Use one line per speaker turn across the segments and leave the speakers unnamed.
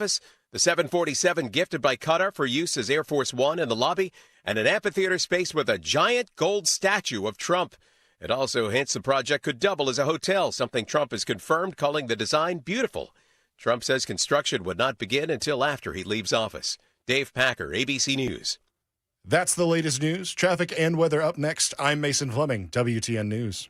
The 747 gifted by Qatar for use as Air Force One in the lobby, and an amphitheater space with a giant gold statue of Trump. It also hints the project could double as a hotel, something Trump has confirmed, calling the design beautiful. Trump says construction would not begin until after he leaves office. Dave Packer, ABC News.
That's the latest news. Traffic and weather up next. I'm Mason Fleming, WTN News.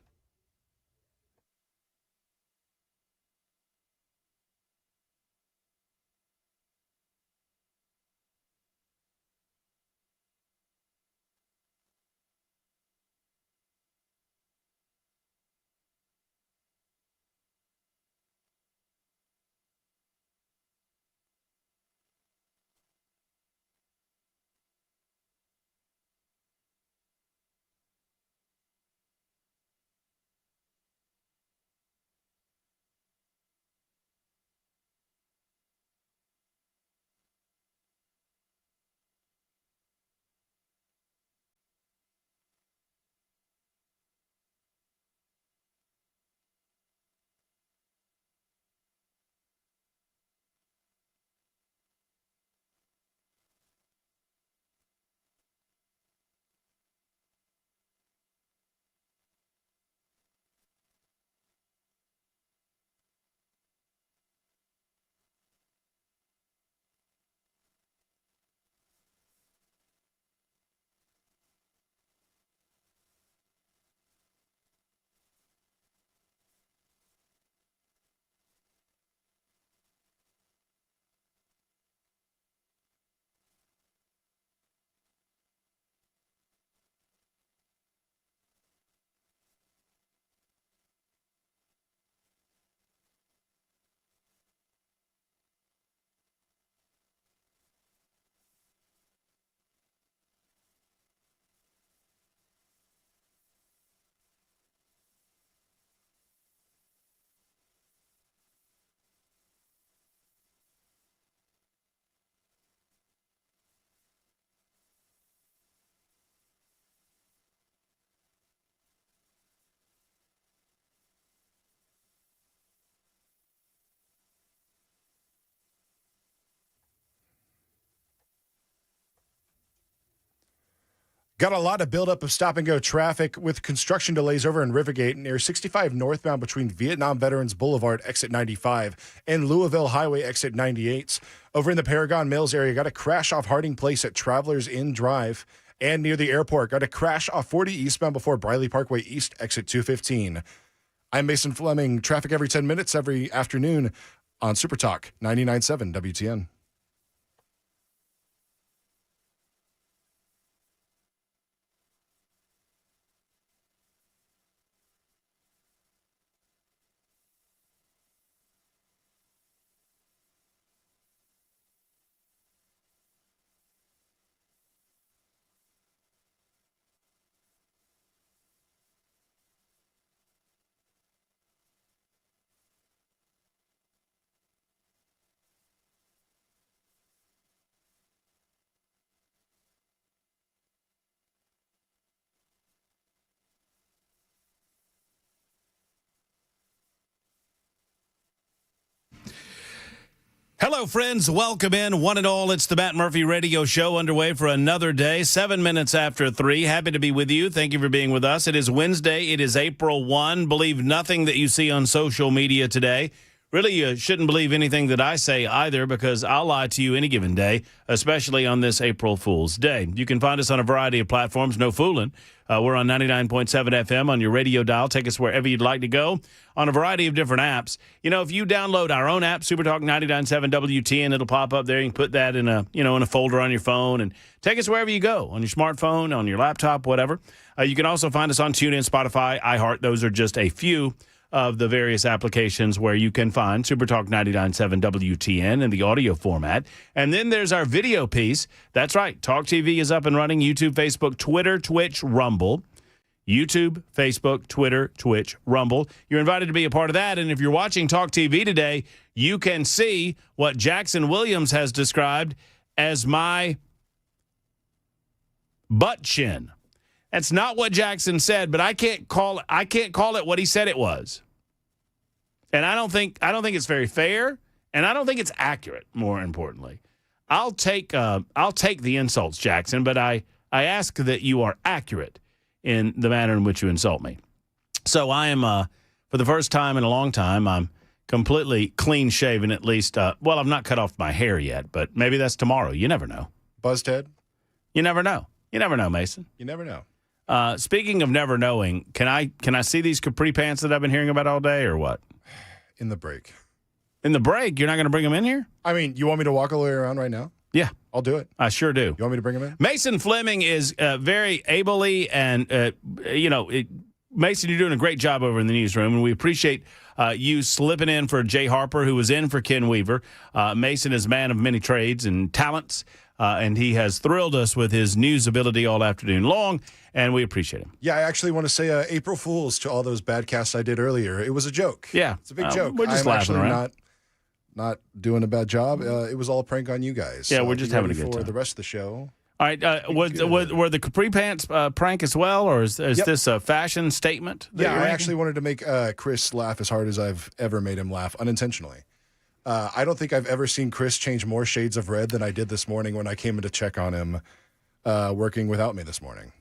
Got a lot of buildup of stop-and-go traffic with construction delays over in Rivergate near 65 northbound between Vietnam Veterans Boulevard, exit 95, and Louisville Highway, exit 98. Over in the Paragon Mills area, got a crash off Harding Place at Travelers Inn Drive. And near the airport, got a crash off 40 eastbound before Briley Parkway East, exit 215. I'm Mason Fleming. Traffic every 10 minutes every afternoon on Super Talk 99.7 WTN.
Hello, friends. Welcome in, one and all. It's the Matt Murphy Radio Show underway for another day, 7 minutes after 3. Happy to be with you. Thank you for being with us. It is Wednesday. It is April 1. Believe nothing that you see on social media today. Really, you shouldn't believe anything that I say either, because I'll lie to you any given day, especially on this April Fool's Day. You can find us on a variety of platforms, no fooling. We're on 99.7 FM on your radio dial. Take us wherever you'd like to go on a variety of different apps. You know, if you download our own app, Supertalk 99.7 WTN, it'll pop up there. You can put that in a folder on your phone and take us wherever you go, on your smartphone, on your laptop, whatever. You can also find us on TuneIn, Spotify, iHeart. Those are just a few of the various applications where you can find Supertalk 99.7 WTN in the audio format. And then there's our video piece. That's right. Talk TV is up and running. YouTube, Facebook, Twitter, Twitch, Rumble. YouTube, Facebook, Twitter, Twitch, Rumble. You're invited to be a part of that. And if you're watching Talk TV today, you can see what Jackson Williams has described as my butt chin. That's not what Jackson said, but I can't call it what he said it was. And I don't think it's very fair, and I don't think it's accurate, more importantly. I'll take the insults, Jackson, but I ask that you are accurate in the manner in which you insult me. So I am, for the first time in a long time, I'm completely clean-shaven, at least. Well, I've not cut off my hair yet, but maybe that's tomorrow. You never know.
Buzzed head?
You never know. You never know, Mason.
You never know.
Speaking of never knowing, can I see these capri pants that I've been hearing about all day, or what?
In the break.
In the break? You're not going to bring them in here?
I mean, you want me to walk all the way around right now?
Yeah.
I'll do it.
I sure do.
You want me to bring them in?
Mason Fleming is very ably and, Mason, you're doing a great job over in the newsroom, and we appreciate you slipping in for Jay Harper, who was in for Ken Weaver. Mason is a man of many trades and talents, and he has thrilled us with his news ability all afternoon long, and we appreciate him.
Yeah, I actually want to say April Fools to all those bad casts I did earlier. It was a joke.
Yeah.
It's a big joke.
We're just laughing around.
Not doing a bad job. It was all a prank on you guys.
Yeah, we're just having a good
for
time.
the rest of the show.
All right, were the capri pants prank as well, or is this a fashion statement?
Yeah, I actually wanted to make Chris laugh as hard as I've ever made him laugh unintentionally. I don't think I've ever seen Chris change more shades of red than I did this morning when I came in to check on him working without me this morning.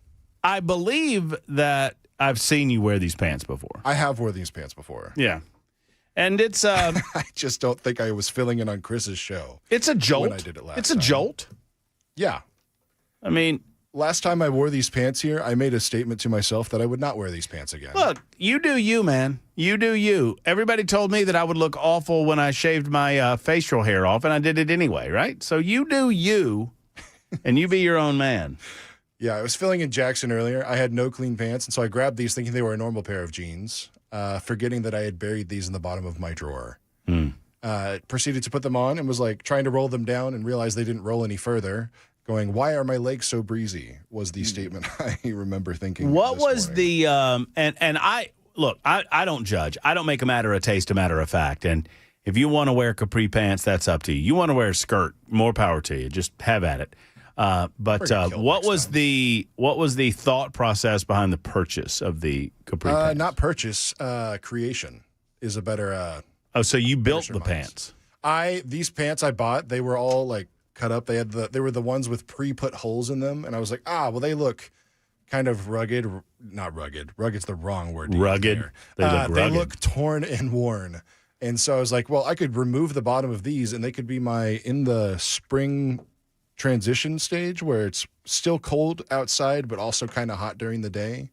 I believe that I've seen you wear these pants before.
I have worn these pants before.
Yeah. And it's
I just don't think I was filling in on Chris's show.
It's a jolt.
When I did it last
It's a
time.
jolt.
Yeah.
I mean,
last time I wore these pants here, I made a statement to myself that I would not wear these pants again.
Look, you do you, man. You do you. Everybody told me that I would look awful when I shaved my facial hair off, and I did it anyway, right? So you do you, and you be your own man.
Yeah, I was filling in Jackson earlier. I had no clean pants, and so I grabbed these thinking they were a normal pair of jeans, forgetting that I had buried these in the bottom of my drawer. Proceeded to put them on and was like trying to roll them down and realized they didn't roll any further. Going, why are my legs so breezy? Was the statement I remember thinking.
What
this
was
morning.
the and I look, I don't judge. I don't make a matter of taste a matter of fact. And if you want to wear capri pants, that's up to you. You want to wear a skirt, more power to you. Just have at it. But what was the thought process behind the purchase of the capri pants?
Not purchase, creation is a better.
So you built the pants.
These pants I bought, they were all like cut up. They were the ones with pre-put holes in them, and I was like, well, they look kind of rugged. Not rugged. Rugged's the wrong word.
Rugged. They look rugged.
They look torn and worn. And so I was like, well, I could remove the bottom of these, and they could be in the spring transition stage where it's still cold outside, but also kind of hot during the day.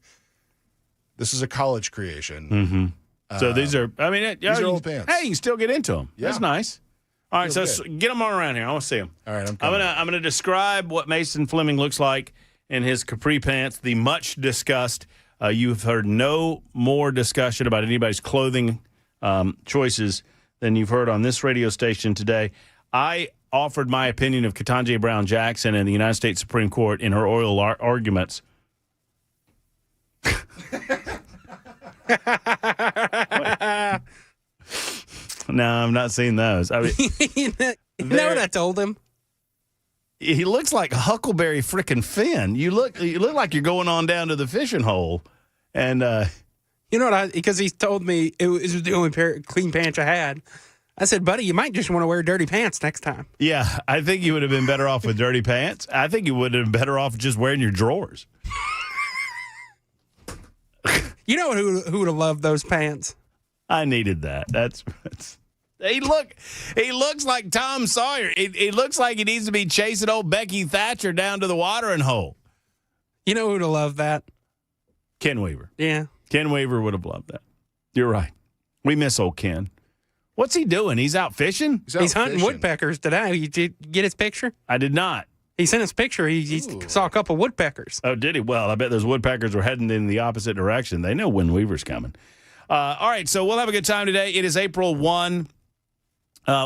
This is a college creation.
Mm-hmm. So these are,
these are old pants.
Hey, you can still get into them.
Yeah.
That's nice. All right,
Feels
so
good.
get them on around here. I want to see them.
All right, I'm
gonna describe what Mason Fleming looks like in his capri pants. The much discussed. You've heard no more discussion about anybody's clothing choices than you've heard on this radio station today. I offered my opinion of Ketanji Brown Jackson in the United States Supreme Court in her oral arguments. No, I've not seen those. I mean,
you know what I told him?
He looks like Huckleberry frickin' Finn. You look like you're going on down to the fishing hole, and
you know what? Because he told me it was the only pair of clean pants I had. I said, buddy, you might just want to wear dirty pants next time.
Yeah, I think you would have been better off with dirty pants. I think you would have been better off just wearing your drawers.
You know who would have loved those pants?
I needed that. That's he looks like Tom Sawyer. He looks like he needs to be chasing old Becky Thatcher down to the watering hole.
You know who would have loved that?
Ken Weaver.
Yeah.
Ken Weaver would have loved that. You're right. We miss old Ken. What's he doing? He's out fishing?
He's hunting woodpeckers today. You did get his picture?
I did not.
He sent us a picture. He saw a couple of woodpeckers.
Oh, did he? Well, I bet those woodpeckers were heading in the opposite direction. They know when Weaver's coming. All right, so we'll have a good time today. It is April 1.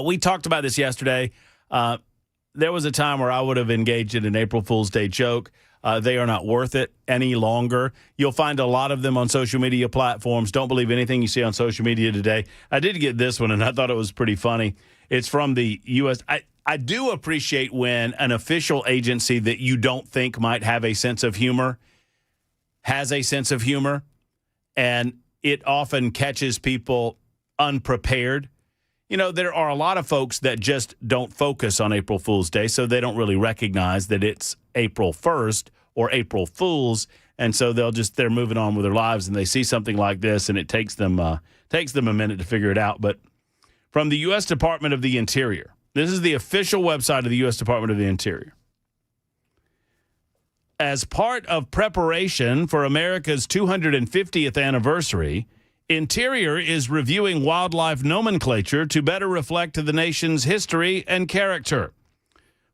We talked about this yesterday. There was a time where I would have engaged in an April Fool's Day joke. They are not worth it any longer. You'll find a lot of them on social media platforms. Don't believe anything you see on social media today. I did get this one, and I thought it was pretty funny. It's from the U.S. I do appreciate when an official agency that you don't think might have a sense of humor has a sense of humor, and it often catches people unprepared. there are a lot of folks that just don't focus on April Fool's Day, so they don't really recognize that it's April 1st or April Fool's, and so they're moving on with their lives, and they see something like this, and it takes them a minute to figure it out. But from the U.S. Department of the Interior, this is the official website of the U.S. Department of the Interior. As part of preparation for America's 250th anniversary, Interior is reviewing wildlife nomenclature to better reflect the nation's history and character.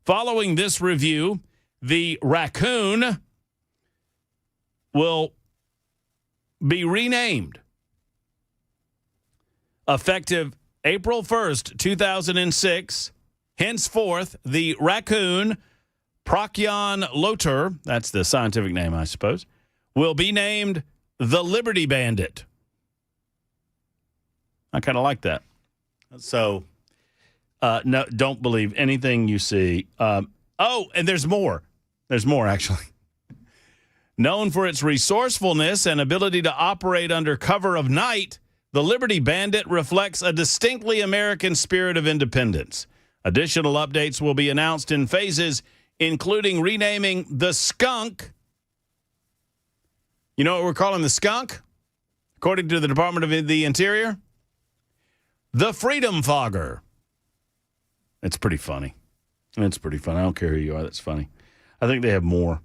Following this review, the raccoon will be renamed. Effective April 1st, 2006, henceforth, the raccoon, Procyon loter, that's the scientific name, I suppose, will be named the Liberty Bandit. I kind of like that. So, no, don't believe anything you see. And there's more. There's more, actually. Known for its resourcefulness and ability to operate under cover of night, the Liberty Bandit reflects a distinctly American spirit of independence. Additional updates will be announced in phases, including renaming the skunk. You know what we're calling the skunk? According to the Department of the Interior? The Freedom Fogger. It's pretty funny. It's pretty funny. I don't care who you are. That's funny. I think they have more.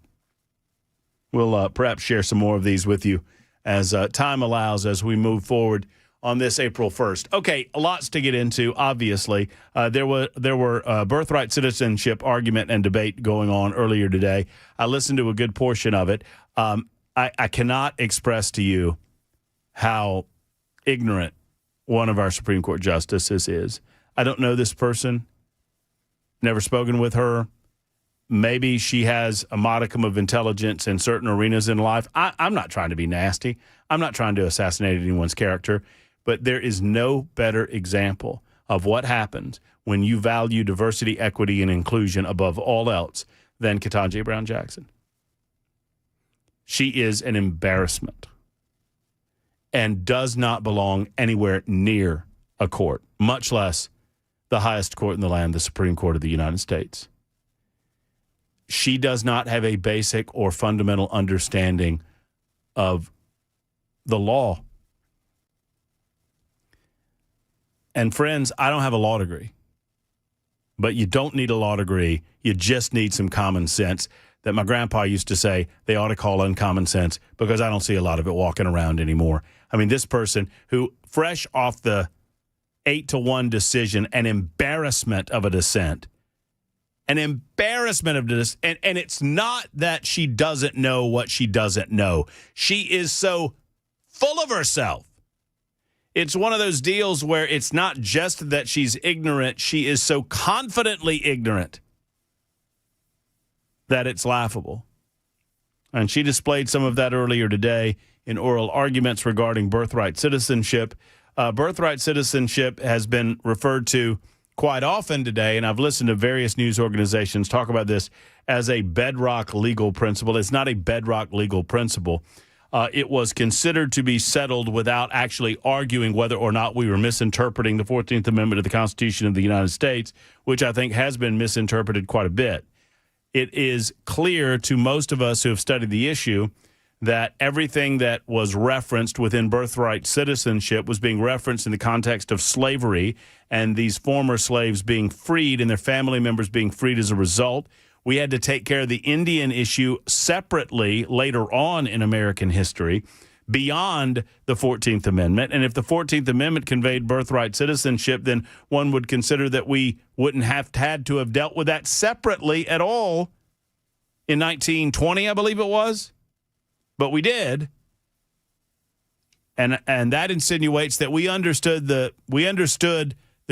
We'll perhaps share some more of these with you as time allows as we move forward on this April 1st. Okay, lots to get into, obviously. There were birthright citizenship argument and debate going on earlier today. I listened to a good portion of it. I cannot express to you how ignorant one of our Supreme Court justices is. I don't know this person, never spoken with her. Maybe she has a modicum of intelligence in certain arenas in life. I'm not trying to be nasty. I'm not trying to assassinate anyone's character. But there is no better example of what happens when you value diversity, equity, and inclusion above all else than Ketanji Brown Jackson. She is an embarrassment and does not belong anywhere near a court, much less the highest court in the land, the Supreme Court of the United States. She does not have a basic or fundamental understanding of the law. And friends, I don't have a law degree, but you don't need a law degree. You just need some common sense that my grandpa used to say they ought to call uncommon sense, because I don't see a lot of it walking around anymore. I mean, this person who, fresh off the 8-1 decision, an embarrassment of a dissent, and it's not that she doesn't know what she doesn't know. She is so full of herself. It's one of those deals where it's not just that she's ignorant. She is so confidently ignorant that it's laughable. And she displayed some of that earlier today in oral arguments regarding birthright citizenship. Birthright citizenship has been referred to quite often today, and I've listened to various news organizations talk about this as a bedrock legal principle. It's not a bedrock legal principle. It was considered to be settled without actually arguing whether or not we were misinterpreting the 14th Amendment of the Constitution of the United States, which I think has been misinterpreted quite a bit. It is clear to most of us who have studied the issue that everything that was referenced within birthright citizenship was being referenced in the context of slavery and these former slaves being freed and their family members being freed as a result. We had to take care of the Indian issue separately later on in American history beyond the 14th Amendment. And if the 14th Amendment conveyed birthright citizenship, then one would consider that we wouldn't have had to have dealt with that separately at all in 1920, I believe it was. But we did. And that insinuates that we understood the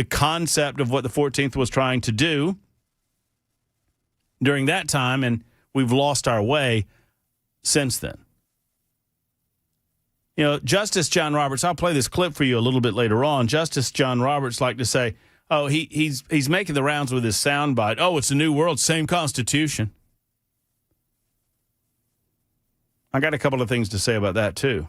concept of what the 14th was trying to do during that time, and we've lost our way since then. You know, Justice John Roberts, I'll play this clip for you a little bit later on. Justice John Roberts liked to say, oh, he's making the rounds with his soundbite. Oh, it's a new world, same Constitution. I got a couple of things to say about that, too.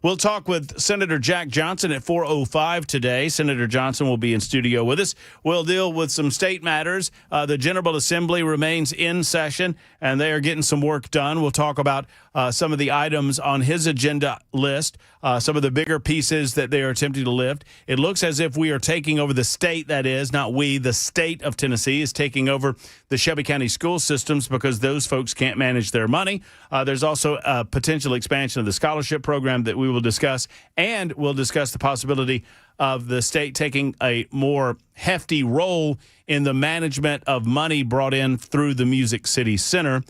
We'll talk with Senator Jack Johnson at 4:05 today. Senator Johnson will be in studio with us. We'll deal with some state matters. The General Assembly remains in session, and they are getting some work done. We'll talk about some of the items on his agenda list, some of the bigger pieces that they are attempting to lift. It looks as if we are taking over the state, that is, not we, the state of Tennessee is taking over the Shelby County school systems because those folks can't manage their money. There's also a potential expansion of the scholarship program that we will discuss, and we'll discuss the possibility of the state taking a more hefty role in the management of money brought in through the Music City Center.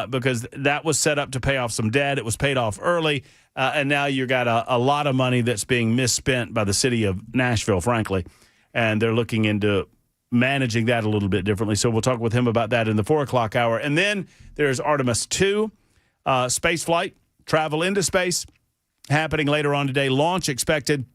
Because that was set up to pay off some debt. It was paid off early, and now you got a lot of money that's being misspent by the city of Nashville, frankly, and they're looking into managing that a little bit differently. So we'll talk with him about that in the 4 o'clock hour. And then there's Artemis 2, space flight, travel into space, happening later on today. Launch expected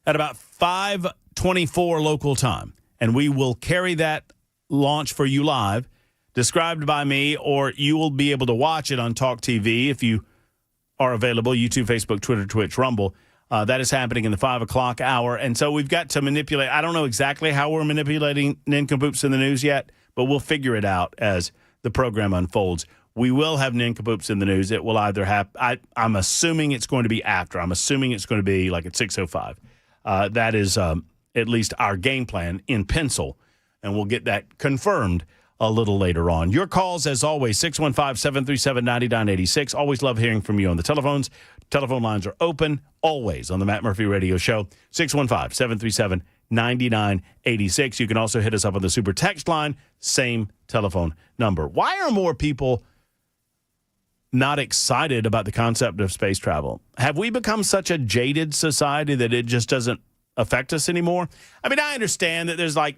at about 5:24 local time, and we will carry that launch for you live, described by me, or you will be able to watch it on Talk TV if you are available, YouTube, Facebook, Twitter, Twitch, Rumble. That is happening in the 5 o'clock hour. And so we've got to manipulate. I don't know exactly how we're manipulating nincompoops in the news yet, but we'll figure it out as the program unfolds. We will have nincompoops in the news. It will either have, I'm assuming it's going to be after. I'm assuming it's going to be like at 6:05. That is at least our game plan in pencil, and we'll get that confirmed a little later on. Your calls, as always, 615-737-9986. Always love hearing from you on the telephones. Telephone lines are open, always, on the Matt Murphy Radio Show, 615-737-9986. You can also hit us up on the Super Text line, same telephone number. Why are more people not excited about the concept of space travel? Have we become such a jaded society that it just doesn't affect us anymore? I mean, I understand that there's maybe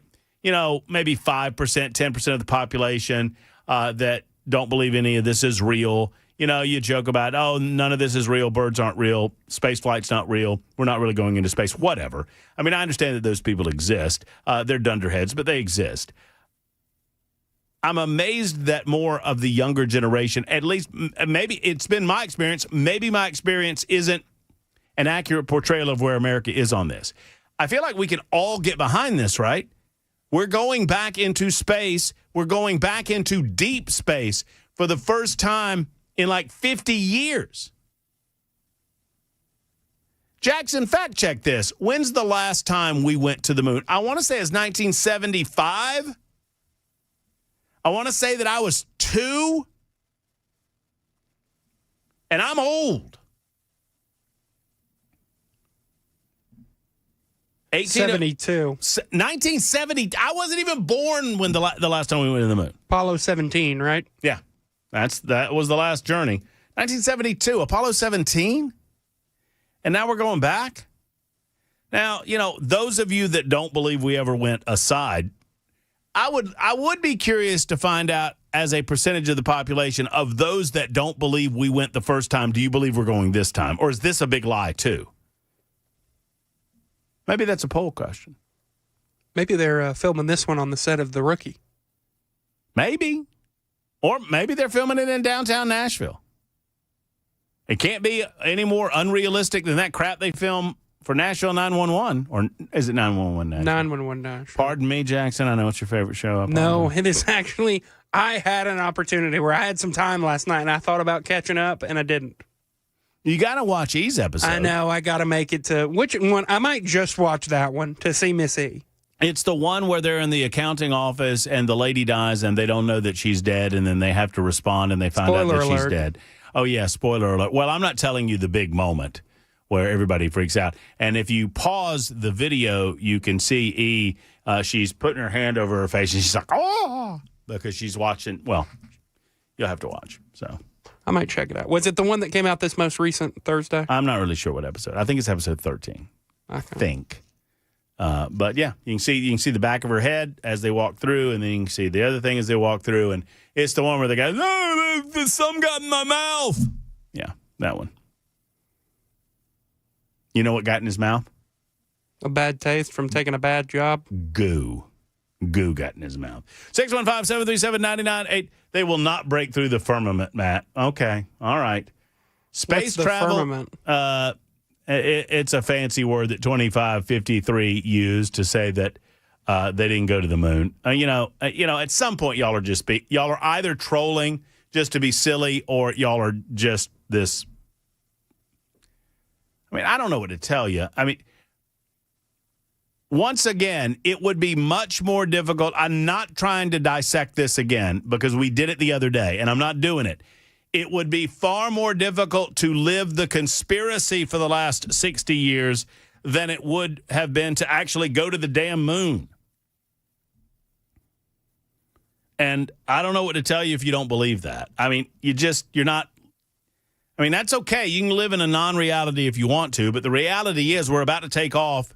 5%, 10% of the population that don't believe any of this is real. You joke about, oh, none of this is real. Birds aren't real. Space flight's not real. We're not really going into space. Whatever. I mean, I understand that those people exist. They're dunderheads, but they exist. I'm amazed that more of the younger generation, at least maybe it's been my experience, maybe my experience isn't an accurate portrayal of where America is on this. I feel like we can all get behind this, right? We're going back into space. We're going back into deep space for the first time in like 50 years. Jackson, fact check this. When's the last time we went to the moon? I want to say it's 1975. I want to say that I was 2. And I'm old.
1972.
1970. I wasn't even born when the last time we went to the moon.
Apollo 17, right?
Yeah, that was the last journey. 1972, Apollo 17, and now we're going back. Now, those of you that don't believe we ever went aside, I would be curious to find out, as a percentage of the population, of those that don't believe we went the first time, do you believe we're going this time, or is this a big lie too? Maybe that's a poll question.
Maybe they're filming this one on the set of The Rookie.
Maybe. Or maybe they're filming it in downtown Nashville. It can't be any more unrealistic than that crap they film for Nashville 911. Or is it 911 Nashville?
911 Nashville.
Pardon me, Jackson. I know it's your favorite show.
No, it is actually, I had an opportunity where I had some time last night and I thought about catching up and I didn't.
You got to watch E's episode.
I know. I got to make it to which one? I might just watch that one to see Miss E.
It's the one where they're in the accounting office and the lady dies and they don't know that she's dead, and then they have to respond and they find out that she's dead. Oh, yeah, spoiler alert. Well, I'm not telling you the big moment where everybody freaks out. And if you pause the video, you can see E. She's putting her hand over her face and she's like, oh, because she's watching. Well, you'll have to watch. So
I might check it out. Was it the one that came out this most recent Thursday?
I'm not really sure what episode. I think it's episode 13. I think. But yeah, you can see the back of her head as they walk through, and then you can see the other thing as they walk through, and it's the one where the guy, no, some got in my mouth. Yeah, that one. You know what got in his mouth?
A bad taste from taking a bad job?
Goo got in his mouth. 615-737-99.8. They will not break through the firmament, Matt. Okay, all right. Space
What's the
travel.
firmament?
It's a fancy word that 2553 used to say that they didn't go to the moon. At some point, y'all are either trolling just to be silly, or y'all are just this. I mean, I don't know what to tell you. I mean, once again, it would be much more difficult. I'm not trying to dissect this again because we did it the other day, and I'm not doing it. It would be far more difficult to live the conspiracy for the last 60 years than it would have been to actually go to the damn moon. And I don't know what to tell you if you don't believe that. I mean, you're not. I mean, that's okay. You can live in a non-reality if you want to, but the reality is we're about to take off,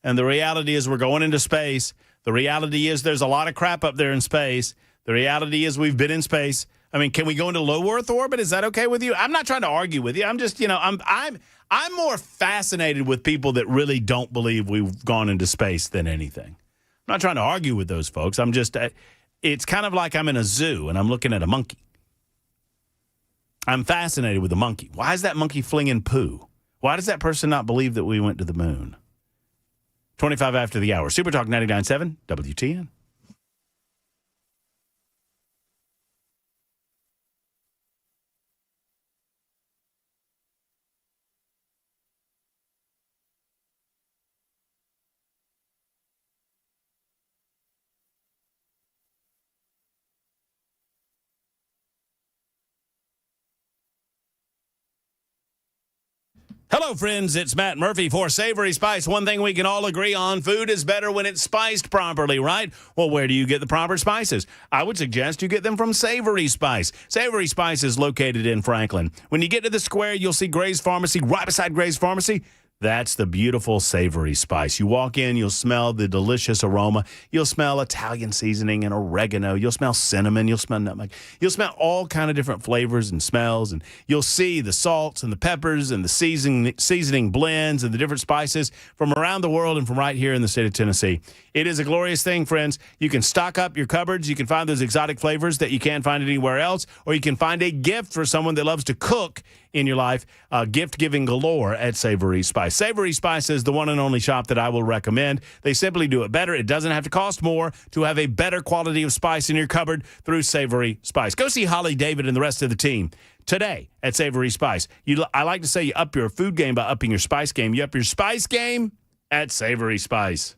and the reality is we're going into space. The reality is there's a lot of crap up there in space. The reality is we've been in space. I mean, can we go into low Earth orbit? Is that okay with you? I'm not trying to argue with you. I'm just, I'm more fascinated with people that really don't believe we've gone into space than anything. I'm not trying to argue with those folks. I'm just, it's kind of like I'm in a zoo and I'm looking at a monkey. I'm fascinated with the monkey. Why is that monkey flinging poo? Why does that person not believe that we went to the moon? 25 after the hour. Super Talk 99.7 WTN. Hello, friends. It's Matt Murphy for Savory Spice. One thing we can all agree on, food is better when it's spiced properly, right? Well, where do you get the proper spices? I would suggest you get them from Savory Spice. Savory Spice is located in Franklin. When you get to the square, you'll see Gray's Pharmacy. Right beside Gray's Pharmacy, that's the beautiful Savory Spice. You walk in, you'll smell the delicious aroma. You'll smell Italian seasoning and oregano. You'll smell cinnamon. You'll smell nutmeg. You'll smell all kind of different flavors and smells. And you'll see the salts and the peppers and the seasoning blends and the different spices from around the world and from right here in the state of Tennessee. It is a glorious thing, friends. You can stock up your cupboards. You can find those exotic flavors that you can't find anywhere else, or you can find a gift for someone that loves to cook in your life. Gift giving galore at Savory Spice. Savory Spice is the one and only shop that I will recommend. They simply do it better. It doesn't have to cost more to have a better quality of spice in your cupboard through Savory Spice. Go see Holly David and the rest of the team today at Savory Spice. I like to say you up your food game by upping your spice game. You up your spice game at Savory Spice.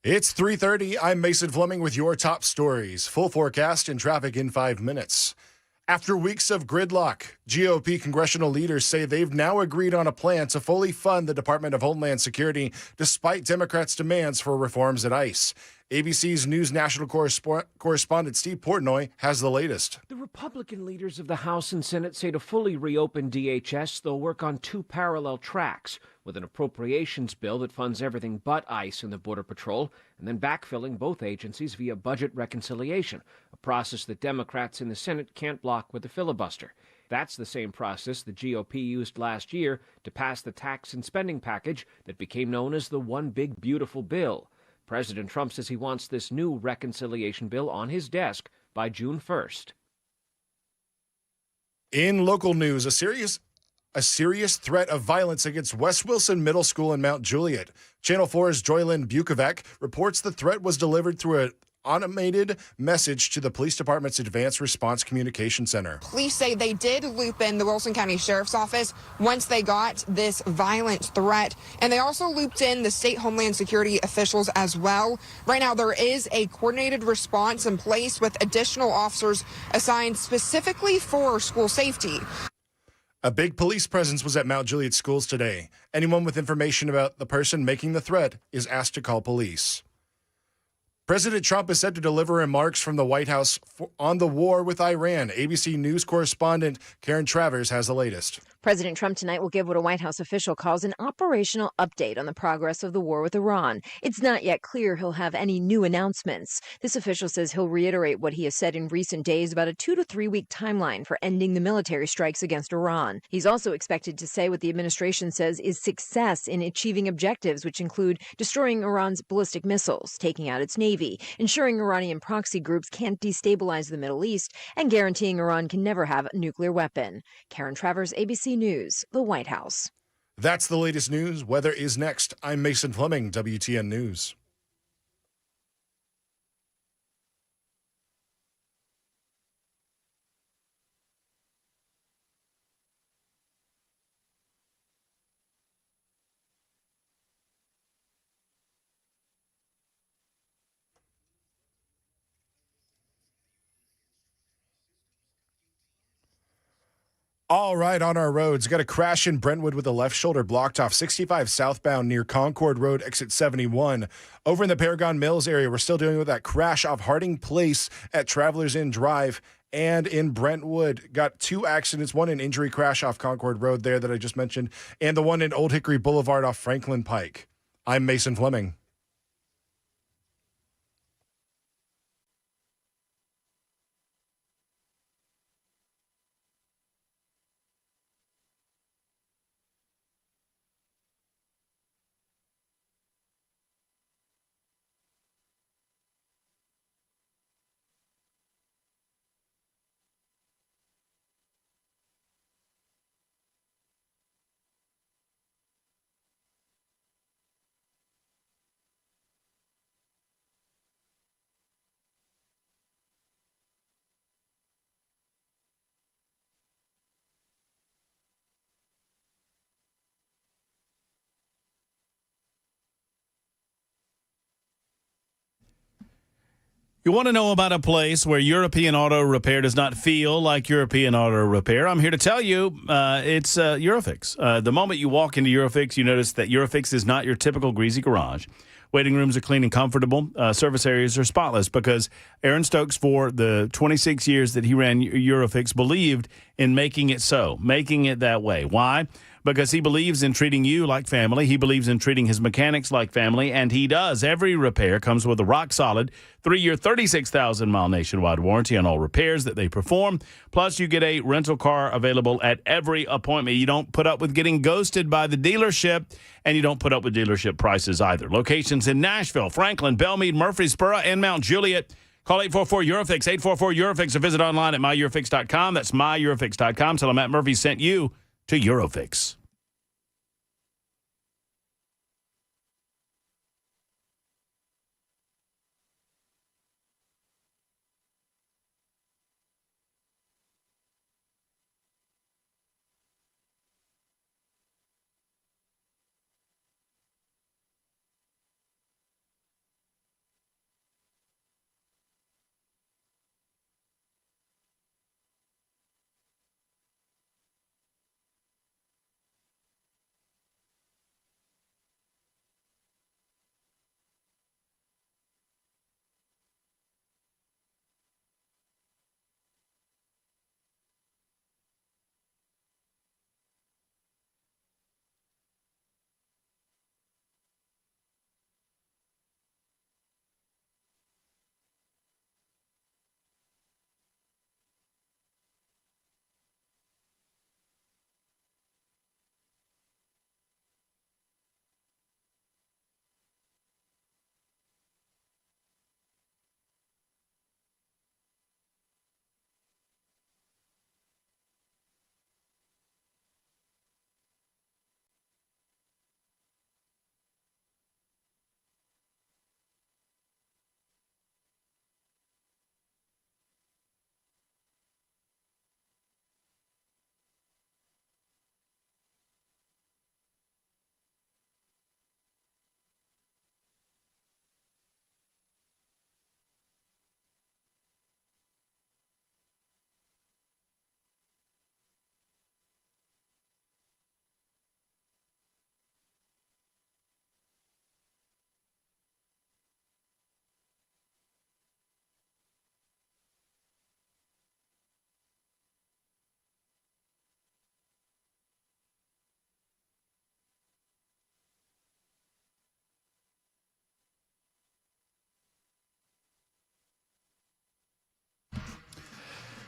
It's 3:30. I'm Mason Fleming with your top stories. Full forecast and traffic in 5 minutes. After weeks of gridlock, GOP congressional leaders say they've now agreed on a plan to fully fund the Department of Homeland Security despite Democrats' demands for reforms at ICE. ABC's News National Correspondent Steve Portnoy has the latest.
The Republican leaders of the House and Senate say to fully reopen DHS, they'll work on two parallel tracks, with an appropriations bill that funds everything but ICE and the Border Patrol, and then backfilling both agencies via budget reconciliation, a process that Democrats in the Senate can't block with a filibuster. That's the same process the GOP used last year to pass the tax and spending package that became known as the One Big Beautiful Bill. President Trump says he wants this new reconciliation bill on his desk by June 1st.
In local news, a serious threat of violence against West Wilson Middle School in Mount Juliet. Channel 4's Joylyn Bukovac reports the threat was delivered through an automated message to the police department's Advanced Response Communication Center.
Police say they did loop in the Wilson County Sheriff's Office once they got this violent threat, and they also looped in the state Homeland Security officials as well. Right now, there is a coordinated response in place with additional officers assigned specifically for school safety.
A big police presence was at Mount Juliet schools today. Anyone with information about the person making the threat is asked to call police. President Trump is set to deliver remarks from the White House on the war with Iran. ABC News correspondent Karen Travers has the latest.
President Trump tonight will give what a White House official calls an operational update on the progress of the war with Iran. It's not yet clear he'll have any new announcements. This official says he'll reiterate what he has said in recent days about a 2 to 3 week timeline for ending the military strikes against Iran. He's also expected to say what the administration says is success in achieving objectives, which include destroying Iran's ballistic missiles, taking out its navy, ensuring Iranian proxy groups can't destabilize the Middle East, and guaranteeing Iran can never have a nuclear weapon. Karen Travers, ABC News, the White House.
That's the latest news. Weather is next. I'm Mason Fleming, WTN News. All right, on our roads, got a crash in Brentwood with the left shoulder blocked off 65 southbound near Concord Road, exit 71. Over in the Paragon Mills area, we're still dealing with that crash off Harding Place at Travelers Inn Drive. And in Brentwood, got two accidents, one an injury crash off Concord Road there that I just mentioned, and the one in Old Hickory Boulevard off Franklin Pike. I'm Mason Fleming.
You want to know about a place where European auto repair does not feel like European auto repair? I'm here to tell you it's Eurofix. The moment you walk into Eurofix, you notice that Eurofix is not your typical greasy garage. Waiting rooms are clean and comfortable. Service areas are spotless because Aaron Stokes, for the 26 years that he ran Eurofix, believed in making it so, making it that way. Why? Because he believes in treating you like family. He believes in treating his mechanics like family, and he does. Every repair comes with a rock-solid 3-year, 36,000-mile nationwide warranty on all repairs that they perform. Plus, you get a rental car available at every appointment. You don't put up with getting ghosted by the dealership, and you don't put up with dealership prices either. Locations in Nashville, Franklin, Belmead, Murfreesboro, and Mount Juliet. Call 844-EUROFIX, 844-EUROFIX, or visit online at myEurofix.com. That's myEurofix.com. Tell them Matt Murphy sent you to Eurofix.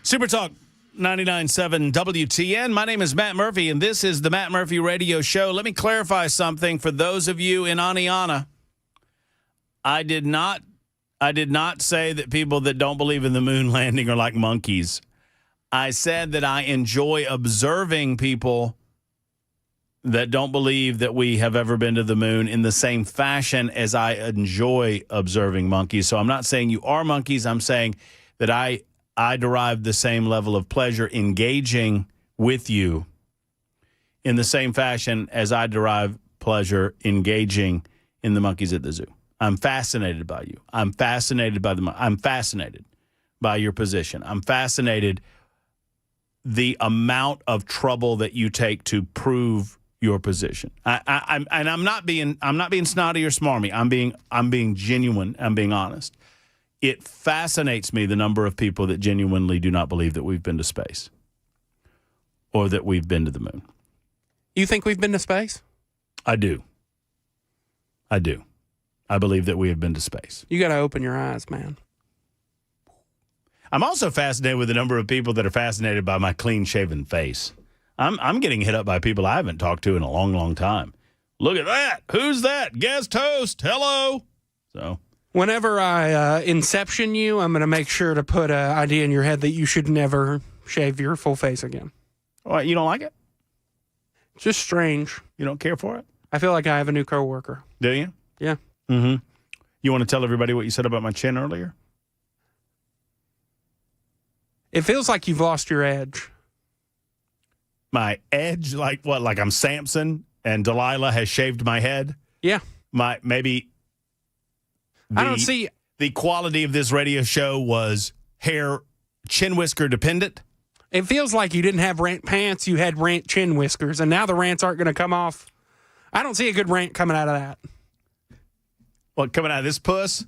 Super Talk 99.7 WTN. My name is Matt Murphy, and this is the Matt Murphy Radio Show. Let me clarify something for those of you in Aniana. I did not say that people that don't believe in the moon landing are like monkeys. I said that I enjoy observing people that don't believe that we have ever been to the moon in the same fashion as I enjoy observing monkeys. So I'm not saying you are monkeys. I'm saying that I derive the same level of pleasure engaging with you in the same fashion as I derive pleasure engaging in the monkeys at the zoo. I'm fascinated by you. I'm fascinated by your position. I'm fascinated the amount of trouble that you take to prove your position. I'm not being snotty or smarmy. I'm being genuine. I'm being honest. It fascinates me the number of people that genuinely do not believe that we've been to space or that we've been to the moon.
You think we've been to space?
I do. I believe that we have been to space.
You got to open your eyes, man.
I'm also fascinated with the number of people that are fascinated by my clean-shaven face. I'm getting hit up by people I haven't talked to in a long, long time. Look at that. Who's that? Guest host. Hello. So
whenever I inception you, I'm going to make sure to put an idea in your head that you should never shave your full face again.
What, you don't like it?
It's just strange.
You don't care for it?
I feel like I have a new coworker.
Do you?
Yeah.
Mm-hmm. You want to tell everybody what you said about my chin earlier?
It feels like you've lost your edge.
My edge? Like what? Like I'm Samson and Delilah has shaved my head?
Yeah.
Maybe
I don't see.
The quality of this radio show was hair, chin whisker dependent.
It feels like you didn't have rant pants, you had rant chin whiskers, and now the rants aren't going to come off. I don't see a good rant coming out of that.
What, coming out of this puss?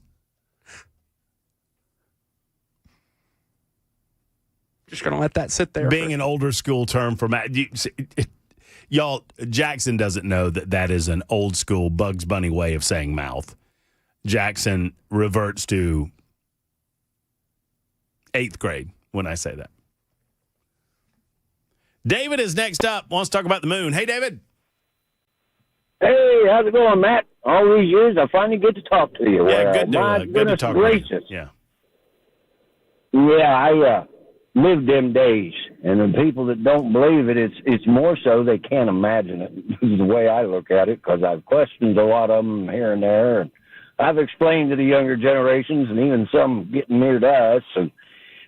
Just going to let that sit there.
Being an older school term for Matt. Y'all, Jackson doesn't know that is an old school Bugs Bunny way of saying mouth. Jackson reverts to 8th grade when I say that. David is next up, wants to talk about the moon. Hey, David.
Hey, how's it going, Matt? All these years, I finally get to talk to you.
Yeah, good to talk
gracious.
to you.
Yeah, I lived them days, and the people that don't believe it, it's more so they can't imagine it. This is the way I look at it, because I've questioned a lot of them here and there, and I've explained to the younger generations, and even some getting near to us, and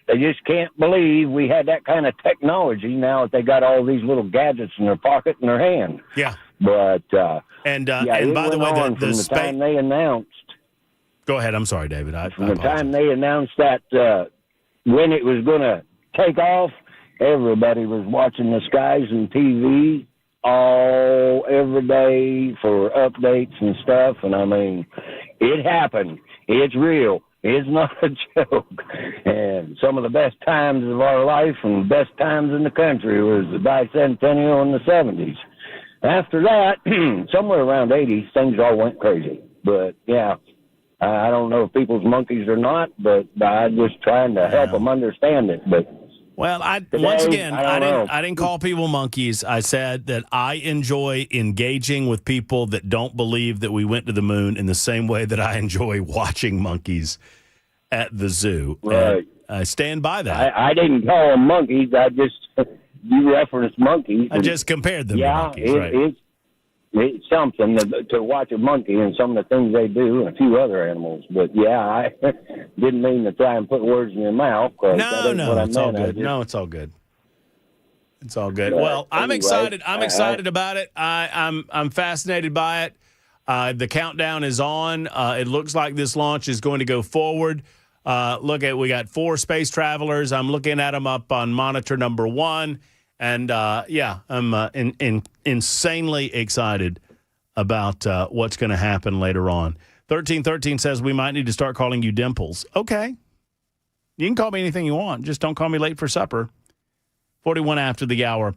they just can't believe we had that kind of technology now that they got all these little gadgets in their pocket and their hand.
Yeah.
But
and by the way, the
space time they announced.
Go ahead. I'm sorry, David.
From the time they announced that when it was going to take off, everybody was watching the skies and TV every day for updates and stuff. And I mean, it happened. It's real. It's not a joke. And some of the best times of our life and best times in the country was the bicentennial in the 70s. After that, somewhere around 80, things all went crazy. But, yeah, I don't know if people's monkeys or not, but I'm just trying to help them understand it. But
well, I didn't call people monkeys. I said that I enjoy engaging with people that don't believe that we went to the moon in the same way that I enjoy watching monkeys at the zoo.
Right.
And I stand by that.
I didn't call them monkeys. You referenced monkeys.
I just compared them to monkeys, right?
It's something to watch a monkey and some of the things they do and a few other animals. But, yeah, I didn't mean to try and put words in your mouth.
No, it's all good. No, it's all good. It's all good. Well, I'm excited. I'm excited about it. I'm fascinated by it. The countdown is on. It looks like this launch is going to go forward. We got 4 space travelers. I'm looking at them up on monitor number 1. And, I'm insanely excited about what's going to happen later on. 1313 says we might need to start calling you Dimples. Okay. You can call me anything you want. Just don't call me late for supper. 41 after the hour.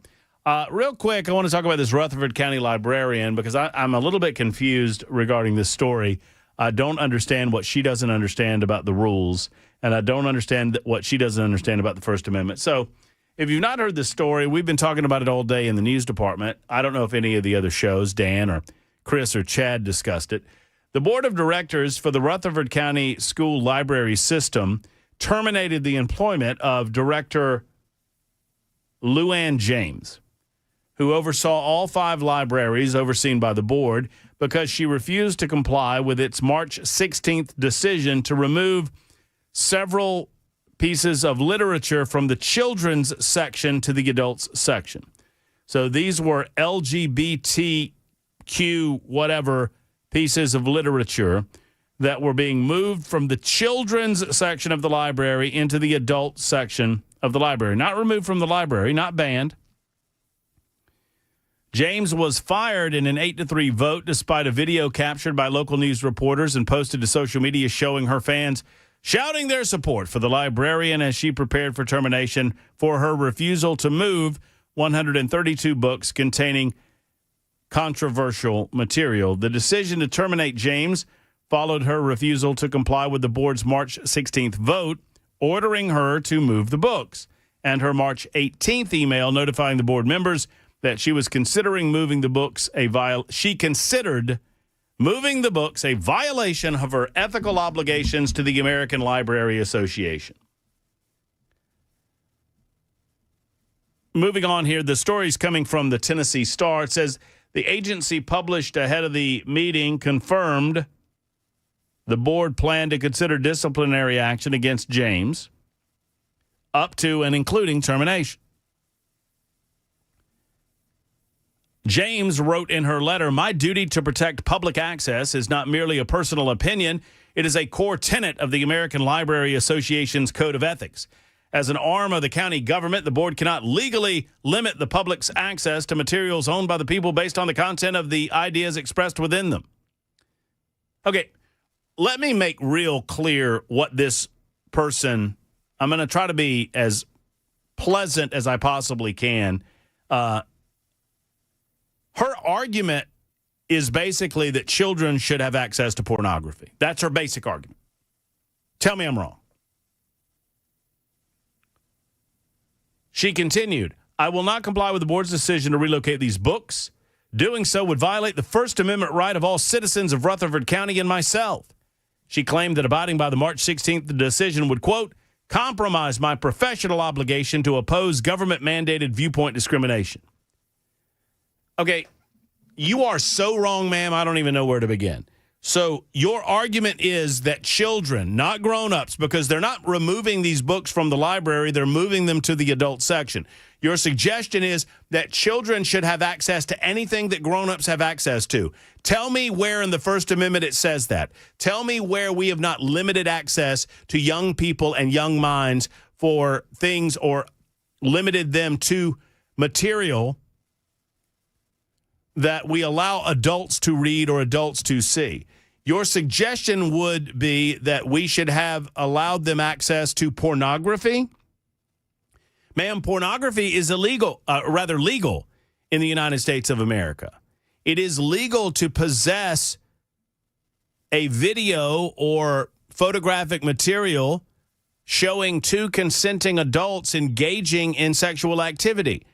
Real quick, I want to talk about this Rutherford County librarian because I'm a little bit confused regarding this story. I don't understand what she doesn't understand about the rules, and I don't understand what she doesn't understand about the First Amendment. So if you've not heard this story, we've been talking about it all day in the news department. I don't know if any of the other shows, Dan or Chris or Chad, discussed it. The board of directors for the Rutherford County School Library System terminated the employment of Director Luann James, who oversaw all 5 libraries overseen by the board, because she refused to comply with its March 16th decision to remove several pieces of literature from the children's section to the adults section. So these were LGBTQ whatever pieces of literature that were being moved from the children's section of the library into the adult section of the library. Not removed from the library, not banned. James was fired in an 8-3 vote despite a video captured by local news reporters and posted to social media showing her fans shouting their support for the librarian as she prepared for termination for her refusal to move 132 books containing controversial material. The decision to terminate James followed her refusal to comply with the board's March 16th vote, ordering her to move the books, and her March 18th email notifying the board members that she was considering moving the books she considered moving the books a violation of her ethical obligations to the American Library Association. Moving on here, the story's coming from the Tennessee Star. It says the agency published ahead of the meeting confirmed the board planned to consider disciplinary action against James up to and including termination. James wrote in her letter, "My duty to protect public access is not merely a personal opinion. It is a core tenet of the American Library Association's Code of Ethics. As an arm of the county government, the board cannot legally limit the public's access to materials owned by the people based on the content of the ideas expressed within them." Okay, let me make real clear what this person, I'm going to try to be as pleasant as I possibly can. Her argument is basically that children should have access to pornography. That's her basic argument. Tell me I'm wrong. She continued, "I will not comply with the board's decision to relocate these books. Doing so would violate the First Amendment right of all citizens of Rutherford County and myself." She claimed that abiding by the March 16th decision would, quote, "compromise my professional obligation to oppose government-mandated viewpoint discrimination." Okay, you are so wrong, ma'am, I don't even know where to begin. So your argument is that children, not grown-ups, because they're not removing these books from the library, they're moving them to the adult section. Your suggestion is that children should have access to anything that grown-ups have access to. Tell me where in the First Amendment it says that. Tell me where we have not limited access to young people and young minds for things or limited them to material that we allow adults to read or adults to see. Your suggestion would be that we should have allowed them access to pornography? Ma'am, pornography is legal in the United States of America. It is legal to possess a video or photographic material showing 2 consenting adults engaging in sexual activity.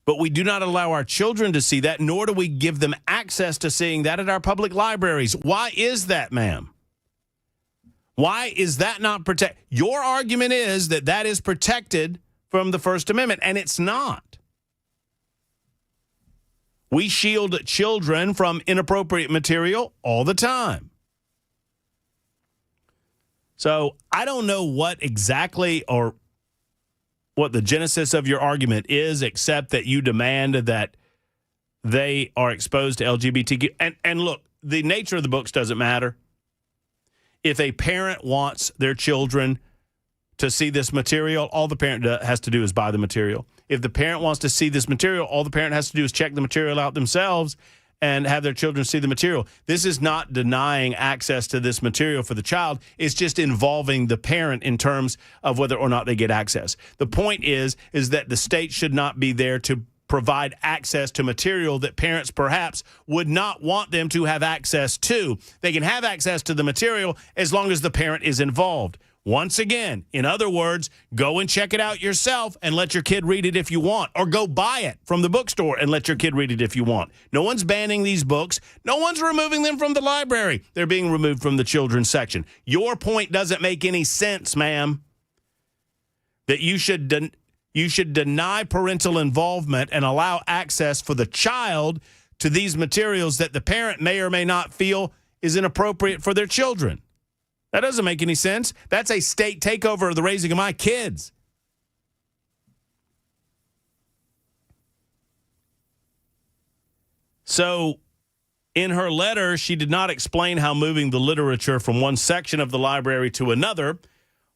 But we do not allow our children to see that, nor do we give them access to seeing that at our public libraries. Why is that, ma'am? Why is that not protected? Your argument is that that is protected from the First Amendment, and it's not. We shield children from inappropriate material all the time. So I don't know what exactly or what the genesis of your argument is, except that you demand that they are exposed to LGBTQ. And look, the nature of the books doesn't matter. If a parent wants their children to see this material, all the parent has to do is buy the material. If the parent wants to see this material, all the parent has to do is check the material out themselves and have their children see the material. This is not denying access to this material for the child. It's just involving the parent in terms of whether or not they get access. The point is that the state should not be there to provide access to material that parents perhaps would not want them to have access to. They can have access to the material as long as the parent is involved. Once again, in other words, go and check it out yourself and let your kid read it if you want, or go buy it from the bookstore and let your kid read it if you want. No one's banning these books. No one's removing them from the library. They're being removed from the children's section. Your point doesn't make any sense, ma'am, that you should deny parental involvement and allow access for the child to these materials that the parent may or may not feel is inappropriate for their children. That doesn't make any sense. That's a state takeover of the raising of my kids. So in her letter, she did not explain how moving the literature from one section of the library to another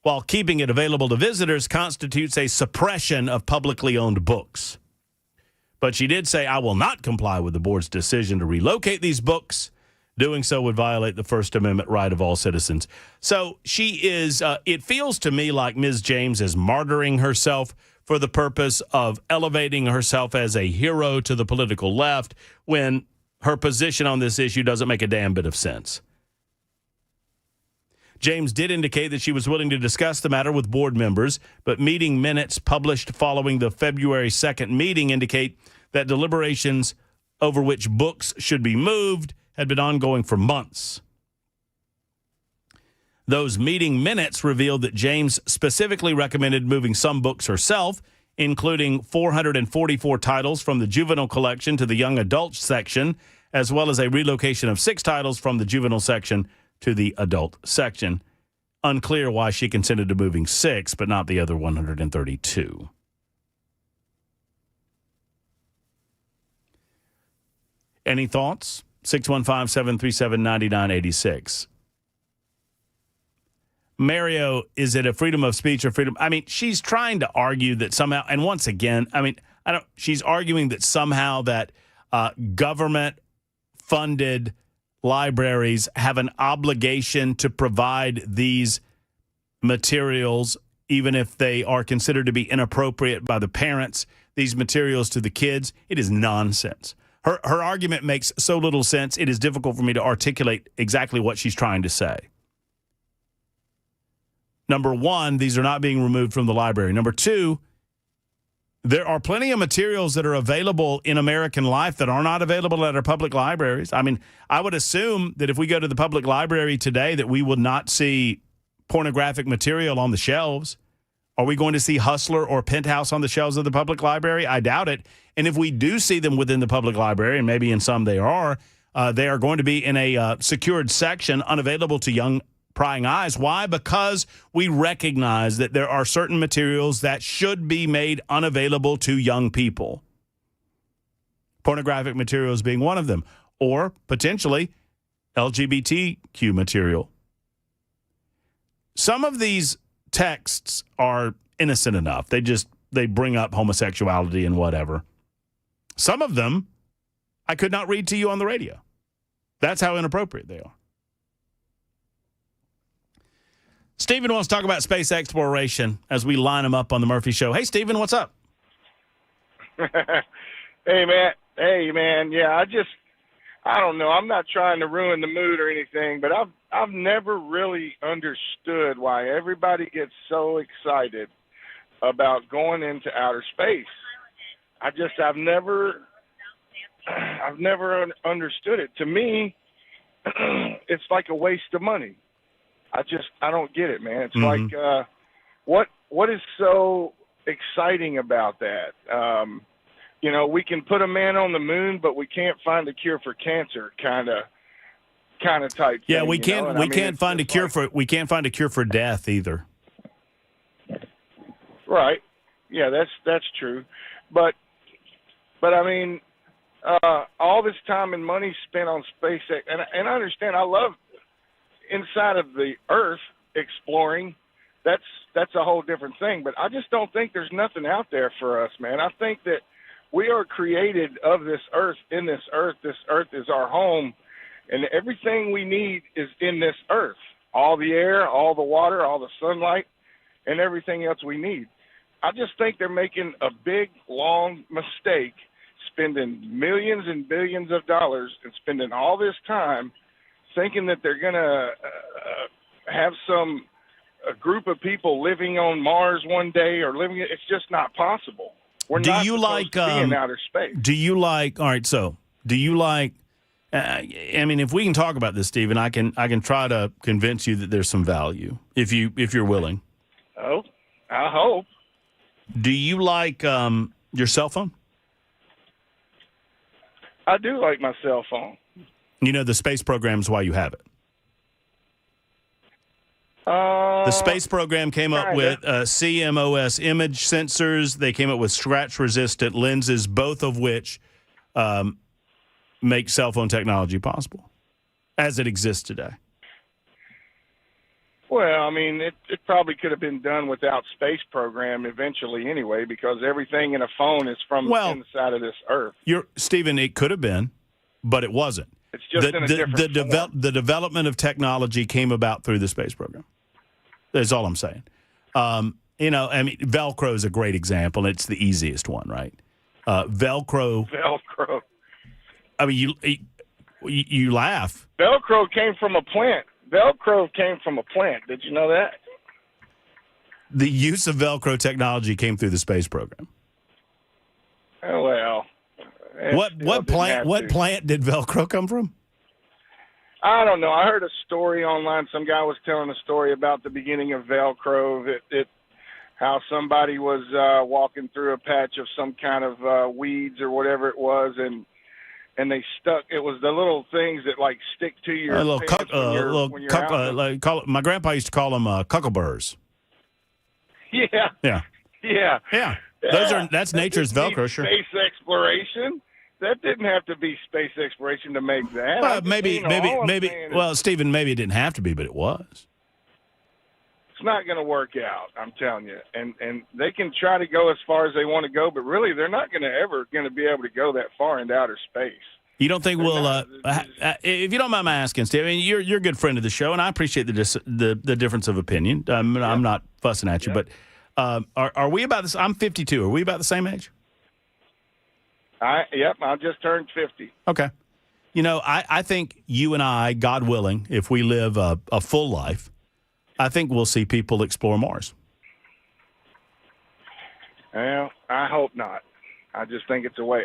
while keeping it available to visitors constitutes a suppression of publicly owned books. But she did say, I will not comply with the board's decision to relocate these books. Doing so would violate the First Amendment right of all citizens. So she is, it feels to me like Ms. James is martyring herself for the purpose of elevating herself as a hero to the political left when her position on this issue doesn't make a damn bit of sense. James did indicate that she was willing to discuss the matter with board members, but meeting minutes published following the February 2nd meeting indicate that deliberations over which books should be moved had been ongoing for months. Those meeting minutes revealed that James specifically recommended moving some books herself, including 444 titles from the juvenile collection to the young adult section, as well as a relocation of 6 titles from the juvenile section to the adult section. Unclear why she consented to moving 6, but not the other 132. Any thoughts? 615-737-9986. Mario, is it a freedom of speech or freedom? I mean, she's trying to argue that somehow, and once again, I mean, she's arguing that somehow that government-funded libraries have an obligation to provide these materials, even if they are considered to be inappropriate by the parents, these materials to the kids. It is nonsense. Her argument makes so little sense, it is difficult for me to articulate exactly what she's trying to say. Number one, these are not being removed from the library. Number two, there are plenty of materials that are available in American life that are not available at our public libraries. I mean, I would assume that if we go to the public library today that we would not see pornographic material on the shelves. Are we going to see Hustler or Penthouse on the shelves of the public library? I doubt it. And if we do see them within the public library, and maybe in some they are going to be in a secured section unavailable to young prying eyes. Why? Because we recognize that there are certain materials that should be made unavailable to young people. Pornographic materials being one of them, or potentially LGBTQ material. Some of these texts are innocent enough. They bring up homosexuality and whatever. Some of them I could not read to you on the radio. That's how inappropriate they are. Stephen wants to talk about space exploration as we line him up on the Murphy Show. Hey, Stephen, what's up?
Hey, man. Yeah, I don't know. I'm not trying to ruin the mood or anything, but I've never really understood why everybody gets so excited about going into outer space. I've never understood it. To me, it's like a waste of money. I don't get it, man. It's like, what is so exciting about that? We can put a man on the moon, but we can't find a cure for cancer, kind of type.
Yeah,
thing,
we can't find a cure for death either.
Right. Yeah, that's true. But I mean, all this time and money spent on SpaceX, and I understand. I love inside of the Earth exploring. That's a whole different thing. But I just don't think there's nothing out there for us, man. I think that we are created of this earth, in this earth. This earth is our home, and everything we need is in this earth. All the air, all the water, all the sunlight, and everything else we need. I just think they're making a big, long mistake, spending millions and billions of dollars and spending all this time thinking that they're going to have a group of people living on Mars one day or living. It's just not possible. We're not supposed to be in outer space.
Do you like? All right. So, do you like? I mean, if we can talk about this, Stephen, I can try to convince you that there's some value if you're willing.
Oh, I hope.
Do you like your cell phone?
I do like my cell phone.
You know, the space program's why you have it. The space program came up with CMOS image sensors. They came up with scratch-resistant lenses, both of which make cell phone technology possible as it exists today.
Well, I mean, it probably could have been done without space program eventually anyway, because everything in a phone is from inside of this Earth.
Stephen, it could have been, but it wasn't.
It's just in a different form.
The development of technology came about through the space program. That's all I'm saying. You know, I mean, Velcro is a great example. It's the easiest one, right? Velcro. I mean, you laugh.
Velcro came from a plant. Did you know that?
The use of Velcro technology came through the space program.
Oh, well.
What plant did Velcro come from?
I don't know. I heard a story online. Some guy was telling a story about the beginning of Velcro. How somebody was walking through a patch of some kind of weeds or whatever it was, and they stuck. It was the little things that like stick to your pants when you're out.
My grandpa used to call them cuckleburrs.
Yeah.
That's nature's Velcro. Sure.
Space exploration. That didn't have to be space exploration to make that.
Well, maybe. Well, Stephen, maybe it didn't have to be, but it was.
It's not going to work out, I'm telling you. And they can try to go as far as they want to go, but really they're not ever going to be able to go that far into outer space.
You don't think if you don't mind my asking, Steve, I mean, you're a good friend of the show, and I appreciate the difference of opinion. I'm not fussing at you, but are we about this? I'm 52. Are we about the same age?
Yep, I just turned 50.
Okay. You know, I think you and I, God willing, if we live a full life, I think we'll see people explore Mars.
Well, I hope not. I just think it's a way.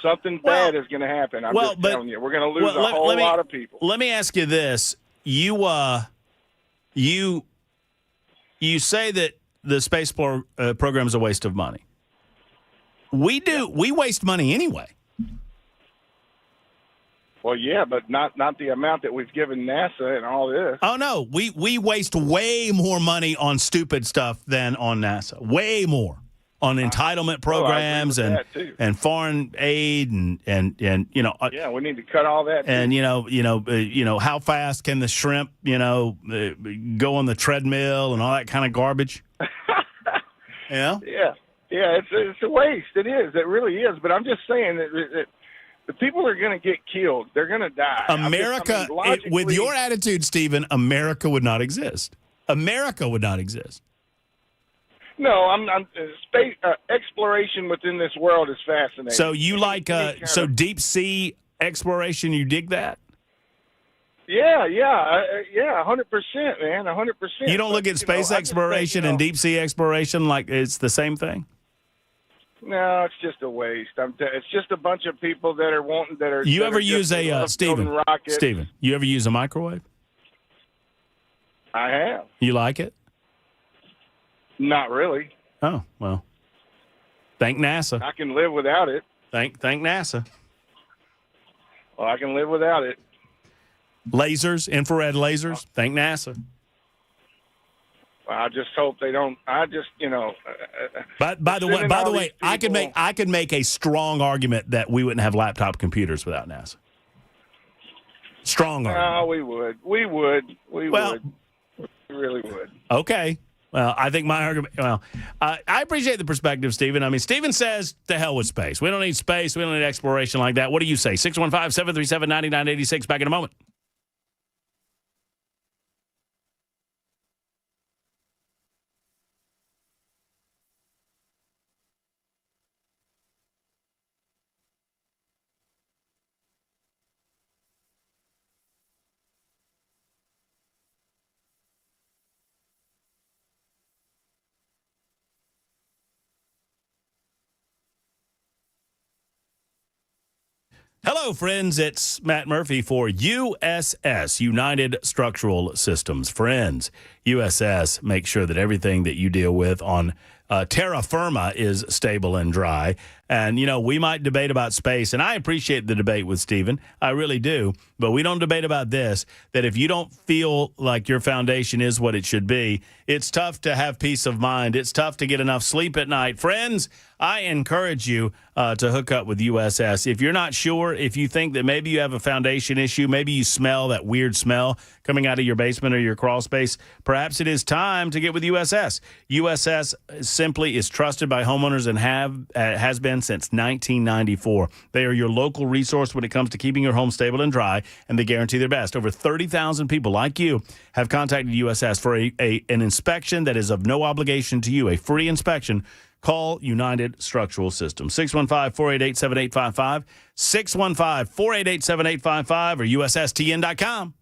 Something bad is going to happen. I'm just telling you, we're going to lose a whole lot of people.
Let me ask you this: you say that the space program is a waste of money. We waste money anyway.
Well, yeah, but not the amount that we've given NASA and all this.
Oh no, we waste way more money on stupid stuff than on NASA. Way more on entitlement programs and foreign aid and you know.
Yeah, we need to cut all that.
And how fast can the shrimp go on the treadmill and all that kind of garbage?
Yeah. Yeah, it's a waste. It is. It really is. But I'm just saying that the people are going to get killed. They're going to die.
America, with your attitude, Stephen, America would not exist. America would not exist.
No, I'm space exploration within this world is fascinating.
So you like deep sea exploration? You dig that?
Yeah, 100%, man, 100%.
You don't look at space exploration and deep sea exploration like it's the same thing?
No, it's just a waste. It's just a bunch of people that are wanting that are.
You ever use Stephen? You ever use a microwave?
I have.
You like it?
Not really.
Oh well. Thank NASA.
I can live without it.
Thank NASA.
Well, I can live without it.
Lasers, infrared lasers. Thank NASA.
I just hope they don't. I just,
But by the way, I could make a strong argument that we wouldn't have laptop computers without NASA. Strong argument.
No, we would. We would. We really would.
Okay. Well, I think my argument. Well, I appreciate the perspective, Stephen. I mean, Stephen says to hell with space. We don't need space. We don't need exploration like that. What do you say? 615-737-9986. Back in a moment. Hello, friends. It's Matt Murphy for USS, United Structural Systems. Friends, USS makes sure that everything that you deal with on terra firma is stable and dry. And, you know, we might debate about space, and I appreciate the debate with Stephen. I really do. But we don't debate about this, that if you don't feel like your foundation is what it should be, it's tough to have peace of mind. It's tough to get enough sleep at night. Friends, I encourage you to hook up with USS. If you're not sure, if you think that maybe you have a foundation issue, maybe you smell that weird smell coming out of your basement or your crawl space, perhaps it is time to get with USS. USS simply is trusted by homeowners and has been since 1994. They are your local resource when it comes to keeping your home stable and dry, and they guarantee their best. Over 30,000 people like you have contacted USS for an inspection that is of no obligation to you, a free inspection. Call United Structural Systems, 615-488-7855, 615-488-7855, or USSTN.com.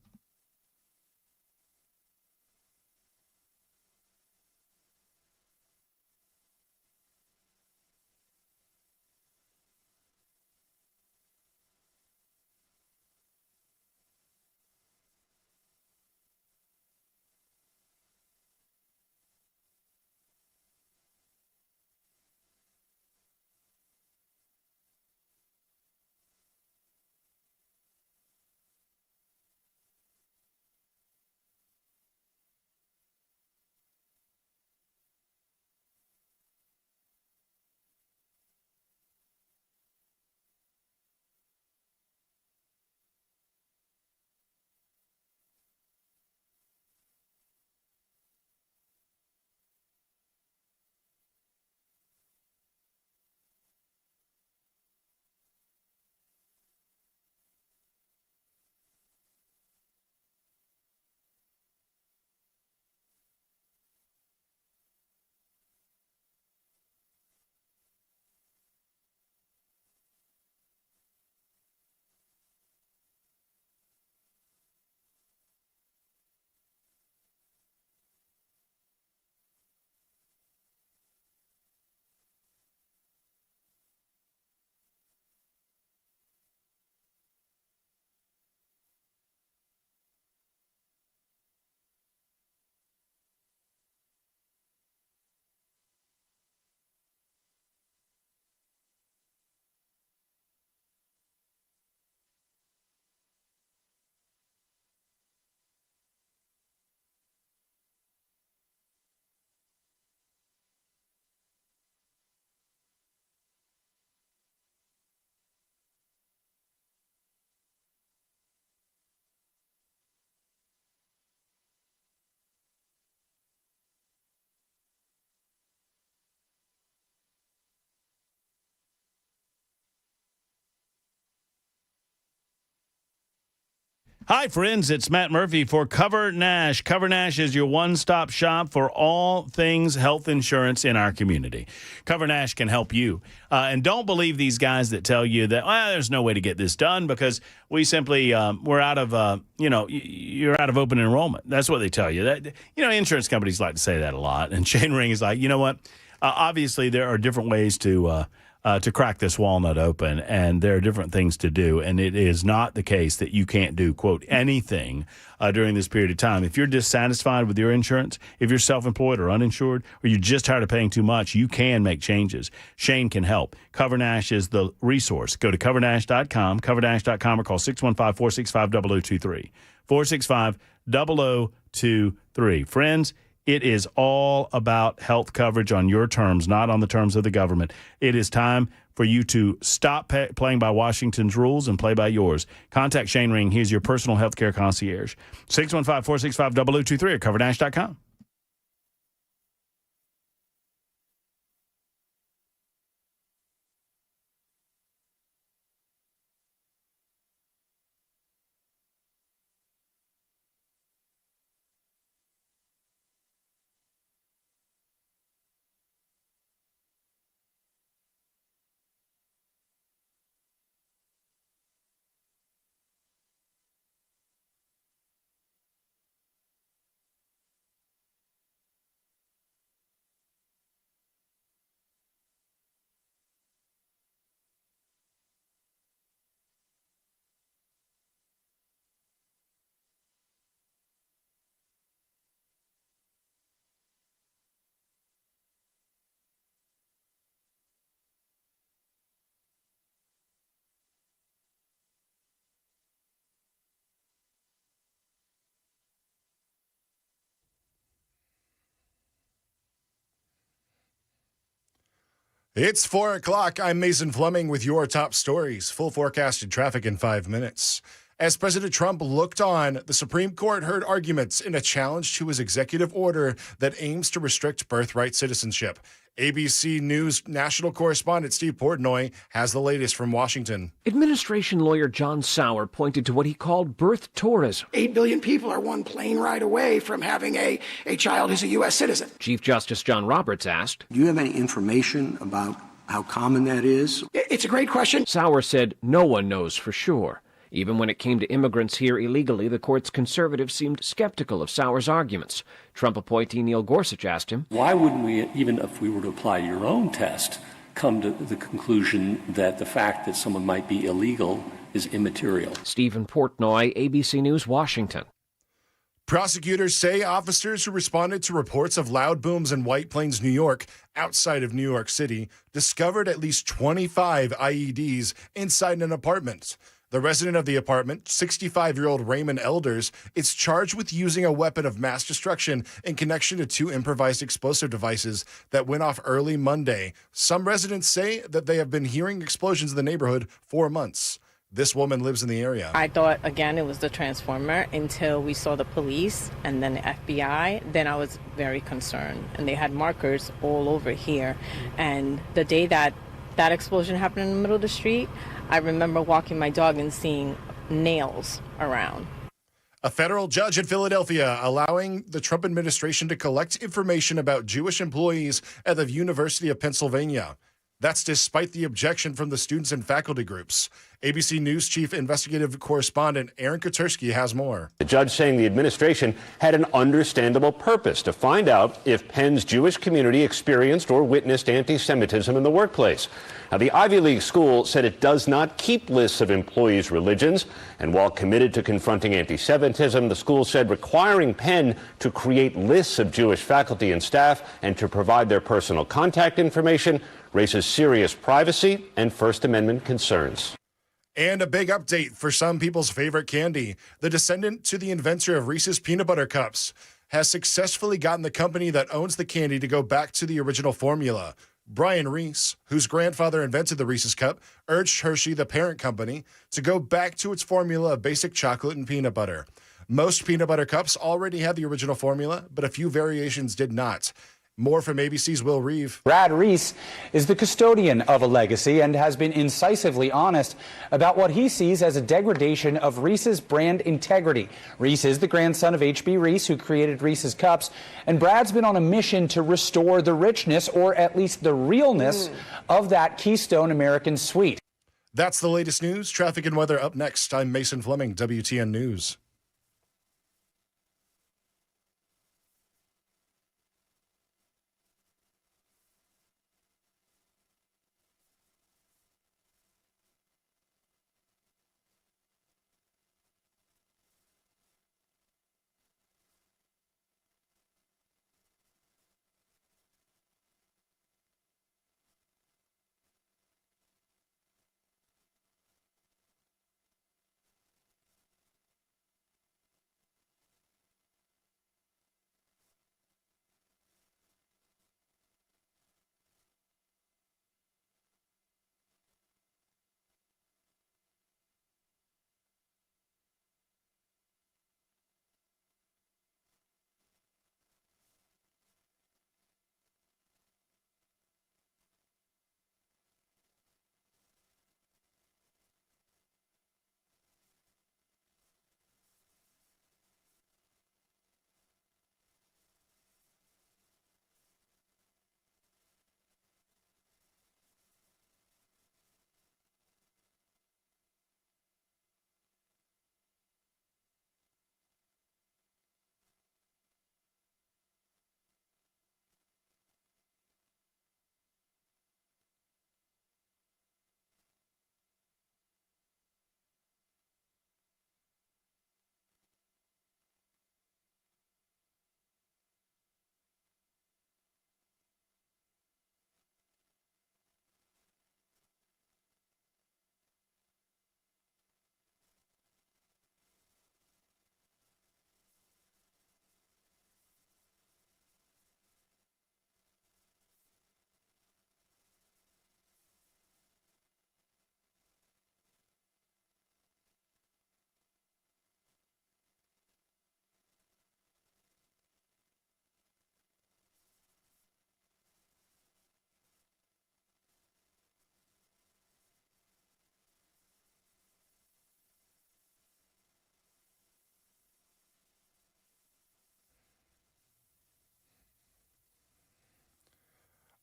Hi, friends. It's Matt Murphy for Cover Nash. Cover Nash is your one-stop shop for all things health insurance in our community. Cover Nash can help you. And don't believe these guys that tell you that, well, there's no way to get this done because we simply, we're out of, you're out of open enrollment. That's what they tell you. That, insurance companies like to say that a lot. And Shane Ring is like, you know what? Obviously, there are different ways to crack this walnut open, and there are different things to do, and it is not the case that you can't do, quote, anything during this period of time. If you're dissatisfied with your insurance, if you're self-employed or uninsured, or you're just tired of paying too much, you can make changes. Shane can help. Cover Nash is the resource. Go to covernash.com, covernash.com, or call 615-465-0023, 465-0023. Friends, it is all about health coverage on your terms, not on the terms of the government. It is time for you to stop playing by Washington's rules and play by yours. Contact Shane Ring. He's your personal health care concierge. 615-465-0023 or covernash.com.
It's 4 o'clock. I'm Mason Fleming with your top stories. Full forecasted traffic in 5 minutes. As President Trump looked on, the Supreme Court heard arguments in a challenge to his executive order that aims to restrict birthright citizenship. ABC News national correspondent Steve Portnoy has the latest from Washington.
Administration lawyer John Sauer pointed to what he called birth tourism.
8 billion people are one plane ride away from having a child who's a U.S. citizen.
Chief Justice John Roberts asked,
"Do you have any information about how common that is?"
It's a great question.
Sauer said no one knows for sure. Even when it came to immigrants here illegally, the court's conservatives seemed skeptical of Sauer's arguments. Trump appointee Neil Gorsuch asked him,
"Why wouldn't we, even if we were to apply your own test, come to the conclusion that the fact that someone might be illegal is immaterial?"
Stephen Portnoy, ABC News, Washington.
Prosecutors say officers who responded to reports of loud booms in White Plains, New York, outside of New York City, discovered at least 25 IEDs inside an apartment. The resident of the apartment, 65-year-old Raymond Elders, is charged with using a weapon of mass destruction in connection to 2 improvised explosive devices that went off early Monday. Some residents say that they have been hearing explosions in the neighborhood for months. This woman lives in the area.
I thought, again, it was the transformer until we saw the police and then the FBI. Then I was very concerned. And they had markers all over here. And the day that explosion happened in the middle of the street, I remember walking my dog and seeing nails around.
A federal judge in Philadelphia allowing the Trump administration to collect information about Jewish employees at the University of Pennsylvania. That's despite the objection from the students and faculty groups. ABC News chief investigative correspondent Aaron Kotersky has more.
The judge saying the administration had an understandable purpose to find out if Penn's Jewish community experienced or witnessed anti-Semitism in the workplace. Now, the Ivy League school said it does not keep lists of employees' religions. And while committed to confronting anti-Semitism, the school said requiring Penn to create lists of Jewish faculty and staff and to provide their personal contact information raises serious privacy and First Amendment concerns.
And a big update for some people's favorite candy. The descendant to the inventor of Reese's Peanut Butter Cups has successfully gotten the company that owns the candy to go back to the original formula. Brian Reese, whose grandfather invented the Reese's Cup, urged Hershey, the parent company, to go back to its formula of basic chocolate and peanut butter. Most peanut butter cups already had the original formula, but a few variations did not. More from ABC's Will Reeve.
Brad Reese is the custodian of a legacy and has been incisively honest about what he sees as a degradation of Reese's brand integrity. Reese is the grandson of H.B. Reese, who created Reese's Cups, and Brad's been on a mission to restore the richness, or at least the realness, of that Keystone American sweet.
That's the latest news. Traffic and weather up next. I'm Mason Fleming, WTN News.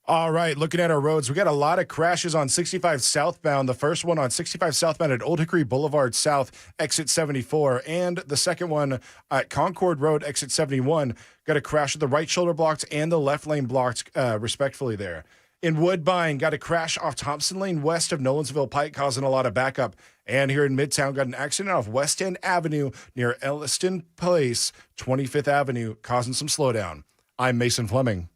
All right, looking at our roads, we got a lot of crashes on 65 southbound. The first one on 65 southbound at Old Hickory Boulevard South, exit 74. And the second one at Concord Road, exit 71. Got a crash with the right shoulder blocked and the left lane blocked, respectfully there. In Woodbine, got a crash off Thompson Lane west of Nolensville Pike, causing a lot of backup. And here in Midtown, got an accident off West End Avenue near Elliston Place, 25th Avenue, causing some slowdown. I'm Mason Fleming.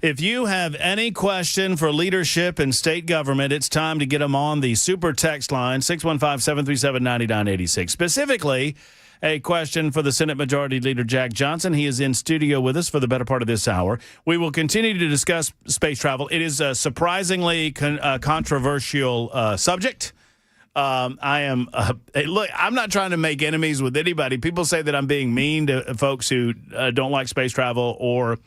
If you have any question for leadership in state government, it's time to get them on the super text line, 615-737-9986. Specifically, a question for the Senate Majority Leader Jack Johnson. He is in studio with us for the better part of this hour. We will continue to discuss space travel. It is a surprisingly controversial subject. Look, I'm not trying to make enemies with anybody. People say that I'm being mean to folks who don't like space travel or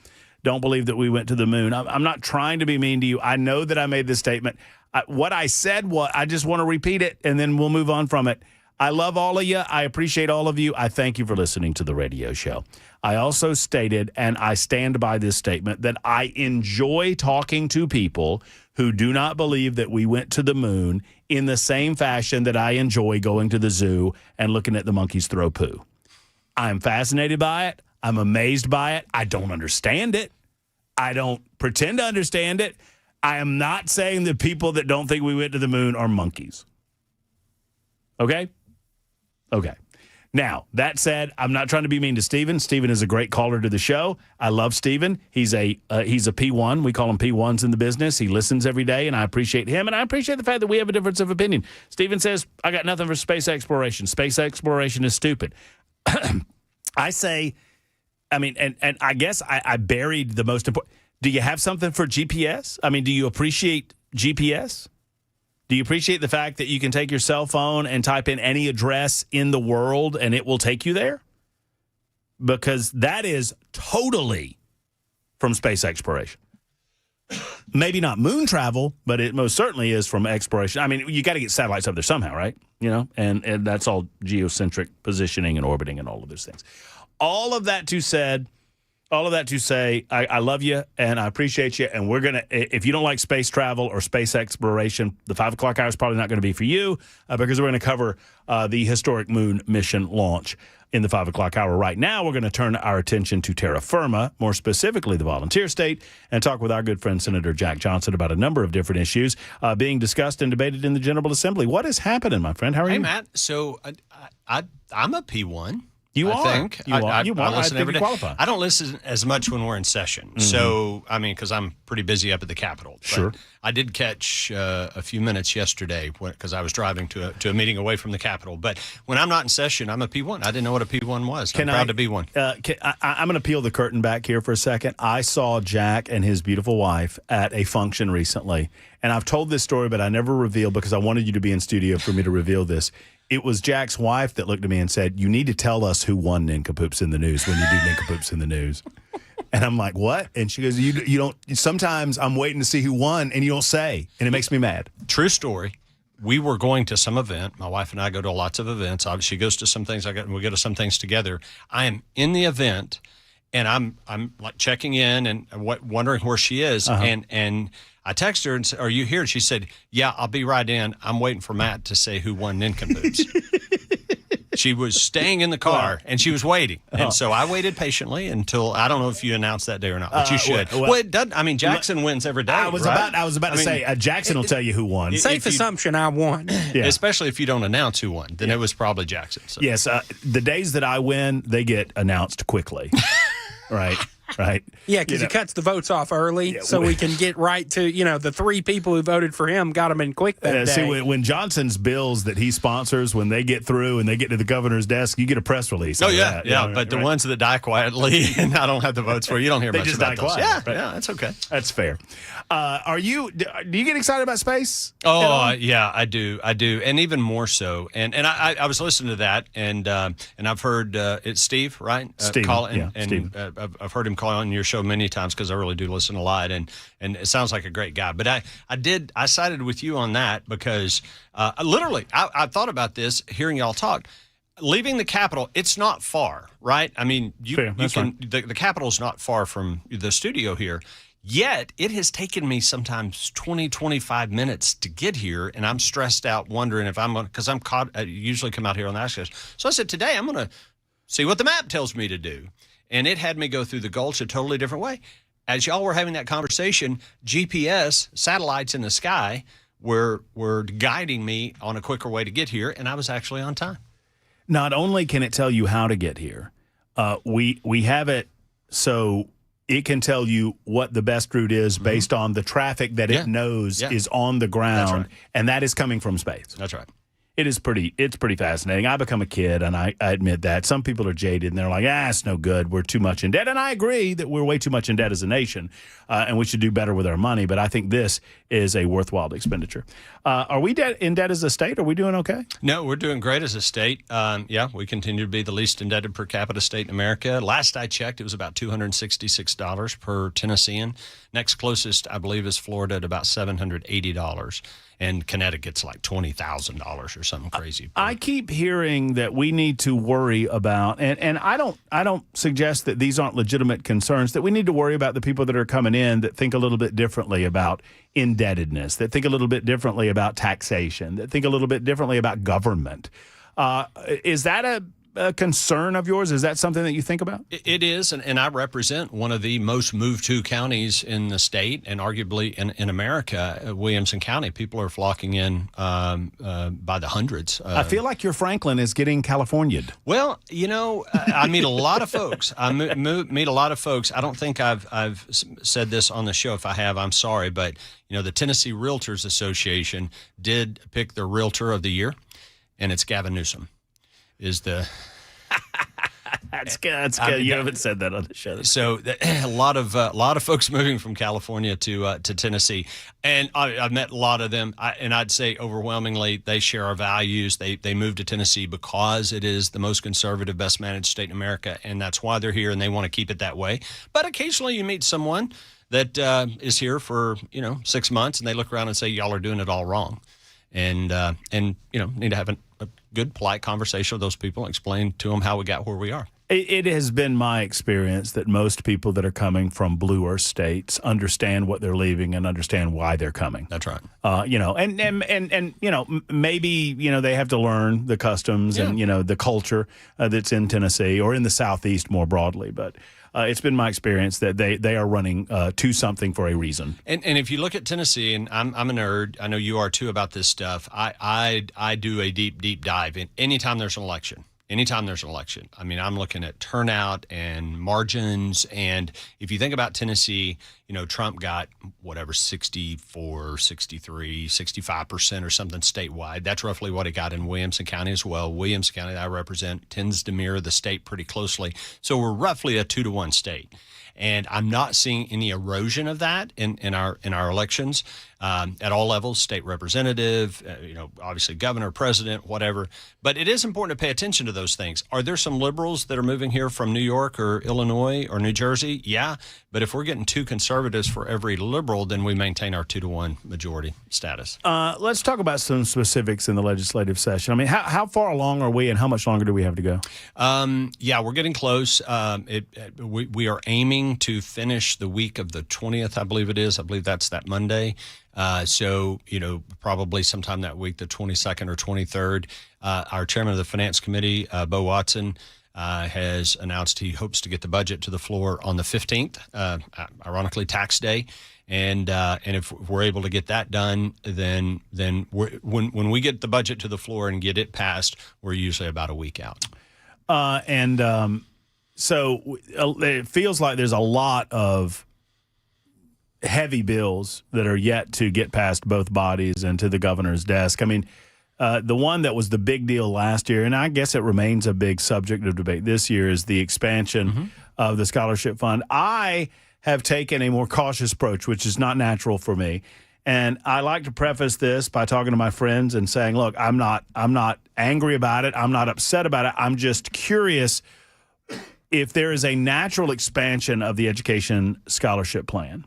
don't believe that we went to the moon. I'm not trying to be mean to you. I know that I made this statement. What I said, I just want to repeat it, and then we'll move on from it. I love all of you. I appreciate all of you. I thank you for listening to the radio show. I also stated, and I stand by this statement, that I enjoy talking to people who do not believe that we went to the moon in the same fashion that I enjoy going to the zoo and looking at the monkeys throw poo. I'm fascinated by it. I'm amazed by it. I don't understand it. I don't pretend to understand it. I am not saying that people that don't think we went to the moon are monkeys. Okay? Okay. Now, that said, I'm not trying to be mean to Steven. Steven is a great caller to the show. I love Steven. He's a P1. We call him P1s in the business. He listens every day, and I appreciate him, and I appreciate the fact that we have a difference of opinion. Steven says, I got nothing for space exploration. Space exploration is stupid. I say, I mean, and I guess I buried the most important. Do you have something for GPS? I mean, do you appreciate GPS? Do you appreciate the fact that you can take your cell phone and type in any address in the world and it will take you there? Because that is totally from space exploration. Maybe not moon travel, but it most certainly is from exploration. I mean, you got to get satellites up there somehow, right? You know, and that's all geocentric positioning and orbiting and all of those things. All of that to say, I love you and I appreciate you. And we're going to, if you don't like space travel or space exploration, the 5 o'clock hour is probably not going to be for you because we're going to cover the historic moon mission launch in the 5 o'clock hour. Right now, we're going to turn our attention to terra firma, more specifically the volunteer state, and talk with our good friend Senator Jack Johnson about a number of different issues being discussed and debated in the General Assembly. What is happening, my friend? How are you?
Hey, Matt. So I'm a P1.
You
I
are.
think.
You are.
I listen every day.
Qualify.
I don't listen as much when we're in session.
Mm-hmm.
So, I mean, because I'm pretty busy up at the Capitol. But
sure.
I did catch a few minutes yesterday because I was driving to a meeting away from the Capitol. But when I'm not in session, I'm a P1. I didn't know what a P1 was. I'm proud to be one.
I'm going to peel the curtain back here for a second. I saw Jack and his beautiful wife at a function recently. And I've told this story, but I never revealed because I wanted you to be in studio for me to reveal this. It was Jack's wife that looked at me and said, you need to tell us who won Nincompoops in the News when you do Nincompoops in the News. And I'm like, what? And she goes, you don't, sometimes I'm waiting to see who won and you don't say. And it makes me mad.
True story. We were going to some event. My wife and I go to lots of events. She goes to some things. We go to some things together. I am in the event and I'm like checking in and wondering where she is.
Uh-huh.
And I texted her and said, are you here? And she said, yeah, I'll be right in. I'm waiting for Matt to say who won Nincompoops. She was staying in the car, and she was waiting. And so I waited patiently until, I don't know if you announced that day or not, but you should. Well, it doesn't, I mean, Jackson wins every day,
I was
right?
about to say, Jackson will tell you who won.
Safe assumption I won.
Yeah.
Especially if you don't announce who won, then it was probably Jackson. So.
Yes, the days that I win, they get announced quickly. Right.
Yeah, because he cuts the votes off early, so we can get right to, the 3 people who voted for him got him in quick that day.
See, when Johnson's bills that he sponsors, when they get through and they get to the governor's desk, you get a press release.
Oh, yeah, but the ones that die quietly and I don't have the votes for, you don't hear
they
much
just
about
die
those.
quiet.
Yeah, that's okay.
That's fair. Do you get excited about space?
Oh, yeah, I do, and even more so. And I was listening to that, and I've heard it's Steve, right?
Steve, Steve.
I've heard him call on your show many times because I really do listen a lot, and it sounds like a great guy. But I sided with you on that because literally I thought about this hearing y'all talk. Leaving the Capitol, it's not far, right? I mean, the Capitol's not far from the studio here. Yet, it has taken me sometimes 20, 25 minutes to get here, and I'm stressed out wondering if I'm going to, because I'm caught, I usually come out here on the access. So I said, today I'm going to see what the map tells me to do. And it had me go through the Gulch a totally different way. As y'all were having that conversation, GPS, satellites in the sky, were guiding me on a quicker way to get here, and I was actually on time.
Not only can it tell you how to get here, we have it so it can tell you what the best route is based on the traffic that it knows is on the ground, and that is coming from space.
That's right.
It's pretty fascinating. I become a kid, and I admit that. Some people are jaded, and they're like, it's no good. We're too much in debt. And I agree that we're way too much in debt as a nation, and we should do better with our money. But I think this is a worthwhile expenditure. Are we in debt as a state? Are we doing okay?
No, we're doing great as a state. We continue to be the least indebted per capita state in America. Last I checked, it was about $266 per Tennessean. Next closest, I believe, is Florida at about $780. And Connecticut's like $20,000 or something crazy.
I keep hearing that we need to worry about, and I don't suggest that these aren't legitimate concerns, that we need to worry about the people that are coming in that think a little bit differently about indebtedness, that think a little bit differently about taxation, that think a little bit differently about government. Is that a concern of yours? Is that something that you think about?
It is, and I represent one of the most moved to counties in the state and arguably in America, Williamson County. People are flocking in by the hundreds.
I feel like your Franklin is getting California'd.
Well, I meet a lot of folks. I meet a lot of folks. I don't think I've said this on the show. If I have, I'm sorry. But, the Tennessee Realtors Association did pick their Realtor of the Year, and it's Gavin Newsom. Is the
that's good. That's good. You haven't said that on the show.
So a lot of folks moving from California to Tennessee, and I've met a lot of them. And I'd say overwhelmingly they share our values. They moved to Tennessee because it is the most conservative, best managed state in America, and that's why they're here, and they want to keep it that way. But occasionally you meet someone that is here for 6 months, and they look around and say, "Y'all are doing it all wrong," and need to have a good, polite conversation with those people and explain to them how we got where we are.
It has been my experience that most people that are coming from bluer states understand what they're leaving and understand why they're coming.
That's right.
Maybe they have to learn the customs and the culture that's in Tennessee or in the Southeast more broadly, but. It's been my experience that they are running to something for a reason.
And if you look at Tennessee, and I'm a nerd, I know you are too about this stuff. I do a deep dive in anytime there's an election. I mean, I'm looking at turnout and margins. And if you think about Tennessee, Trump got 64, 63, 65% or something statewide. That's roughly what he got in Williamson County as well. Williamson County that I represent tends to mirror the state pretty closely. So we're roughly a 2-to-1 state. And I'm not seeing any erosion of that in our elections at all levels, state representative, obviously governor, president, whatever. But it is important to pay attention to those things. Are there some liberals that are moving here from New York or Illinois or New Jersey? Yeah. But if we're getting 2 conservatives for every liberal, then we maintain our 2-to-1 majority status.
Let's talk about some specifics in the legislative session. I mean, how far along are we and how much longer do we have to go?
We're getting close. We are aiming to finish the week of the 20th, I believe it is. I believe that's that Monday. Probably sometime that week, the 22nd or 23rd. Our chairman of the finance committee, Bo Watson, has announced he hopes to get the budget to the floor on the 15th, ironically tax day. And if we're able to get that done, then when we get the budget to the floor and get it passed, we're usually about a week out.
So it feels like there's a lot of heavy bills that are yet to get past both bodies and to the governor's desk. I mean, the one that was the big deal last year, and I guess it remains a big subject of debate this year, is the expansion of the scholarship fund. I have taken a more cautious approach, which is not natural for me. And I like to preface this by talking to my friends and saying, look, I'm not angry about it. I'm not upset about it. I'm just curious if there is a natural expansion of the education scholarship plan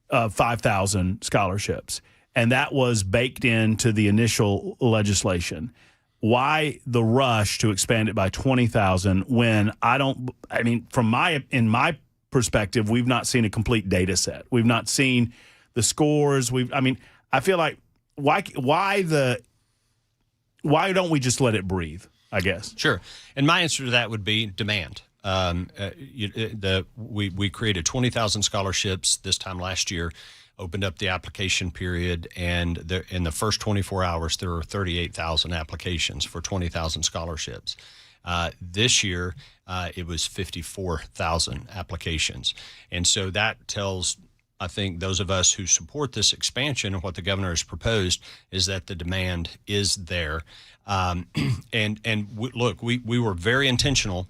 of 5,000 scholarships, and that was baked into the initial legislation. Why the rush to expand it by 20,000 when in my perspective, we've not seen a complete data set. We've not seen the scores. I feel like why don't we just let it breathe, I guess?
Sure. And my answer to that would be demand. We created 20,000 scholarships this time last year, opened up the application period, and in the first 24 hours, there were 38,000 applications for 20,000 scholarships. This year, it was 54,000 applications. And so that tells, I think, those of us who support this expansion and what the governor has proposed is that the demand is there. We were very intentional.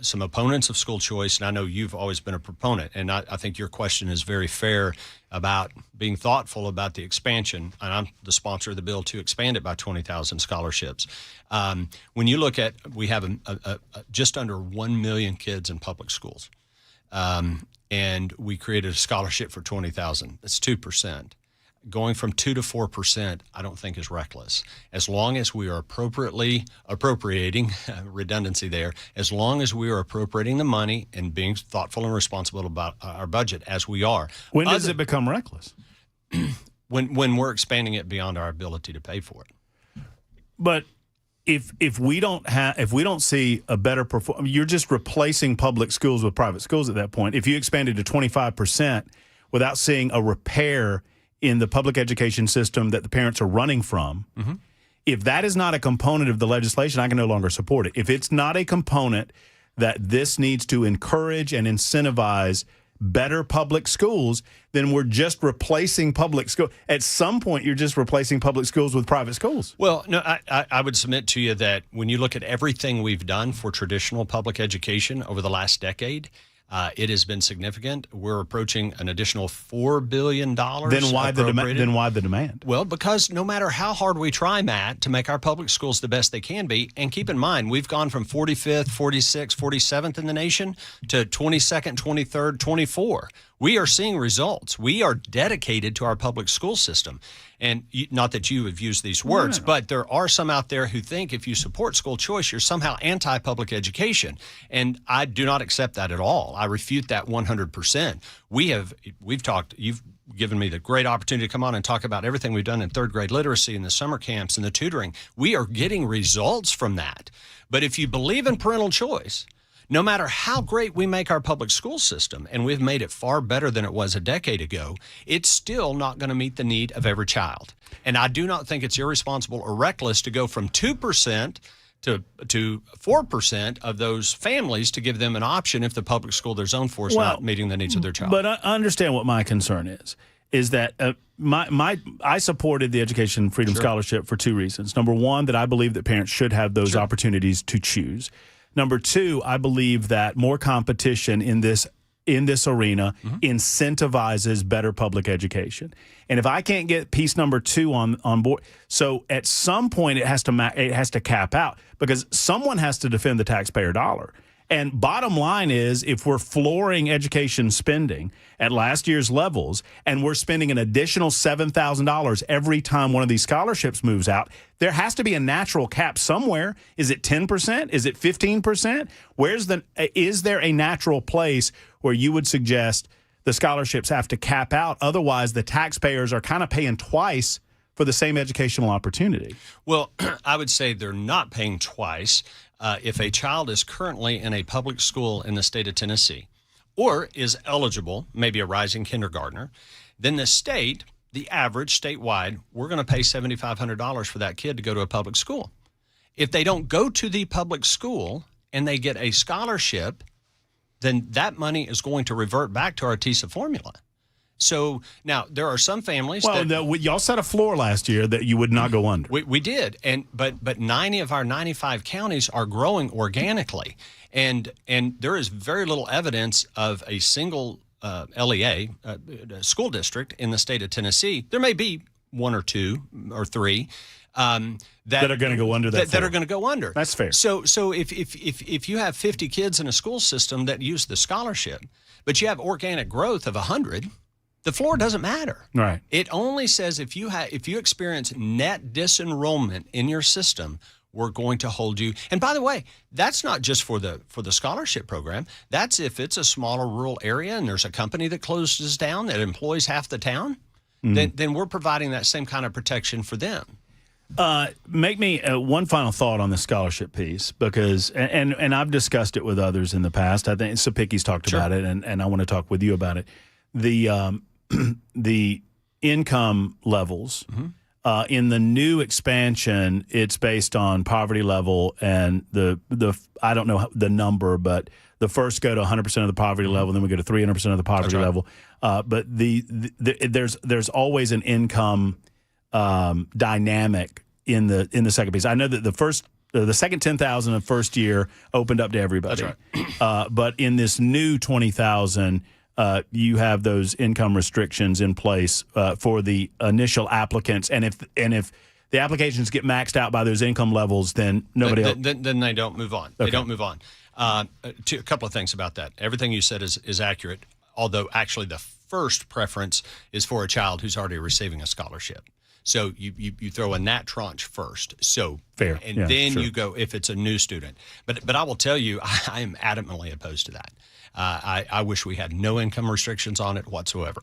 Some opponents of school choice, and I know you've always been a proponent, and I think your question is very fair about being thoughtful about the expansion, and I'm the sponsor of the bill to expand it by 20,000 scholarships. When you look at, we have just under 1 million kids in public schools, and we created a scholarship for 20,000. That's 2%. Going from 2 to 4%, I don't think is reckless. As long as we are appropriating, redundancy there, as long as we are appropriating the money and being thoughtful and responsible about our budget as we are.
When does it become reckless?
When we're expanding it beyond our ability to pay for it.
But if we don't see a better performance, you're just replacing public schools with private schools at that point. If you expanded to 25% without seeing a repair in the public education system that the parents are running from, if that is not a component of the legislation, I can no longer support it. If it's not a component that this needs to encourage and incentivize better public schools, then we're just replacing public school. At some point, you're just replacing public schools with private schools.
Well, no, I would submit to you that when you look at everything we've done for traditional public education over the last decade, it has been significant. We're approaching an additional $4 billion.
Then why the demand?
Well, because no matter how hard we try, Matt, to make our public schools the best they can be, and keep in mind, we've gone from 45th, 46th, 47th in the nation to 22nd, 23rd, 24th. We are seeing results. We are dedicated to our public school system. And not that you have used these words, but there are some out there who think if you support school choice, you're somehow anti-public education. And I do not accept that at all. I refute that 100%. We've talked, you've given me the great opportunity to come on and talk about everything we've done in third grade literacy and the summer camps and the tutoring. We are getting results from that. But if you believe in parental choice, no matter how great we make our public school system, and we've made it far better than it was a decade ago, it's still not going to meet the need of every child. And I do not think it's irresponsible or reckless to go from 2% to 4% of those families to give them an option if the public school they're zoned for is not meeting the needs of their child.
But I understand what my concern is that I supported the Education Freedom Scholarship for two reasons. Number one, that I believe that parents should have those opportunities to choose. Number two, I believe that more competition in this arena incentivizes better public education. And if I can't get piece number two on board, so at some point it has to cap out because someone has to defend the taxpayer dollar. And bottom line is, if we're flooring education spending at last year's levels and we're spending an additional $7,000 every time one of these scholarships moves out, there has to be a natural cap somewhere. Is it 10%? Is it 15%? Is there a natural place where you would suggest the scholarships have to cap out? Otherwise, the taxpayers are kind of paying twice for for the same educational opportunity.
Well, I would say they're not paying twice. If a child is currently in a public school in the state of Tennessee or is eligible, maybe a rising kindergartner, then the state, the average statewide, we're going to pay $7,500 for that kid to go to a public school. If they don't go to the public school and they get a scholarship, then that money is going to revert back to our TISA formula. So now there are some families
y'all set a floor last year that you would not go under.
We did, but 90 of our 95 counties are growing organically, and there is very little evidence of a single LEA school district in the state of Tennessee. There may be one or two or three that
are going to go under that
are going to go under.
That's fair.
So if you have 50 kids in a school system that use the scholarship, but you have organic growth of 100. The floor doesn't matter.
Right.
It only says if you experience net disenrollment in your system, we're going to hold you. And by the way, that's not just for the scholarship program. That's if it's a smaller rural area and there's a company that closes down that employs half the town, then we're providing that same kind of protection for them.
Make me one final thought on the scholarship piece, because and I've discussed it with others in the past. I think Sapicki's talked about it, and I want to talk with you about it. The income levels in the new expansion, it's based on poverty level, and the I don't know the number, but the first go to 100% of the poverty level, then we go to 300% of the poverty level. But there's always an income dynamic in the second piece. I know that the second 10,000 of first year opened up to everybody.
That's right.
But in this new 20,000. You have those income restrictions in place for the initial applicants, and if the applications get maxed out by those income levels, then nobody else.
Then they don't move on.
Okay.
They don't move on. A couple of things about that. Everything you said is accurate, although actually the first preference is for a child who's already receiving a scholarship. So you throw in that tranche first. So
fair,
and then you go if it's a new student. But I will tell you, I am adamantly opposed to that. I wish we had no income restrictions on it whatsoever,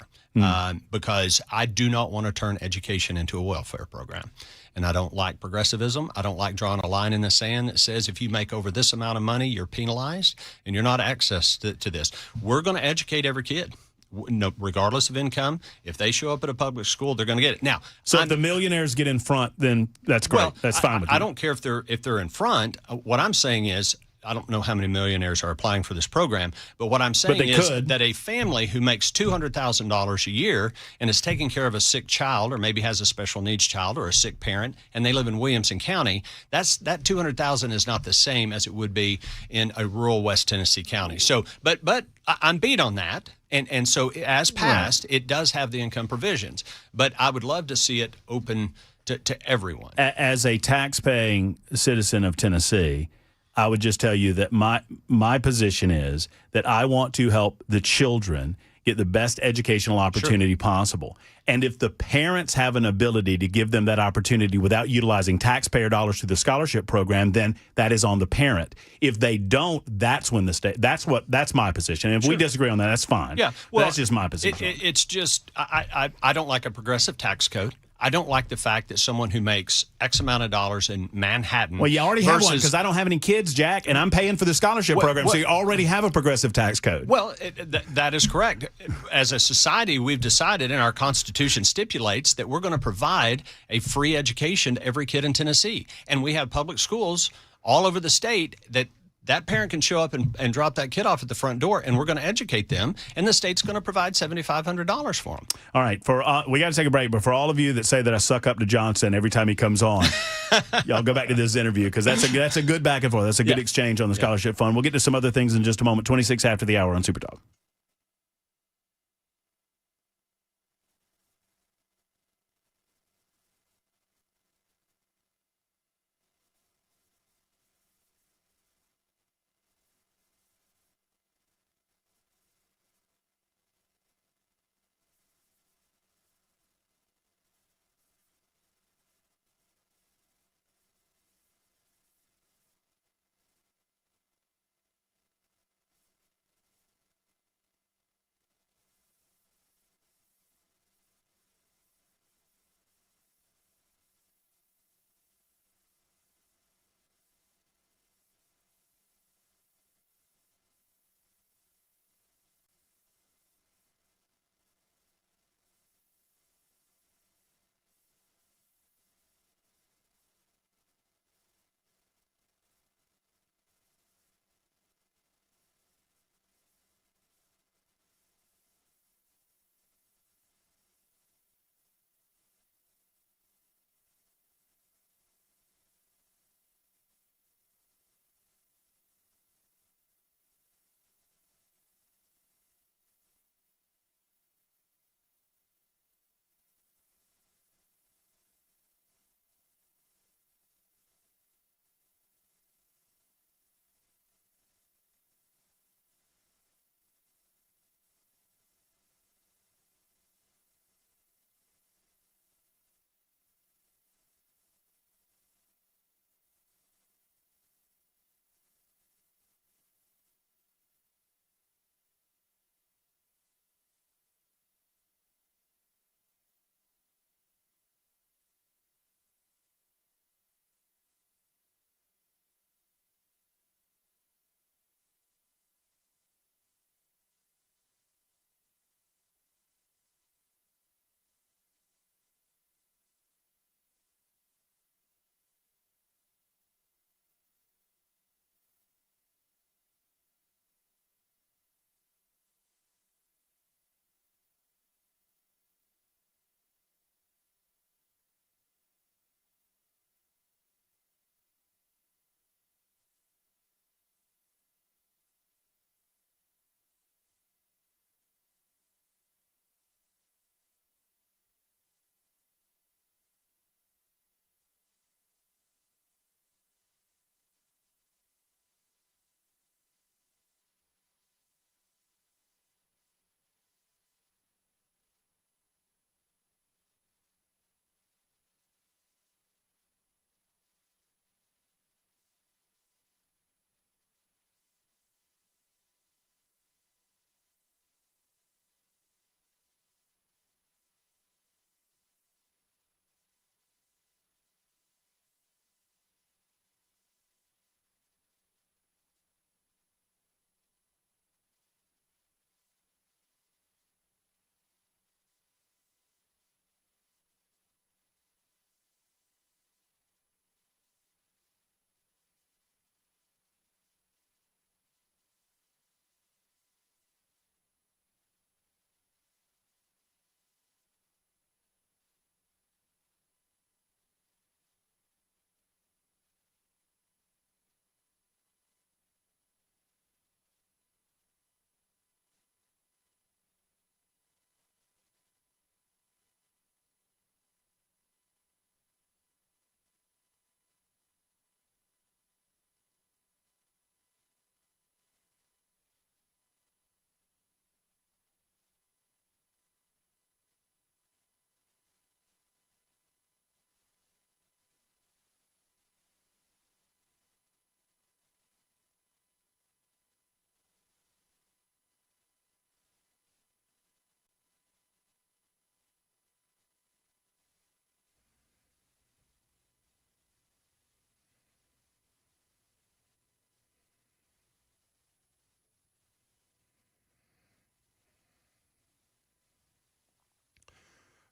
because I do not want to turn education into a welfare program. And I don't like progressivism. I don't like drawing a line in the sand that says if you make over this amount of money, you're penalized and you're not access to this. We're going to educate every kid. No, regardless of income, if they show up at a public school, they're going to get it. Now,
so if the millionaires get in front, then that's great.
Well,
that's fine with me.
I don't care if they're in front. What I'm saying is, I don't know how many millionaires are applying for this program, but what I'm saying is that a family who makes $200,000 a year and is taking care of a sick child, or maybe has a special needs child or a sick parent, and they live in Williamson County, that $200,000 is not the same as it would be in a rural West Tennessee county. So, but I'm beat on that. And so as passed, it does have the income provisions, but I would love to see it open to everyone.
As a tax-paying citizen of Tennessee, I would just tell you that my position is that I want to help the children get the best educational opportunity possible. And if the parents have an ability to give them that opportunity without utilizing taxpayer dollars through the scholarship program, then that is on the parent. If they don't, that's when the state. That's my position. And if we disagree on that, that's fine.
Yeah, well,
that's just my position.
It's just I don't like a progressive tax code. I don't like the fact that someone who makes X amount of dollars in Manhattan.
Well, you already have one, because I don't have any kids, Jack, and I'm paying for the scholarship program, so you already have a progressive tax code.
Well, that is correct. As a society, we've decided, and our Constitution stipulates, that we're going to provide a free education to every kid in Tennessee. And we have public schools all over the state that parent can show up and drop that kid off at the front door, and we're going to educate them, and the state's going to provide $7,500 for them.
All right, we got to take a break, but for all of you that say that I suck up to Johnson every time he comes on, y'all go back to this interview, because that's a good back and forth. That's a good exchange on the scholarship fund. We'll get to some other things in just a moment. 26 after the hour on Super Talk.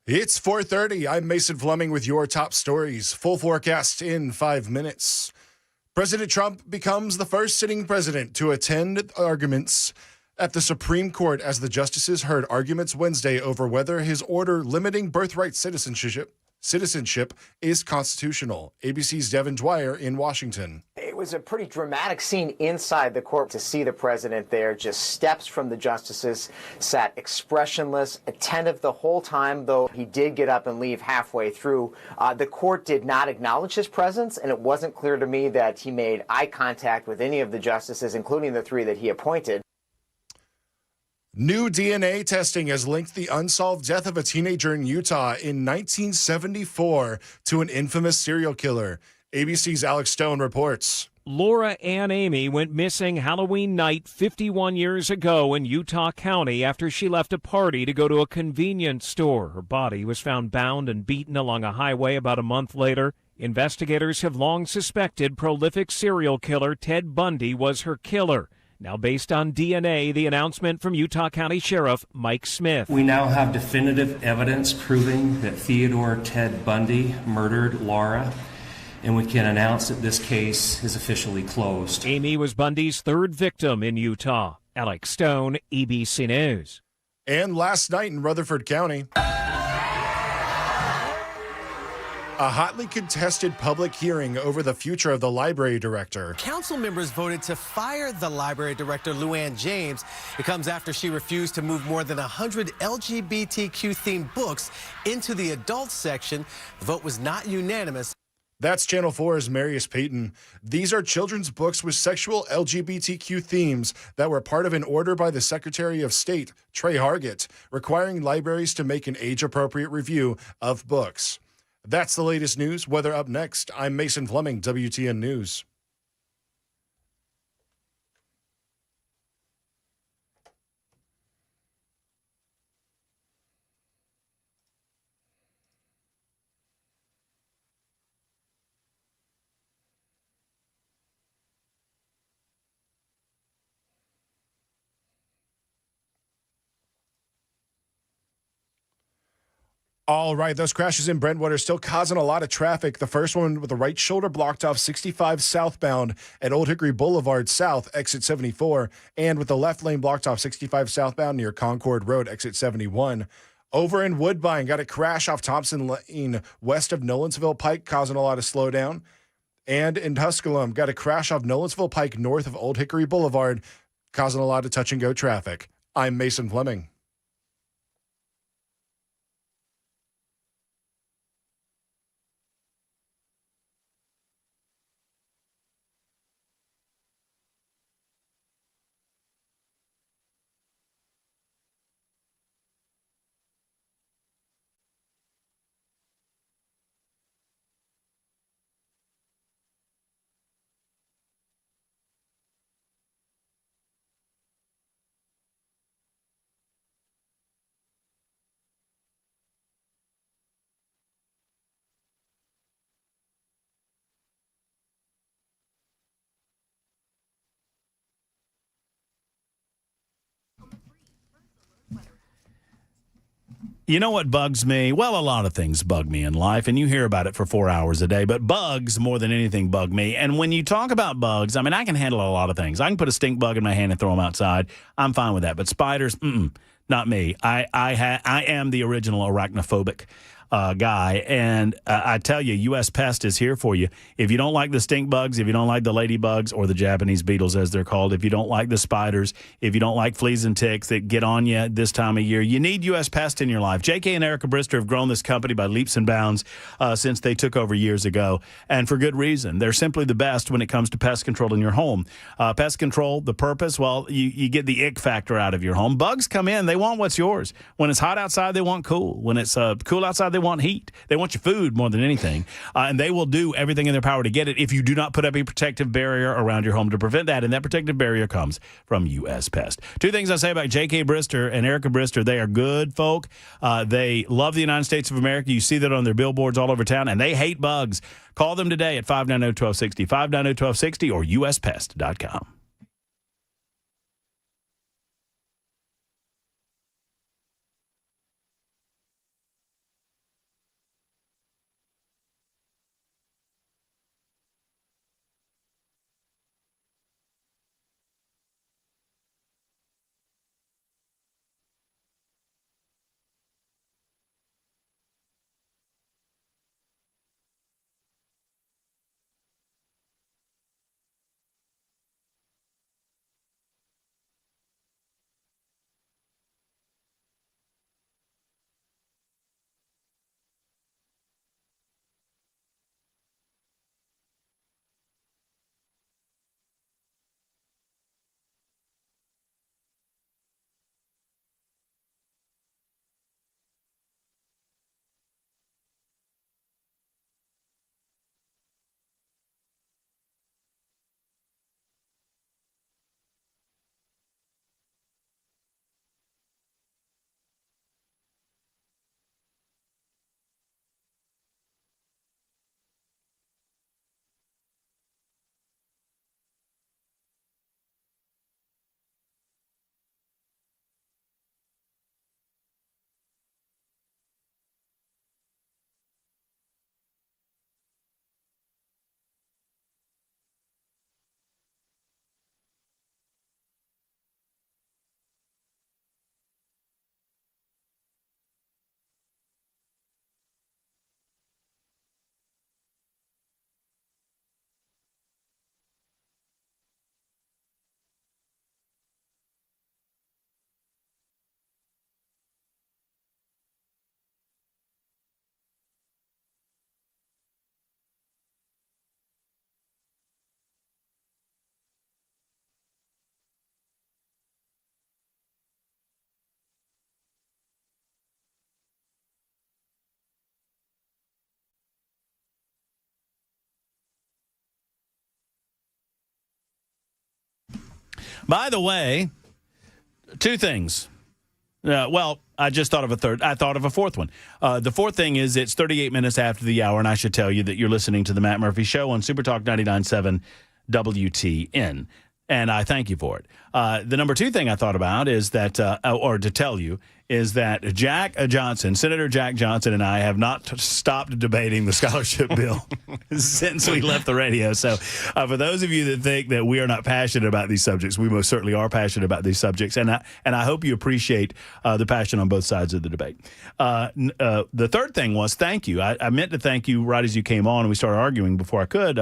It's 4:30. I'm Mason Fleming with your top stories. Full forecast in 5 minutes. President Trump becomes the first sitting president to attend arguments at the Supreme Court as the justices heard arguments Wednesday over whether his order limiting birthright citizenship is constitutional. ABC's Devin Dwyer in Washington.
It was a pretty dramatic scene inside the court to see the president there, just steps from the justices, sat expressionless, attentive the whole time, though he did get up and leave halfway through. The court did not acknowledge his presence, and it wasn't clear to me that he made eye contact with any of the justices, including the three that he appointed.
New DNA testing has linked the unsolved death of a teenager in Utah in 1974 to an infamous serial killer. ABC's Alex Stone reports.
Laura Ann Amy went missing Halloween night 51 years ago in Utah County after she left a party to go to a convenience store. Her body was found bound and beaten along a highway about a month later. Investigators have long suspected prolific serial killer Ted Bundy was her killer. Now, based on DNA, the announcement from Utah County Sheriff Mike Smith.
We now have definitive evidence proving that Theodore Ted Bundy murdered Laura, and we can announce that this case is officially closed.
Amy was Bundy's third victim in Utah. Alex Stone, ABC News.
And last night in Rutherford County, a hotly contested public hearing over the future of the library director.
Council members voted to fire the library director, Luann James. It comes after she refused to move more than 100 LGBTQ-themed books into the adult section. The vote was not unanimous.
That's Channel 4's Marius Payton. These are children's books with sexual LGBTQ themes that were part of an order by the Secretary of State, Trey Hargett, requiring libraries to make an age-appropriate review of books. That's the latest news. Weather up next. I'm Mason Fleming, WTN News. All right, those crashes in Brentwood are still causing a lot of traffic. The first one with the right shoulder blocked off 65 southbound at Old Hickory Boulevard South, exit 74, and with the left lane blocked off 65 southbound near Concord Road, exit 71. Over in Woodbine, got a crash off Thompson Lane west of Nolensville Pike, causing a lot of slowdown. And in Tusculum, got a crash off Nolensville Pike north of Old Hickory Boulevard, causing a lot of touch-and-go traffic. I'm Mason Fleming.
You know what bugs me? Well, a lot of things bug me in life, and you hear about it for 4 hours a day, but bugs more than anything bug me. And when you talk about bugs, I mean, I can handle a lot of things. I can put a stink bug in my hand and throw them outside. I'm fine with that. But spiders, not me. I am the original arachnophobic guy, and I tell you, U.S. Pest is here for you. If you don't like the stink bugs, if you don't like the ladybugs or the Japanese beetles as they're called, if you don't like the spiders, if you don't like fleas and ticks that get on you this time of year, you need U.S. Pest in your life. J.K. and Erica Brister have grown this company by leaps and bounds since they took over years ago, and for good reason. They're simply the best when it comes to pest control in your home. Pest control, the purpose, well, you get the ick factor out of your home. Bugs come in, they want what's yours. When it's hot outside, they want cool. When it's cool outside, they want heat. They want your food more than anything, and they will do everything in their power to get it if you do not put up a protective barrier around your home to prevent that, and that protective barrier comes from U.S. Pest. Two things I say about J.K. Brister and Erica Brister: they are good folk. They love the United States of America. You see that on their billboards all over town, and they hate bugs. Call them today at 590-1260, 590-1260, or uspest.com. By the way, two things. Well, I just thought of a third. I thought of a fourth one. The fourth thing is it's 38 minutes after the hour, and I should tell you that you're listening to the Matt Murphy Show on Super Talk 99.7 WTN, and I thank you for it. The number two thing I thought about is that, or to tell you, is that Jack Johnson, Senator Jack Johnson, and I have not stopped debating the scholarship bill since we left the radio. So for those of you that think that we are not passionate about these subjects, we most certainly are passionate about these subjects, and I hope you appreciate the passion on both sides of the debate. The third thing was thank you. I meant to thank you right as you came on and we started arguing before I could.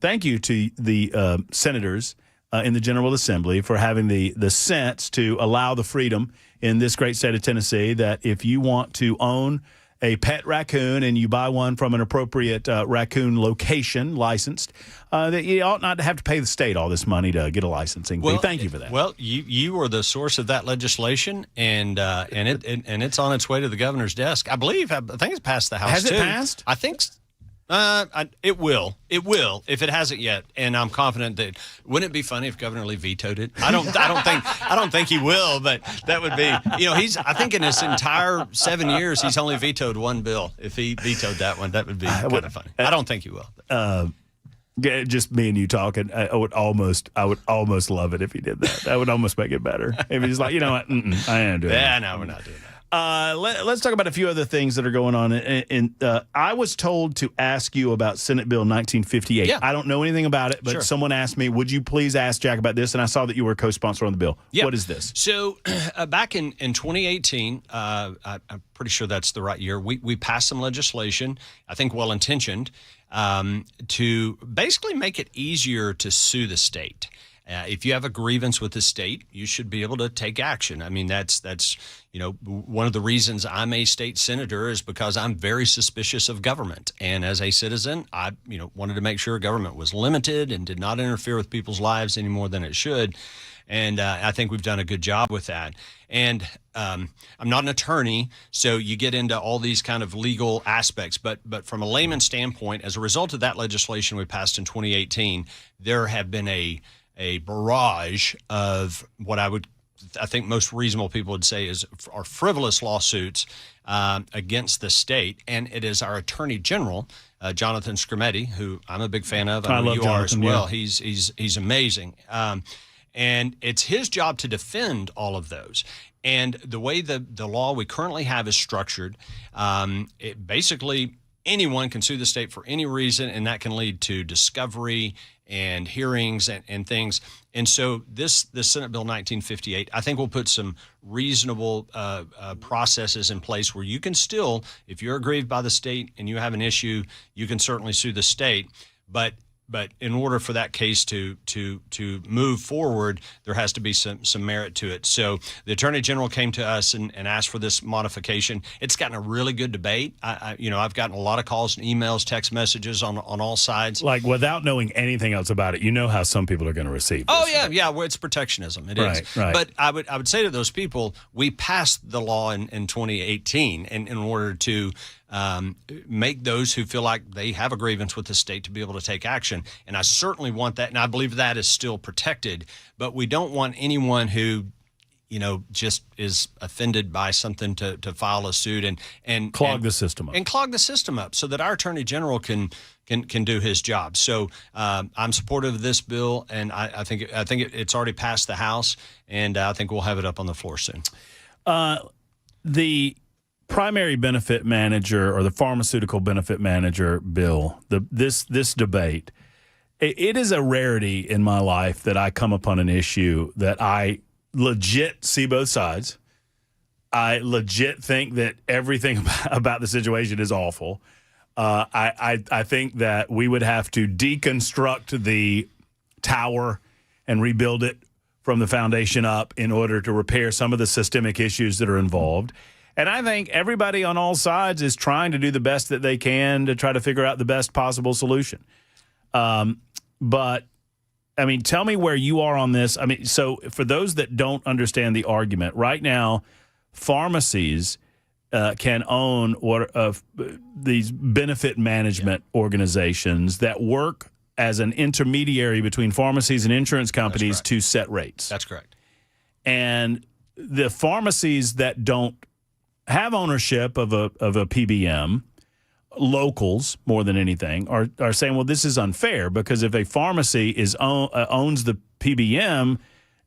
Thank you to the senators in the General Assembly for having the sense to allow the freedom in this great state of Tennessee that if you want to own a pet raccoon and you buy one from an appropriate raccoon location licensed, that you ought not to have to pay the state all this money to get a licensing fee. Thank you for that.
Well, you were the source of that legislation, and it's on its way to the governor's desk. I think it's passed the House.
Has
too.
It passed?
I think. It will. It will if it hasn't yet, and I'm confident that. Wouldn't it be funny if Governor Lee vetoed it? I don't think he will, but that would be. I think in his entire 7 years, he's only vetoed one bill. If he vetoed that one, that would be kind of funny. I don't think he will.
Just me and you talking, I would almost love it if he did that. That would almost make it better. If he's like, you know what, I am doing.
Yeah, no, we're not doing that.
Let's talk about a few other things that are going on. I was told to ask you about Senate Bill 1958.
Yeah.
I don't know anything about it, but someone asked me, would you please ask Jack about this? And I saw that you were a co-sponsor on the bill.
Yeah.
What is this?
So back in 2018, I'm pretty sure that's the right year, we passed some legislation, I think well-intentioned, to basically make it easier to sue the state. If you have a grievance with the state, you should be able to take action. I mean, that's one of the reasons I'm a state senator is because I'm very suspicious of government. And as a citizen, I wanted to make sure government was limited and did not interfere with people's lives any more than it should. And I think we've done a good job with that. And I'm not an attorney, so you get into all these kind of legal aspects. But from a layman's standpoint, as a result of that legislation we passed in 2018, there have been a barrage of what I think most reasonable people would say are frivolous lawsuits against the state. And it is our Attorney General, Jonathan Skrmetti, who I'm a big fan of.
I love
you
Jonathan,
are as well.
Yeah.
He's amazing. And it's his job to defend all of those. And the way the law we currently have is structured, it basically anyone can sue the state for any reason, and that can lead to discovery and hearings and things. And so this Senate Bill 1958, I think will put some reasonable processes in place where you can still, if you're aggrieved by the state and you have an issue, you can certainly sue the state. But in order for that case to move forward, there has to be some merit to it. So the Attorney General came to us and asked for this modification. It's gotten a really good debate. I've gotten a lot of calls and emails, text messages on all sides.
Like without knowing anything else about it, you know how some people are going to receive this.
Oh yeah. Well, it's protectionism. It is.
Right.
But I would say to those people, we passed the law in 2018, and in order to make those who feel like they have a grievance with the state to be able to take action. And I certainly want that, and I believe that is still protected. But we don't want anyone who, just is offended by something to file a suit and
clog the system up.
And clog the system up so that our Attorney General can do his job. So I'm supportive of this bill, and I think it's already passed the House, and I think we'll have it up on the floor soon.
The primary benefit manager or the pharmaceutical benefit manager bill, this debate, it is a rarity in my life that I come upon an issue that I legit see both sides. I legit think that everything about the situation is awful. I think that we would have to deconstruct the tower and rebuild it from the foundation up in order to repair some of the systemic issues that are involved. And I think everybody on all sides is trying to do the best that they can to try to figure out the best possible solution. But, I mean, tell me where you are on this. I mean, so for those that don't understand the argument, right now, pharmacies can own these benefit management organizations that work as an intermediary between pharmacies and insurance companies to set rates.
That's correct.
And the pharmacies that don't have ownership of a PBM, locals more than anything, are saying, well, this is unfair because if a pharmacy owns the PBM,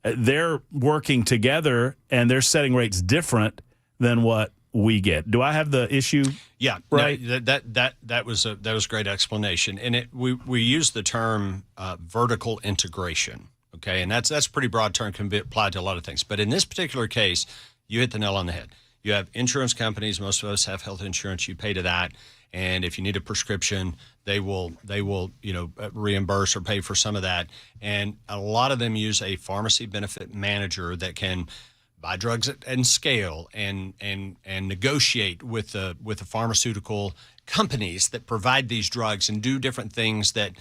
they're working together and they're setting rates different than what we get. Do I have the issue?
Yeah,
right.
No, that was a great explanation, and we use the term vertical integration. Okay, and that's a pretty broad term, can be applied to a lot of things. But in this particular case, you hit the nail on the head. You have insurance companies. Most of us have health insurance. You pay to that, and if you need a prescription, they will reimburse or pay for some of that. And a lot of them use a pharmacy benefit manager that can buy drugs and scale and negotiate with the pharmaceutical companies that provide these drugs and do different things that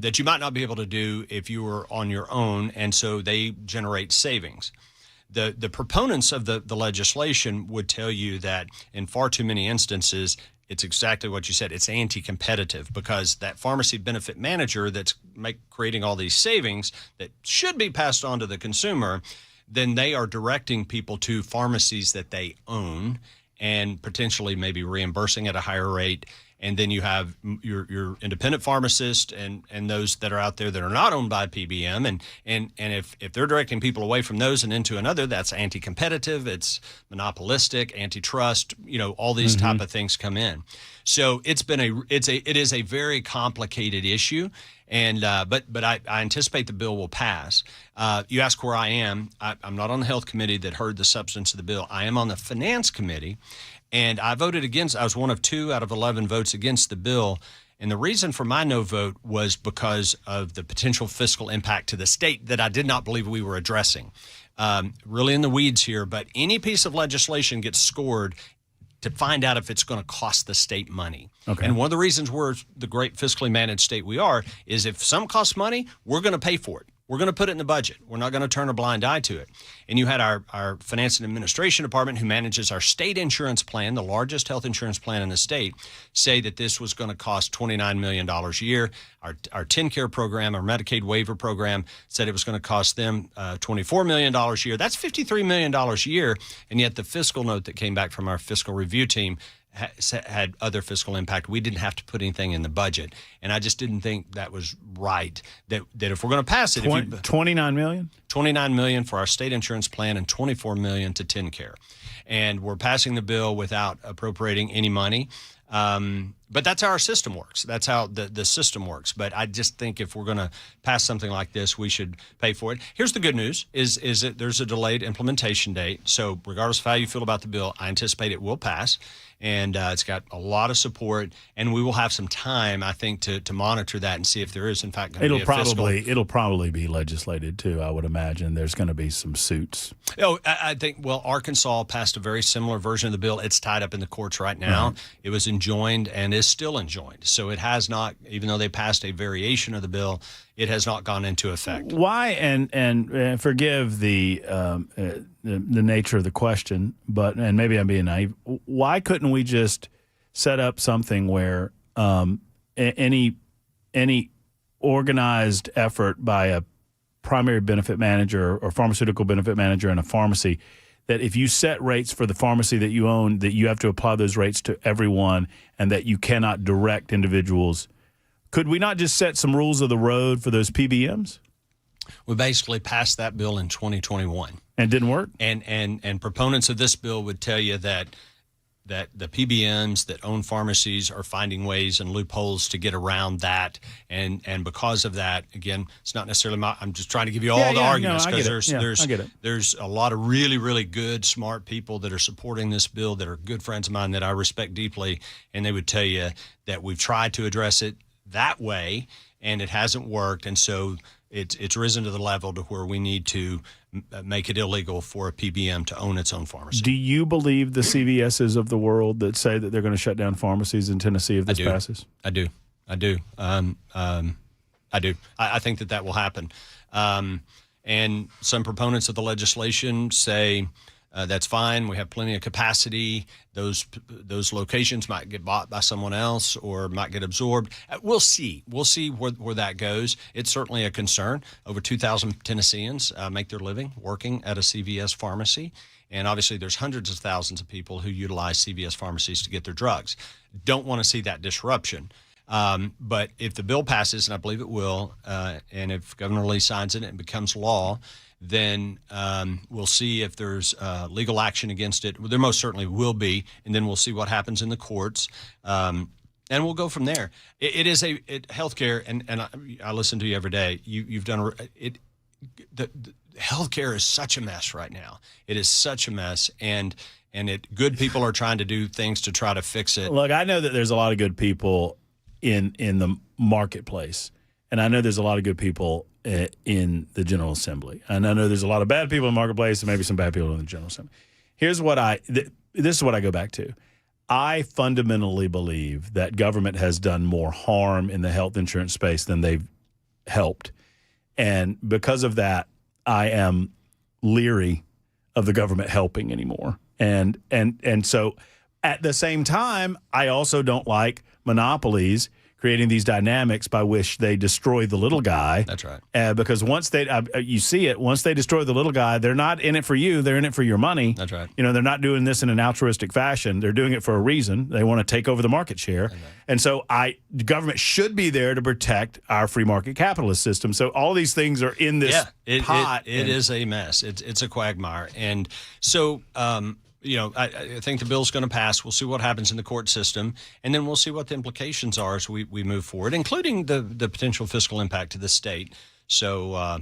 that you might not be able to do if you were on your own, and so they generate savings. The proponents of the legislation would tell you that in far too many instances, it's exactly what you said. It's anti-competitive because that pharmacy benefit manager that's creating all these savings that should be passed on to the consumer, then they are directing people to pharmacies that they own and potentially maybe reimbursing at a higher rate. And then you have your independent pharmacist and those that are out there that are not owned by PBM. And if they're directing people away from those and into another, that's anti-competitive, it's monopolistic, antitrust, all these type of things come in. So it is a very complicated issue. And but I anticipate the bill will pass. You ask where I am. I'm not on the health committee that heard the substance of the bill. I am on the finance committee. And I voted against. I was one of 2 out of 11 votes against the bill. And the reason for my no vote was because of the potential fiscal impact to the state that I did not believe we were addressing. Really in the weeds here, but any piece of legislation gets scored to find out if it's going to cost the state money. Okay. And one of the reasons we're the great fiscally managed state we are is if some costs money, we're going to pay for it. We're going to put it in the budget. We're not going to turn a blind eye to it. And you had our Finance and Administration Department, who manages our state insurance plan, the largest health insurance plan in the state, say that this was going to cost $29 million a year. Our TennCare program, our Medicaid waiver program, said it was going to cost them $24 million a year. That's $53 million a year. And yet the fiscal note that came back from our fiscal review team had other fiscal impact. We didn't have to put anything in the budget, and I just didn't think that was right. That if we're going to pass it,
$29 million,
$29 million for our state insurance plan, and $24 million to TennCare, and we're passing the bill without appropriating any money. But that's how our system works. That's how the system works. But I just think if we're going to pass something like this, we should pay for it. Here's the good news is that there's a delayed implementation date. So regardless of how you feel about the bill, I anticipate it will pass. And it's got a lot of support, and we will have some time, I think, to monitor that and see if there is, in fact, going to be a fiscal.
It'll probably be legislated, too, I would imagine. There's going to be some suits.
Oh, I think, Arkansas passed a very similar version of the bill. It's tied up in the courts right now. It was enjoined and is still enjoined. So it has not, even though they passed a variation of the bill, it has not gone into effect.
Why, and forgive the nature of the question, and maybe I'm being naive, why couldn't we just set up something where any organized effort by a primary benefit manager or pharmaceutical benefit manager in a pharmacy, that if you set rates for the pharmacy that you own, that you have to apply those rates to everyone and that you cannot direct individuals? Could we not just set some rules of the road for those PBMs?
We basically passed that bill in 2021.
And didn't work?
And proponents of this bill would tell you that the PBMs that own pharmacies are finding ways and loopholes to get around that. And because of that, again, it's not necessarily I'm just trying to give you all the arguments, because there's a lot of really, really good, smart people that are supporting this bill that are good friends of mine that I respect deeply. And they would tell you that we've tried to address it that way, and it hasn't worked, and so it's risen to the level to where we need to make it illegal for a PBM to own its own pharmacy.
Do you believe the CVSs of the world that say that they're going to shut down pharmacies in Tennessee if this passes?
I do. I do. I think that will happen. And some proponents of the legislation say That's fine. We have plenty of capacity. Those locations might get bought by someone else or might get absorbed. We'll see. We'll see where that goes. It's certainly a concern. Over 2,000 Tennesseans make their living working at a CVS pharmacy. And obviously there's hundreds of thousands of people who utilize CVS pharmacies to get their drugs. Don't want to see that disruption. But if the bill passes, and I believe it will, and if Governor Lee signs it and it becomes law, then we'll see if there's legal action against it. Well, there most certainly will be, and then we'll see what happens in the courts, and we'll go from there. It is healthcare, and I listen to you every day. You've done it. The healthcare is such a mess right now. It is such a mess, and good people are trying to do things to try to fix it.
Look, I know that there's a lot of good people in the marketplace, and I know there's a lot of good people in the General Assembly. And I know there's a lot of bad people in the marketplace and maybe some bad people in the General Assembly. Here's what this is what I go back to. I fundamentally believe that government has done more harm in the health insurance space than they've helped. And because of that, I am leery of the government helping anymore. And so at the same time, I also don't like monopolies creating these dynamics by which they destroy the little guy.
That's right.
Because once you see it, once they destroy the little guy, they're not in it for you. They're in it for your money.
That's right.
They're not doing this in an altruistic fashion. They're doing it for a reason. They want to take over the market share. And so the government should be there to protect our free market capitalist system. So all these things are in this pot.
It is a mess. It's a quagmire. And so, I think the bill's going to pass. We'll see what happens in the court system, and then we'll see what the implications are as we move forward, including the potential fiscal impact to the state. So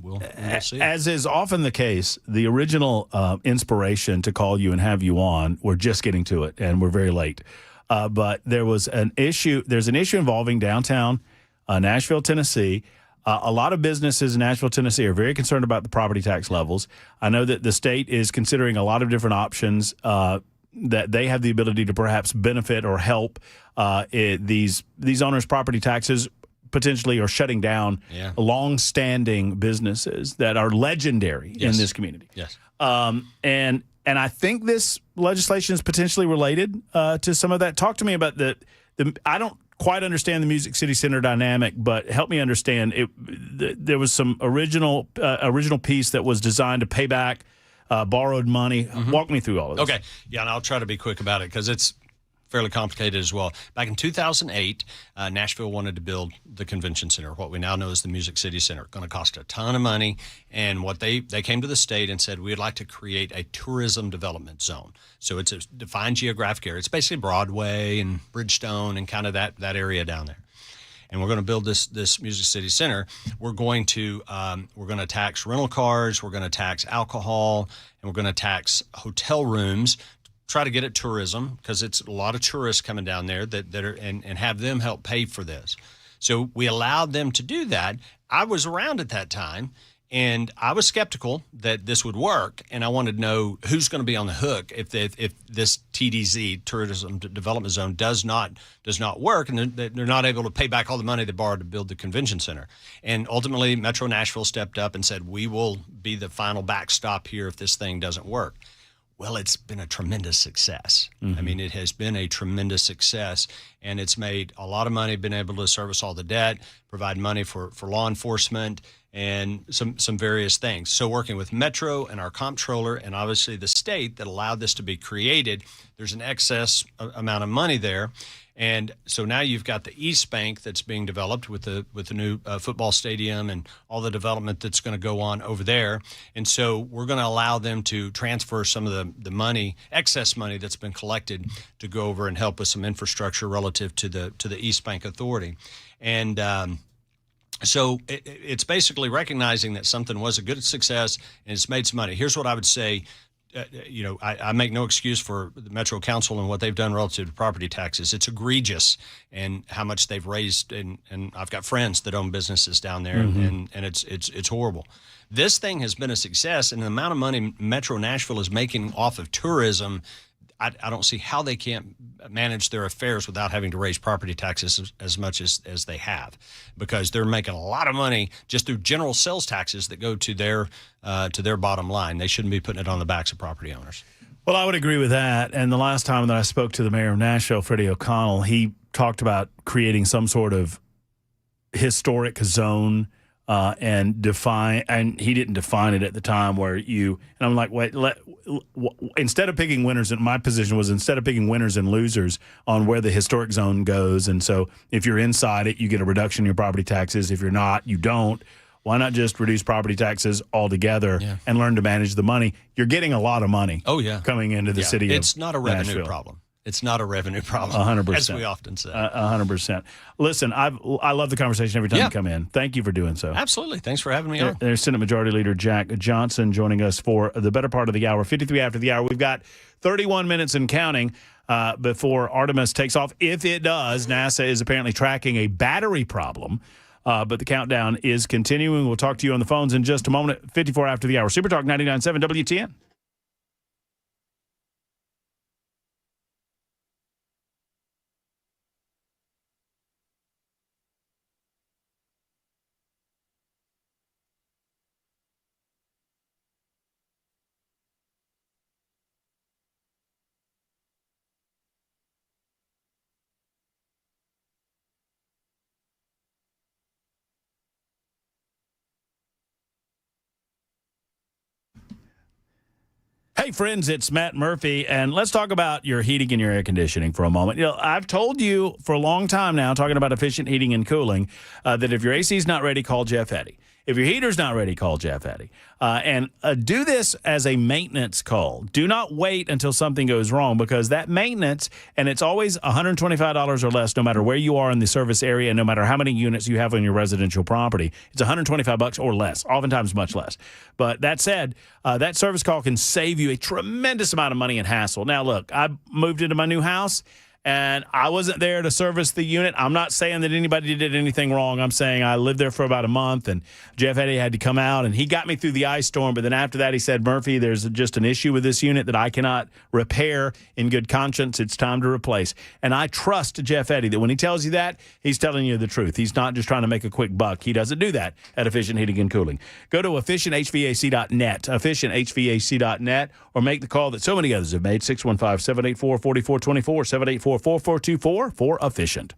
we'll see.
As is often the case, the original inspiration to call you and have you on, we're just getting to it, and we're very late. But there's an issue involving downtown Nashville, Tennessee. A lot of businesses in Nashville, Tennessee are very concerned about the property tax levels. I know that the state is considering a lot of different options that they have the ability to perhaps benefit or help these owners' property taxes potentially are shutting down long-standing businesses that are legendary in this community.
Yes.
And I think this legislation is potentially related to some of that. Talk to me about I don't quite understand the Music City Center dynamic, but help me understand. There was some original piece that was designed to pay back borrowed money. Mm-hmm. Walk me through all of this.
Okay. Yeah, and I'll try to be quick about it because it's fairly complicated as well. Back in 2008, Nashville wanted to build the convention center, what we now know as the Music City Center. Going to cost a ton of money. And what they came to the state and said, we'd like to create a tourism development zone. So it's a defined geographic area. It's basically Broadway and Bridgestone and kind of that area down there. And we're going to build this Music City Center. We're going to tax rental cars. We're going to tax alcohol, and we're going to tax hotel rooms. Try to get at tourism because it's a lot of tourists coming down there that are and have them help pay for this. So we allowed them to do that. I was around at that time, and I was skeptical that this would work, and I wanted to know who's going to be on the hook if this TDZ, Tourism Development Zone, does not work, and they're not able to pay back all the money they borrowed to build the convention center. And ultimately, Metro Nashville stepped up and said, we will be the final backstop here if this thing doesn't work. Well, it's been a tremendous success. Mm-hmm. I mean, it has been a tremendous success, and it's made a lot of money, been able to service all the debt, provide money for law enforcement, and some various things. So working with Metro and our comptroller and obviously the state that allowed this to be created, there's an excess amount of money there. And so now you've got the East Bank that's being developed with the new football stadium and all the development that's going to go on over there. And so we're going to allow them to transfer some of the money, excess money that's been collected, to go over and help with some infrastructure relative to the East Bank Authority. And so it's basically recognizing that something was a good success and it's made some money. Here's what I would say. I make no excuse for the Metro Council and what they've done relative to property taxes. It's egregious and how much they've raised. And I've got friends that own businesses down there, mm-hmm. and it's horrible. This thing has been a success, and the amount of money Metro Nashville is making off of tourism, I don't see how they can't manage their affairs without having to raise property taxes as much as they have, because they're making a lot of money just through general sales taxes that go to their bottom line. They shouldn't be putting it on the backs of property owners.
Well, I would agree with that. And the last time that I spoke to the mayor of Nashville, Freddie O'Connell, he talked about creating some sort of historic zone and he didn't define it at the time where and I'm like, wait, instead of picking winners, and my position was instead of picking winners and losers on where the historic zone goes. And so if you're inside it, you get a reduction in your property taxes. If you're not, you don't. Why not just reduce property taxes altogether and learn to manage the money? You're getting a lot of money coming into the city of
It's not a revenue
Nashville.
problem. It's not a revenue problem,
100%.
as we often say.
100%. Listen, I love the conversation every time you come in. Thank you for doing so.
Absolutely. Thanks for having me on.
There's Senate Majority Leader Jack Johnson joining us for the better part of the hour, 53 after the hour. We've got 31 minutes and counting before Artemis takes off. If it does, NASA is apparently tracking a battery problem. But the countdown is continuing. We'll talk to you on the phones in just a moment at 54 after the hour. Super Talk 99.7 WTN. Hey, friends, it's Matt Murphy, and let's talk about your heating and your air conditioning for a moment. You know, I've told you for a long time now, talking about efficient heating and cooling, that if your AC is not ready, call Jeff Eddy. If your heater's not ready, call Jeff Eddy. And do this as a maintenance call. Do not wait until something goes wrong, because that maintenance, and it's always $125 or less no matter where you are in the service area, no matter how many units you have on your residential property. It's $125 or less, oftentimes much less. But that said, that service call can save you a tremendous amount of money and hassle. Now, look, I moved into my new house, and I wasn't there to service the unit. I'm not saying that anybody did anything wrong. I'm saying I lived there for about a month, and Jeff Eddy had to come out, and he got me through the ice storm. But then after that, he said, Murphy, there's just an issue with this unit that I cannot repair in good conscience. It's time to replace. And I trust Jeff Eddy that when he tells you that, he's telling you the truth. He's not just trying to make a quick buck. He doesn't do that at Efficient Heating and Cooling. Go to efficienthvac.net, efficienthvac.net, or make the call that so many others have made, 615-784-4424, 784-4424 for Efficient.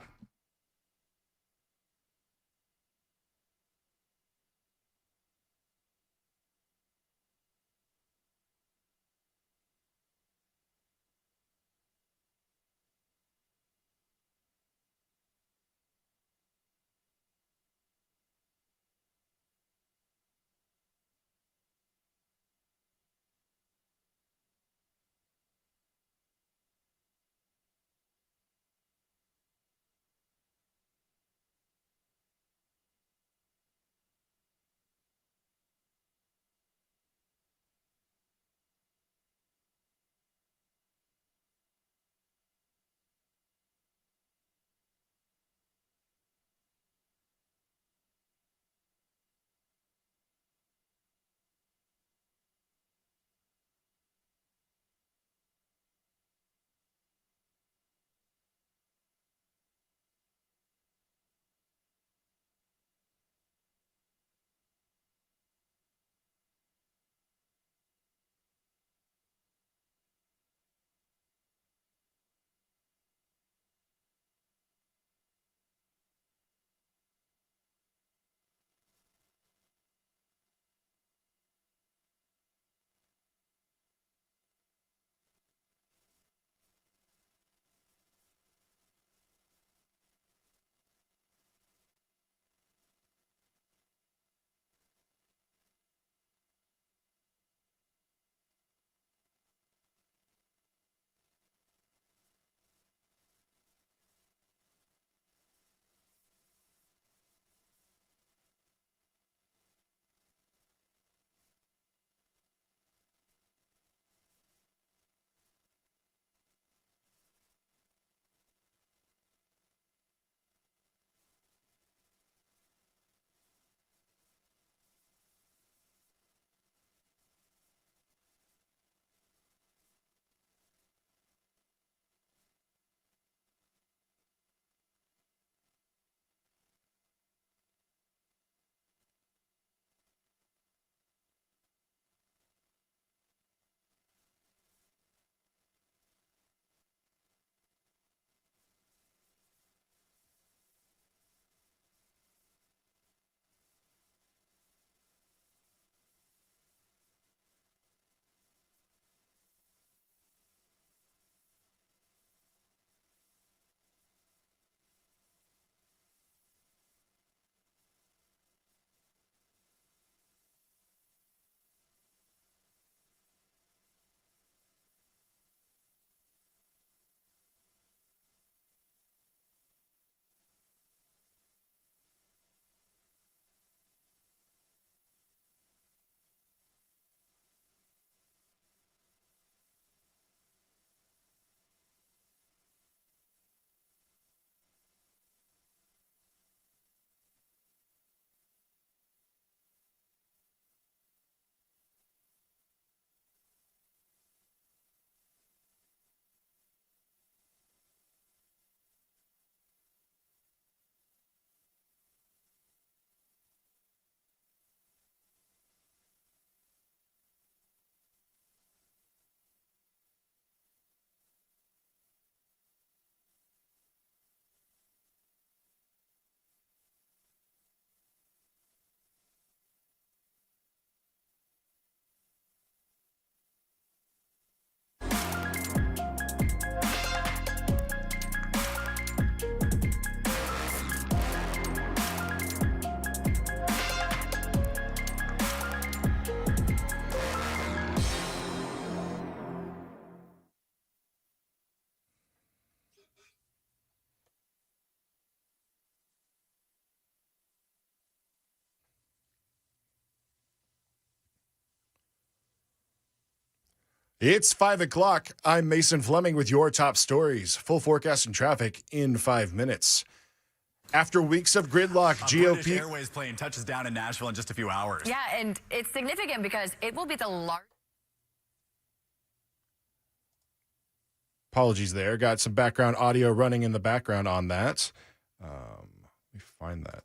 It's 5 o'clock. I'm Mason Fleming with your top stories. Full forecast and traffic in 5 minutes. After weeks of gridlock, GOP...
British Airways plane touches down in Nashville in just a few hours.
Yeah, and it's significant because it will be the largest.
Apologies there. Got some background audio running in the background on that. Let me find that.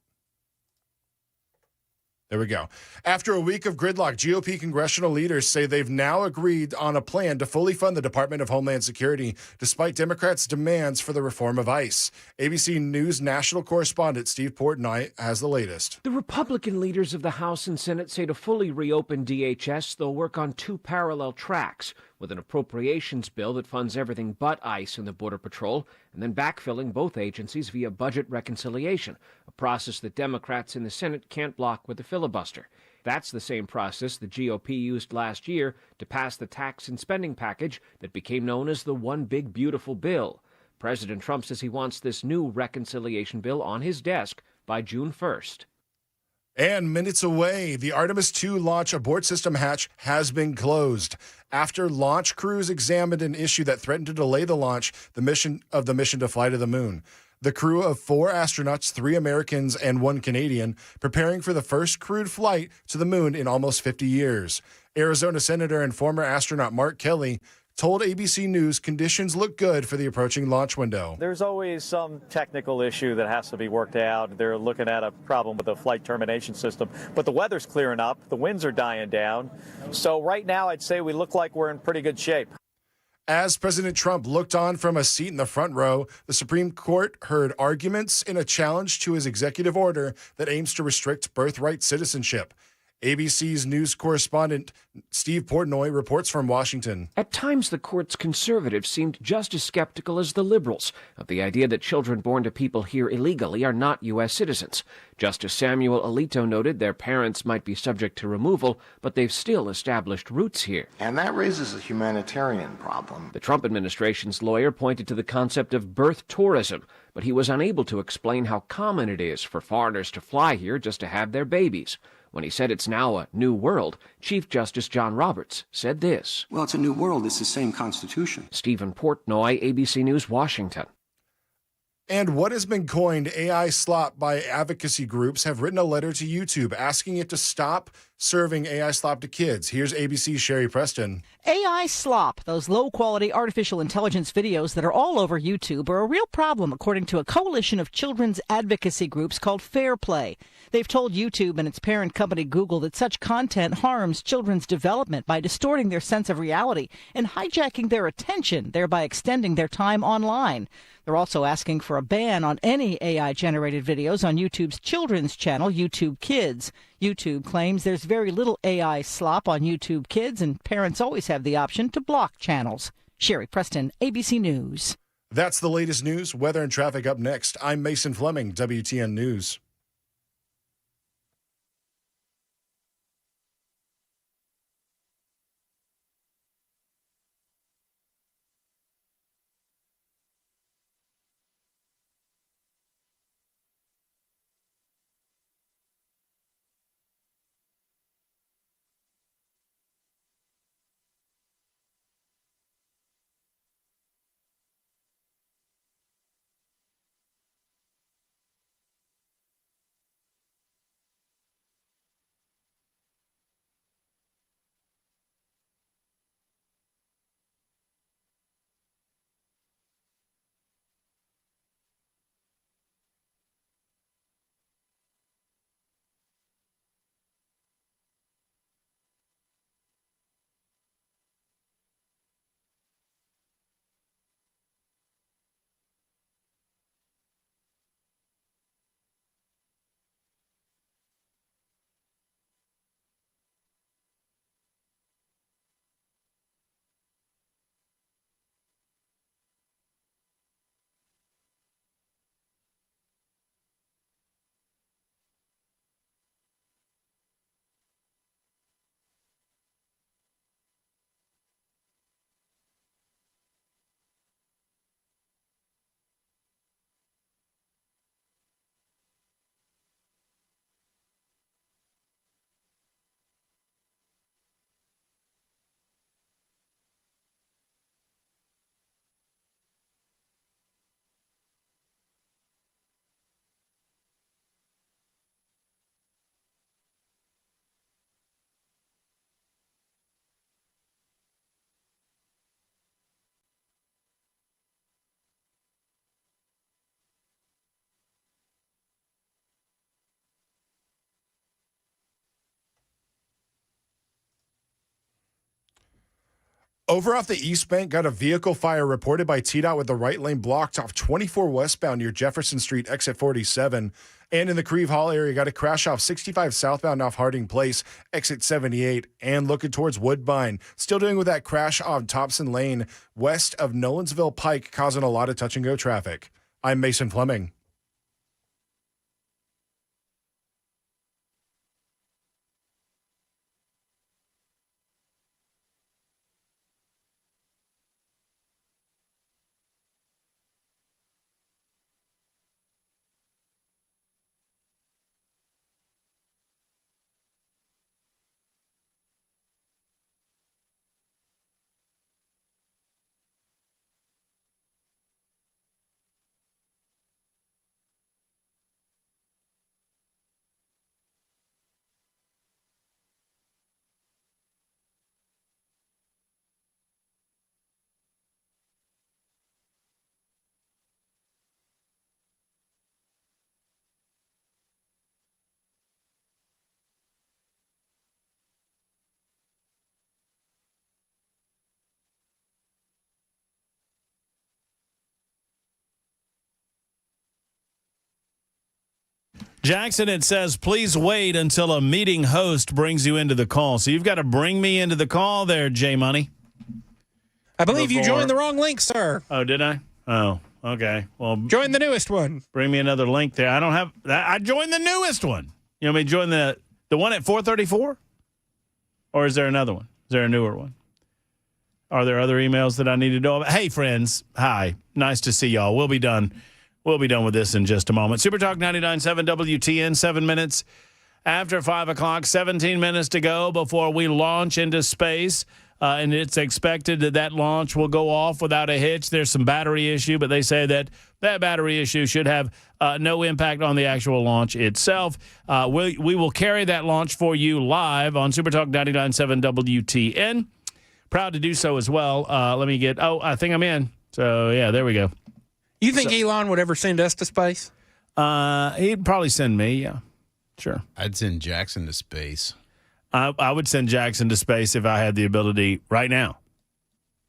There we go. After a week of gridlock, GOP congressional leaders say they've now agreed on a plan to fully fund the Department of Homeland Security, despite Democrats' demands for the reform of ICE. ABC News national correspondent Steve Portnoy has the latest.
The Republican leaders of the House and Senate say to fully reopen DHS, they'll work on two parallel tracks, with an appropriations bill that funds everything but ICE and the Border Patrol, and then backfilling both agencies via budget reconciliation, a process that Democrats in the Senate can't block with a filibuster. That's the same process the GOP used last year to pass the tax and spending package that became known as the One Big Beautiful Bill. President Trump says he wants this new reconciliation bill on his desk by June 1st.
And minutes away, the Artemis 2 launch abort system hatch has been closed. After launch crews examined an issue that threatened to delay the launch, the mission to fly to the moon. The crew of 4 astronauts, 3 Americans and 1 Canadian, preparing for the first crewed flight to the moon in almost 50 years. Arizona Senator and former astronaut Mark Kelly told ABC News conditions look good for the approaching launch window.
There's always some technical issue that has to be worked out. They're looking at a problem with the flight termination system, but the weather's clearing up. The winds are dying down. So right now, I'd say we look like we're in pretty good shape.
As President Trump looked on from a seat in the front row, the Supreme Court heard arguments in a challenge to his executive order that aims to restrict birthright citizenship. ABC's news correspondent Steve Portnoy reports from Washington.
At times, the court's conservatives seemed just as skeptical as the liberals of the idea that children born to people here illegally are not U.S. citizens. Justice Samuel Alito noted their parents might be subject to removal, but they've still established roots here.
And that raises a humanitarian problem.
The Trump administration's lawyer pointed to the concept of birth tourism, but he was unable to explain how common it is for foreigners to fly here just to have their babies. When he said it's now a new world, Chief Justice John Roberts said this.
Well, it's a new world. It's the same Constitution.
Stephen Portnoy, ABC News, Washington.
And what has been coined AI slop by advocacy groups have written a letter to YouTube asking it to stop serving AI slop to kids. Here's ABC's Sherry Preston.
AI slop, those low-quality artificial intelligence videos that are all over YouTube, are a real problem, according to a coalition of children's advocacy groups called Fair Play. They've told YouTube and its parent company Google that such content harms children's development by distorting their sense of reality and hijacking their attention, thereby extending their time online. They're also asking for a ban on any AI-generated videos on YouTube's children's channel, YouTube Kids. YouTube claims there's very little AI slop on YouTube Kids, and parents always have the option to block channels. Sherry Preston, ABC News.
That's the latest news. Weather and traffic up next. I'm Mason Fleming, WTN News. Over off the East Bank, got a vehicle fire reported by TDOT with the right lane blocked off 24 westbound near Jefferson Street, exit 47. And in the Creve Hall area, got a crash off 65 southbound off Harding Place, exit 78. And looking towards Woodbine. Still dealing with that crash on Thompson Lane, west of Nolensville Pike, causing a lot of touch-and-go traffic. I'm Mason Fleming.
Jackson, it says, please wait until a meeting host brings you into the call. So you've got to bring me into the call there, J Money.
I believe you joined the wrong link, sir.
Oh, did I? Oh, okay. Well,
join the newest one.
Bring me another link there. I don't have that. I joined the newest one. You want me to join the one at 434? Or is there another one? Is there a newer one? Are there other emails that I need to know about? Hey, friends. Hi. Nice to see y'all. We'll be done. We'll be done with this in just a moment. Super Talk 99.7 WTN, 7 minutes after 5 o'clock, 17 minutes to go before we launch into space. And it's expected that launch will go off without a hitch. There's some battery issue, but they say that battery issue should have no impact on the actual launch itself. We will carry that launch for you live on Super Talk 99.7 WTN. Proud to do so as well. Let me get, I think I'm in. So, yeah, there we go.
You think Elon would ever send us to space?
He'd probably send me, yeah. Sure.
I'd send Jackson to space.
I would send Jackson to space if I had the ability right now.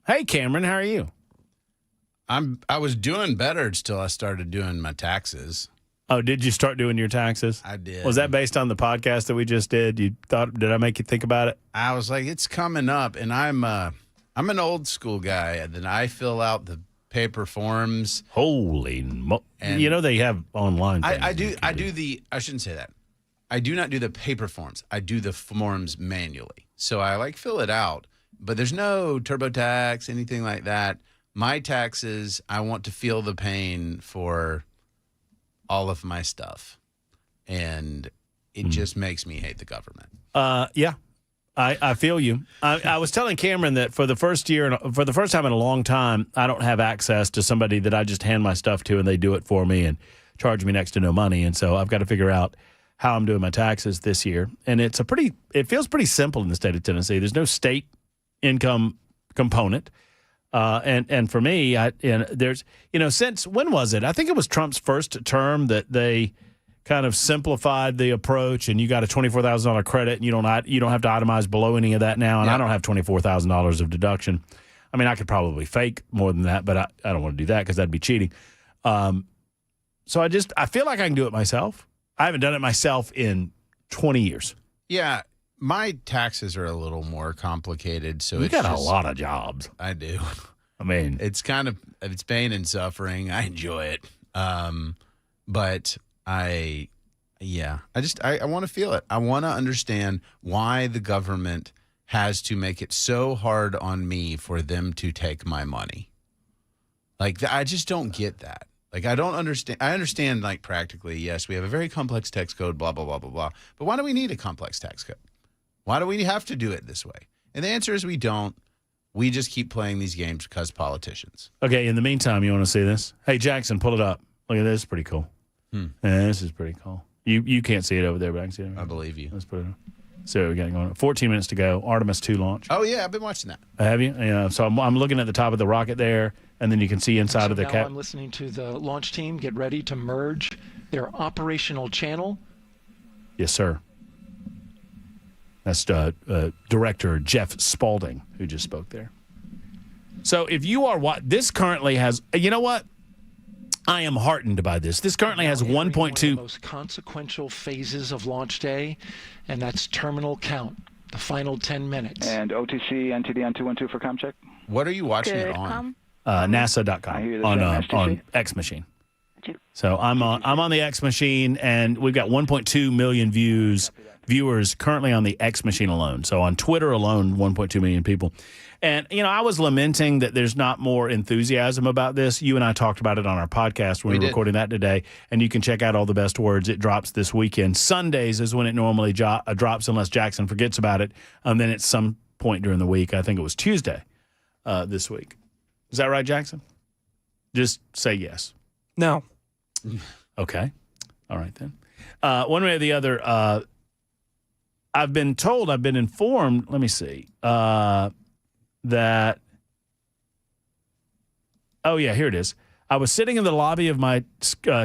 Hey, Cameron, how are you?
I was doing better until I started doing my taxes.
Oh, did you start doing your taxes?
I did.
Was that based on the podcast that we just did? Did I make you think about it?
I was like, it's coming up, and I'm an old school guy, and then I fill out the paper forms.
Holy they have online things.
I shouldn't say that. I do not do the paper forms. I do the forms manually. So I fill it out, but there's no TurboTax, anything like that. My taxes, I want to feel the pain for all of my stuff. And it just makes me hate the government.
Yeah. I feel you. I was telling Cameron that for the first time in a long time, I don't have access to somebody that I just hand my stuff to and they do it for me and charge me next to no money. And so I've got to figure out how I'm doing my taxes this year. And it feels pretty simple in the state of Tennessee. There's no state income component. And for me, there's, since when was it? I think it was Trump's first term that they kind of simplified the approach, and you got a $24,000 credit, and you don't have to itemize below any of that now. And I don't have $24,000 of deduction. I mean, I could probably fake more than that, but I don't want to do that because that'd be cheating. So I feel like I can do it myself. I haven't done it myself in 20 years.
Yeah, my taxes are a little more complicated. So
you got a lot of jobs.
I do.
I mean,
it's pain and suffering. I enjoy it. But I want to feel it. I want to understand why the government has to make it so hard on me for them to take my money. I just don't get that. I don't understand. I understand, practically, yes, we have a very complex tax code, blah, blah, blah, blah, blah. But why do we need a complex tax code? Why do we have to do it this way? And the answer is we don't. We just keep playing these games because politicians.
Okay, in the meantime, you want to see this? Hey, Jackson, pull it up. Look at this. It's pretty cool. Yeah, this is pretty cool. You can't see it over there, but I can see it over there.
I believe you.
Let's put it up. So what we got going on. 14 minutes to go. Artemis 2 launch.
Oh, yeah, I've been watching that.
Have you? Yeah. So I'm looking at the top of the rocket there, and then you can see inside of the
cap. I'm listening to the launch team get ready to merge their operational channel.
Yes, sir. That's Director Jeff Spaulding who just spoke there. So if you are this currently has, you know what? I am heartened by this. This currently has 1.2.
One of the most consequential phases of launch day, and that's terminal count, the final 10 minutes.
And OTC NTD on 212 for com check.
What are you watching it on?
NASA.com on X Machine. So I'm on the X Machine, and we've got 1.2 million viewers currently on the X Machine alone. So on Twitter alone, 1.2 million people. And, I was lamenting that there's not more enthusiasm about this. You and I talked about it on our podcast when we were recording that today. And you can check out All the Best Words. It drops this weekend. Sundays is when it normally drops unless Jackson forgets about it. And then at some point during the week, I think it was Tuesday this week. Is that right, Jackson? Just say yes.
No.
Okay. All right, then. One way or the other, I've been informed, let me see, that, oh, yeah, here it is. I was sitting in the lobby of my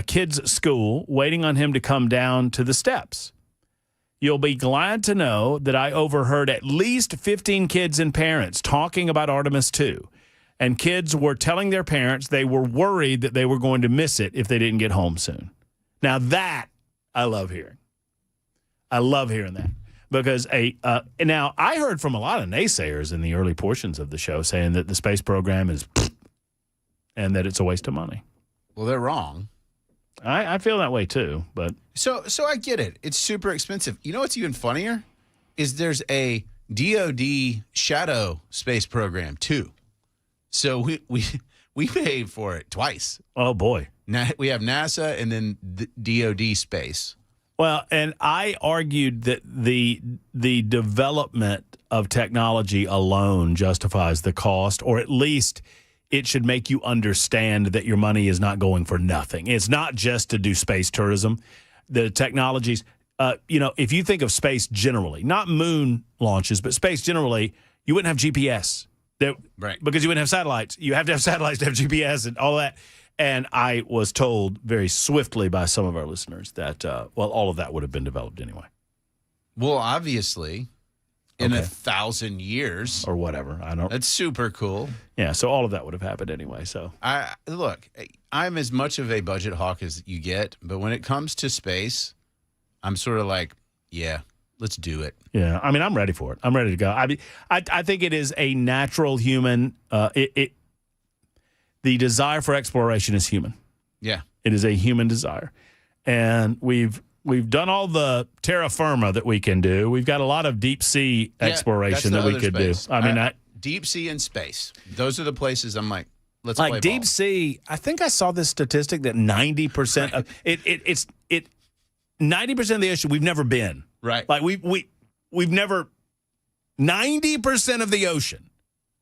kid's school waiting on him to come down to the steps. You'll be glad to know that I overheard at least 15 kids and parents talking about Artemis 2. And kids were telling their parents they were worried that they were going to miss it if they didn't get home soon. Now that I love hearing. I love hearing that. Because now I heard from a lot of naysayers in the early portions of the show saying that the space program is and that it's a waste of money.
Well, they're wrong.
I feel that way too, but
so I get it. It's super expensive. You know what's even funnier is there's a DoD shadow space program too. So we pay for it twice.
Oh boy.
Now we have NASA and then the DoD space.
Well, and I argued that the development of technology alone justifies the cost, or at least it should make you understand that your money is not going for nothing. It's not just to do space tourism. The technologies, if you think of space generally, not moon launches, but space generally, you wouldn't have GPS.
Right.
Because you wouldn't have satellites. You have to have satellites to have GPS and all that. And I was told very swiftly by some of our listeners that, all of that would have been developed anyway.
Well, obviously, in 1,000 years.
Or whatever.
That's super cool.
Yeah, so all of that would have happened anyway. So
Look, I'm as much of a budget hawk as you get, but when it comes to space, I'm sort of like, yeah, let's do it.
Yeah, I mean, I'm ready for it. I'm ready to go. I think it is a natural human the desire for exploration is human.
Yeah.
It is a human desire. And we've done all the terra firma that we can do. We've got a lot of deep sea exploration that we could space. Do. I mean,
deep sea and space. Those are the places I'm like, let's
like
play
deep
ball.
sea. I think I saw this statistic that 90% of 90% of the ocean we've never been.
Right.
Like we've never 90% of the ocean.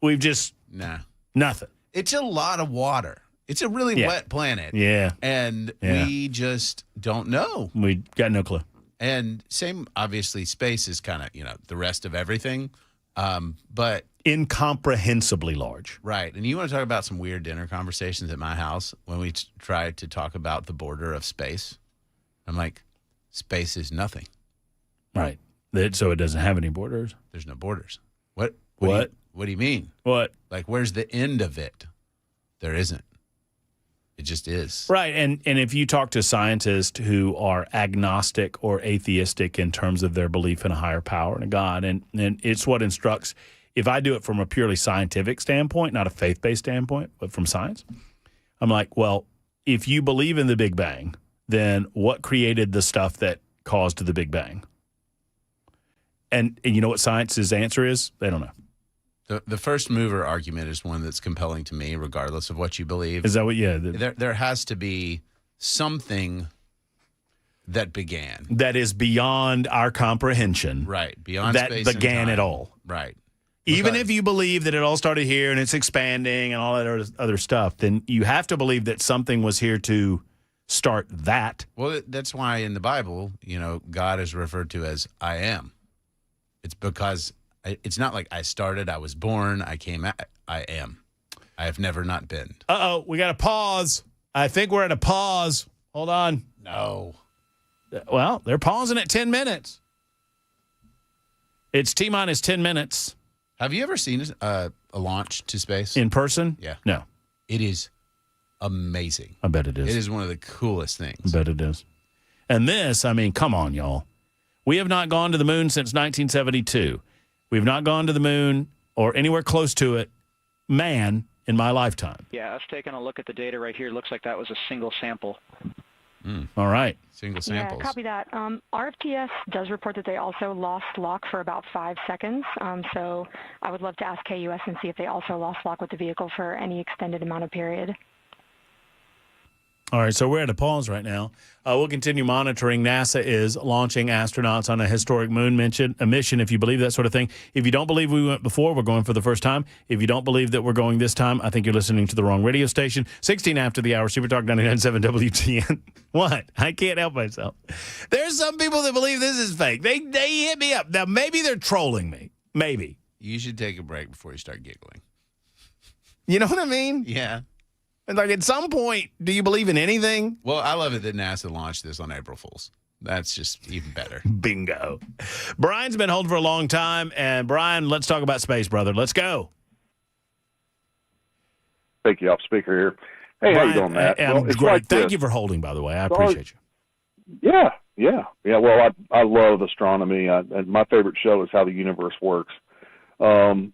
We've just nothing.
It's a lot of water. It's a really wet planet.
Yeah.
And we just don't know.
We got no clue.
And same, obviously, space is kind of, the rest of everything. But
incomprehensibly large.
Right. And you want to talk about some weird dinner conversations at my house when we tried to talk about the border of space? I'm like, space is nothing.
Right. So it doesn't have any borders?
There's no borders. What?
What
do you mean?
What?
Like, where's the end of it? There isn't. It just is.
Right. And if you talk to scientists who are agnostic or atheistic in terms of their belief in a higher power and a God, and it's what instructs, if I do it from a purely scientific standpoint, not a faith-based standpoint, but from science, I'm like, well, if you believe in the Big Bang, then what created the stuff that caused the Big Bang? And you know what science's answer is? They don't know.
The first mover argument is one that's compelling to me, regardless of what you believe.
Is that what? Yeah.
There has to be something that began.
That is beyond our comprehension.
Right. Beyond
that
space
began
and time.
It all.
Right.
Even if you believe that it all started here and it's expanding and all that other stuff, then you have to believe that something was here to start that.
Well, that's why in the Bible, God is referred to as I am. It's because it's not like I started, I was born, I came out, I am. I have never not been.
Uh-oh, we got to pause. I think we're at a pause. Hold on.
No.
Well, they're pausing at 10 minutes. It's T-minus 10 minutes.
Have you ever seen a launch to space?
In person?
Yeah.
No.
It is amazing.
I bet it is.
It is one of the coolest things.
I bet it is. And this, I mean, come on, y'all. We have not gone to the moon since 1972. We've not gone to the moon or anywhere close to it, man, in my lifetime.
Yeah, us taking a look at the data right here, looks like that was a single sample.
All right.
Single samples.
Yeah, copy that. RFTS does report that they also lost lock for about 5 seconds. So I would love to ask KUS and see if they also lost lock with the vehicle for any extended amount of period.
All right, so we're at a pause right now. We'll continue monitoring. NASA is launching astronauts on a historic moon mission, if you believe that sort of thing. If you don't believe we went before, we're going for the first time. If you don't believe that we're going this time, I think you're listening to the wrong radio station. 16 after the hour, Super Talk 99.7 WTN. What? I can't help myself. There's some people that believe this is fake. They hit me up. Now, maybe they're trolling me. Maybe.
You should take a break before you start giggling.
You know what I mean?
Yeah.
Like, at some point, do you believe in anything?
Well, I love it that NASA launched this on April Fool's. That's just even better.
Bingo. Brian's been holding for a long time. And, Brian, let's talk about space, brother. Let's go.
Thank you, off speaker here. Hey,
Brian,
how you doing, Matt?
I'm
Well, it's
great.
like
Thank
this.
you for holding, by the way. I appreciate you.
Yeah. Well, I love astronomy, and my favorite show is How the Universe Works. Stars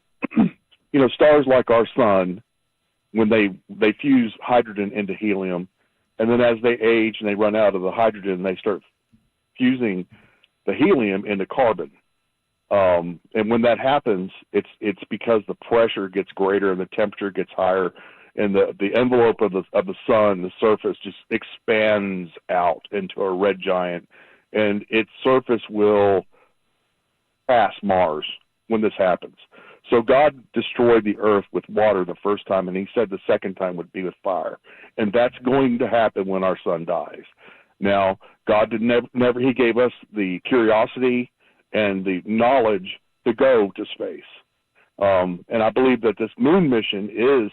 like our sun, when they fuse hydrogen into helium, and then as they age and they run out of the hydrogen, they start fusing the helium into carbon. And when that happens, it's because the pressure gets greater and the temperature gets higher, and the envelope of the sun, the surface, just expands out into a red giant, and its surface will pass Mars when this happens. So God destroyed the earth with water the first time, and he said the second time would be with fire. And that's going to happen when our sun dies. Now, God did never he gave us the curiosity and the knowledge to go to space. And I believe that this moon mission is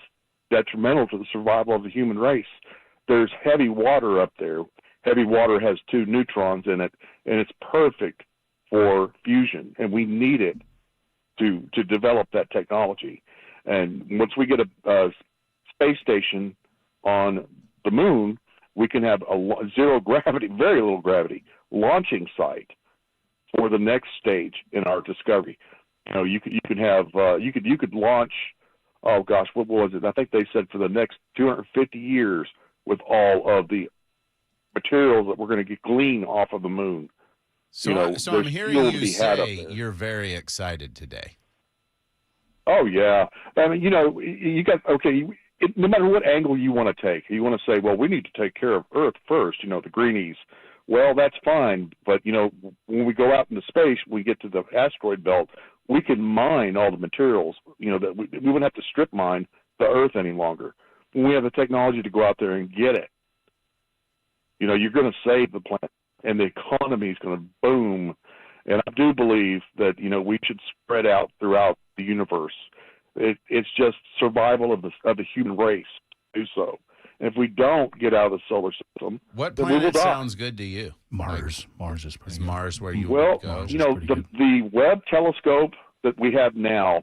detrimental to the survival of the human race. There's heavy water up there. Heavy water has 2 neutrons in it, and it's perfect for fusion, and we need it to develop that technology. And once we get a space station on the moon, we can have a zero gravity, very little gravity launching site for the next stage in our discovery. You could launch. Oh gosh, what was it? I think they said for the next 250 years with all of the materials that we're going to glean off of the moon.
So I'm hearing you say you're very excited today.
Oh yeah, I mean, you got no matter what angle you want to take, you want to say, well, we need to take care of Earth first. The greenies. Well, that's fine, but when we go out into space, we get to the asteroid belt, we can mine all the materials. That we wouldn't have to strip mine the Earth any longer. When we have the technology to go out there and get it, you're going to save the planet. And the economy is going to boom. And I do believe that, we should spread out throughout the universe. It's just survival of the human race to do so. And if we don't get out of the solar system,
what
then we will
planet
die.
sounds good to you?
Mars. Mars is pretty good.
Mars where you
well,
would go?
The Webb telescope that we have now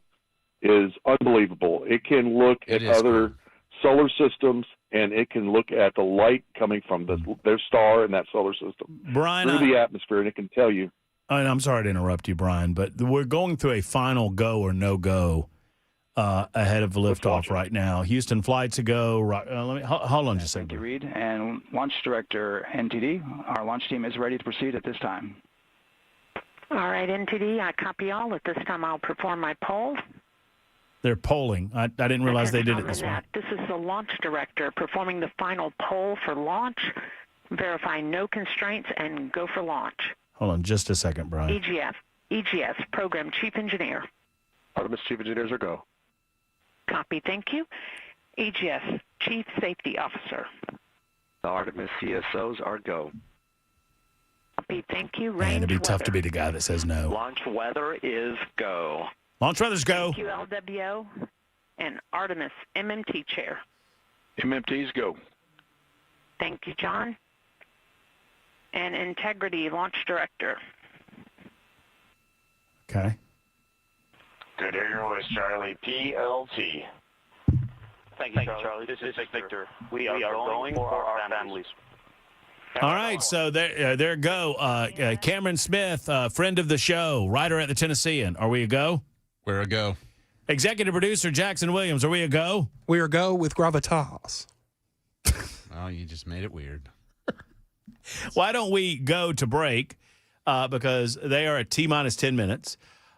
is unbelievable. It can look at other solar systems, and it can look at the light coming from their star in that solar system
Brian,
through the atmosphere, and it can tell you.
And I'm sorry to interrupt you, Brian, but we're going through a final go or no go ahead of liftoff right now. Houston flights a go. Hold on just a second.
Thank you, Reed. And Launch Director NTD, our launch team is ready to proceed at this time.
All right, NTD, I copy all. At this time, I'll perform my poll.
They're polling. I didn't realize they did it this way.
This is the Launch Director performing the final poll for launch. Verify no constraints and go for launch.
Hold on just a second, Brian.
EGS, Program Chief Engineer.
Artemis Chief Engineers are go.
Copy, thank you. EGS, Chief Safety Officer.
The Artemis CSOs are go.
Copy, thank you.
Man, it'd be tough to be the guy that says no.
Launch weather is go.
Launch weather's go.
Thank you, LWO. And Artemis, MMT Chair.
MMTs go.
Thank you, John. And Integrity Launch Director.
Okay.
Good Airways Charlie, PLT.
Thank you, Charlie. This is Victor. We are going for our families.
All right, so there go. Cameron Smith, friend of the show, writer at the Tennessean. Are we a go?
We're a go.
Executive producer Jackson Williams. Are we a go?
We are go with gravitas.
Oh, you just made it weird.
Why don't we go to break? Because they are at T-minus 10 minutes.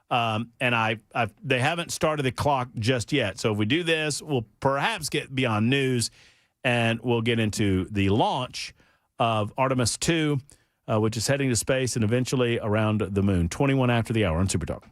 And they haven't started the clock just yet. So if we do this, we'll perhaps get beyond news, and we'll get into the launch of Artemis 2, which is heading to space and eventually around the moon. 21 after the hour on Super Talk.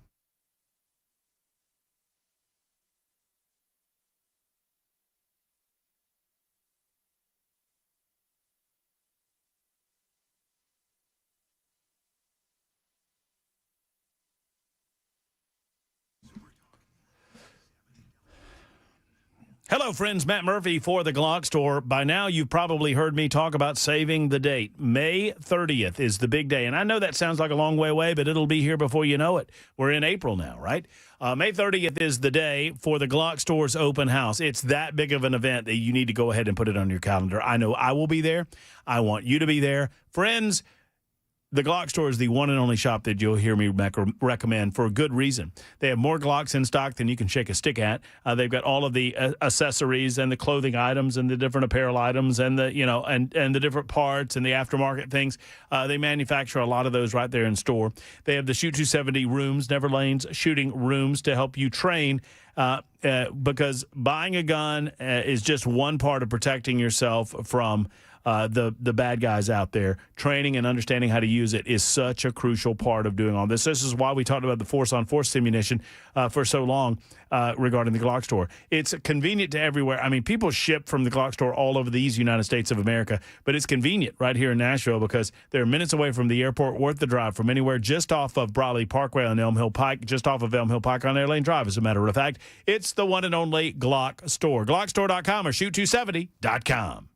Hello, friends. Matt Murphy for the Glock Store. By now, you've probably heard me talk about saving the date. May 30th is the big day. And I know that sounds like a long way away, but it'll be here before you know it. We're in April now, right? May 30th is the day for the Glock Store's open house. It's that big of an event that you need to go ahead and put it on your calendar. I know I will be there. I want you to be there. Friends, the Glock Store is the one and only shop that you'll hear me recommend for a good reason. They have more Glocks in stock than you can shake a stick at. They've got all of the accessories and the clothing items and the different apparel items and the and the different parts and the aftermarket things. They manufacture a lot of those right there in store. They have the Shoot 270 rooms, Never Lanes shooting rooms to help you train. Because buying a gun is just one part of protecting yourself from the bad guys out there. Training and understanding how to use it is such a crucial part of doing all this. This is why we talked about the force-on-force ammunition for so long regarding the Glock Store. It's convenient to everywhere. I mean, people ship from the Glock Store all over these United States of America, but it's convenient right here in Nashville because they're minutes away from the airport, worth the drive from anywhere, just off of Brawley Parkway on Elm Hill Pike, just off of Elm Hill Pike on Air Lane Drive, as a matter of fact. It's the one and only Glock Store. GlockStore.com or Shoot270.com.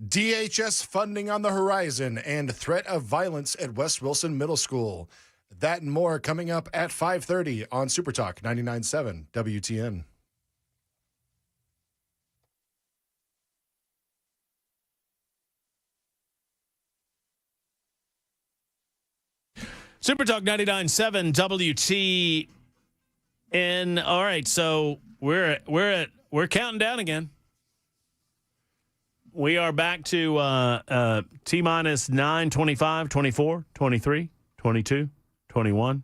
DHS funding on the horizon and threat of violence at West Wilson Middle School. That and more coming up at 5:30 on Super Talk 99.7 WTN.
Super Talk 99.7 WTN. All right, so we're counting down again. We are back to T-minus 9, 25, 24, 23, 22, 21,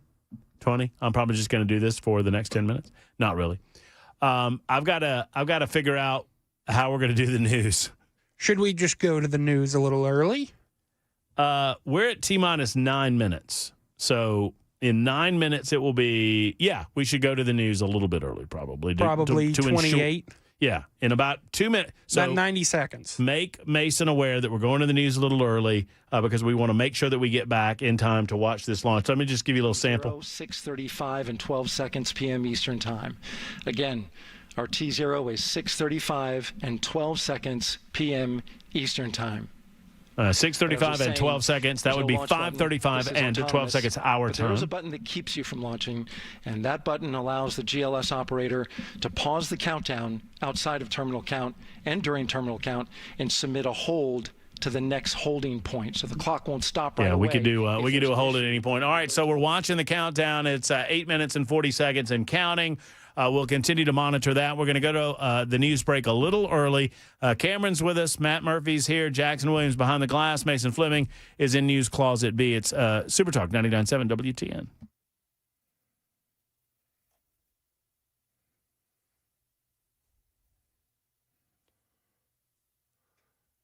20. I'm probably just going to do this for the next 10 minutes. Not really. I've got to figure out how we're going to do the news.
Should we just go to the news a little early?
We're at T-minus 9 minutes. So in 9 minutes, it will be, we should go to the news a little bit early, probably.
Probably
to
28.
In about 2 minutes. So
about 90 seconds.
Make Mason aware that we're going to the news a little early because we want to make sure that we get back in time to watch this launch. Let me just give you a little sample.
6:35 and 12 seconds p.m. Eastern Time. Again, our T0 is 6:35 and 12 seconds p.m. Eastern Time.
6:35 and 12 seconds. That would be 5:35 and 12 seconds our time.
There's a button that keeps you from launching, and that button allows the GLS operator to pause the countdown outside of terminal count and during terminal count and submit a hold to the next holding point, so the clock won't stop right away.
Yeah, we could do a hold at any point. All right, so we're watching the countdown. It's 8 minutes and 40 seconds and counting. We'll continue to monitor that. We're going to go to the news break a little early. Cameron's with us. Matt Murphy's here. Jackson Williams behind the glass. Mason Fleming is in News Closet B. It's Super Talk 99.7 WTN.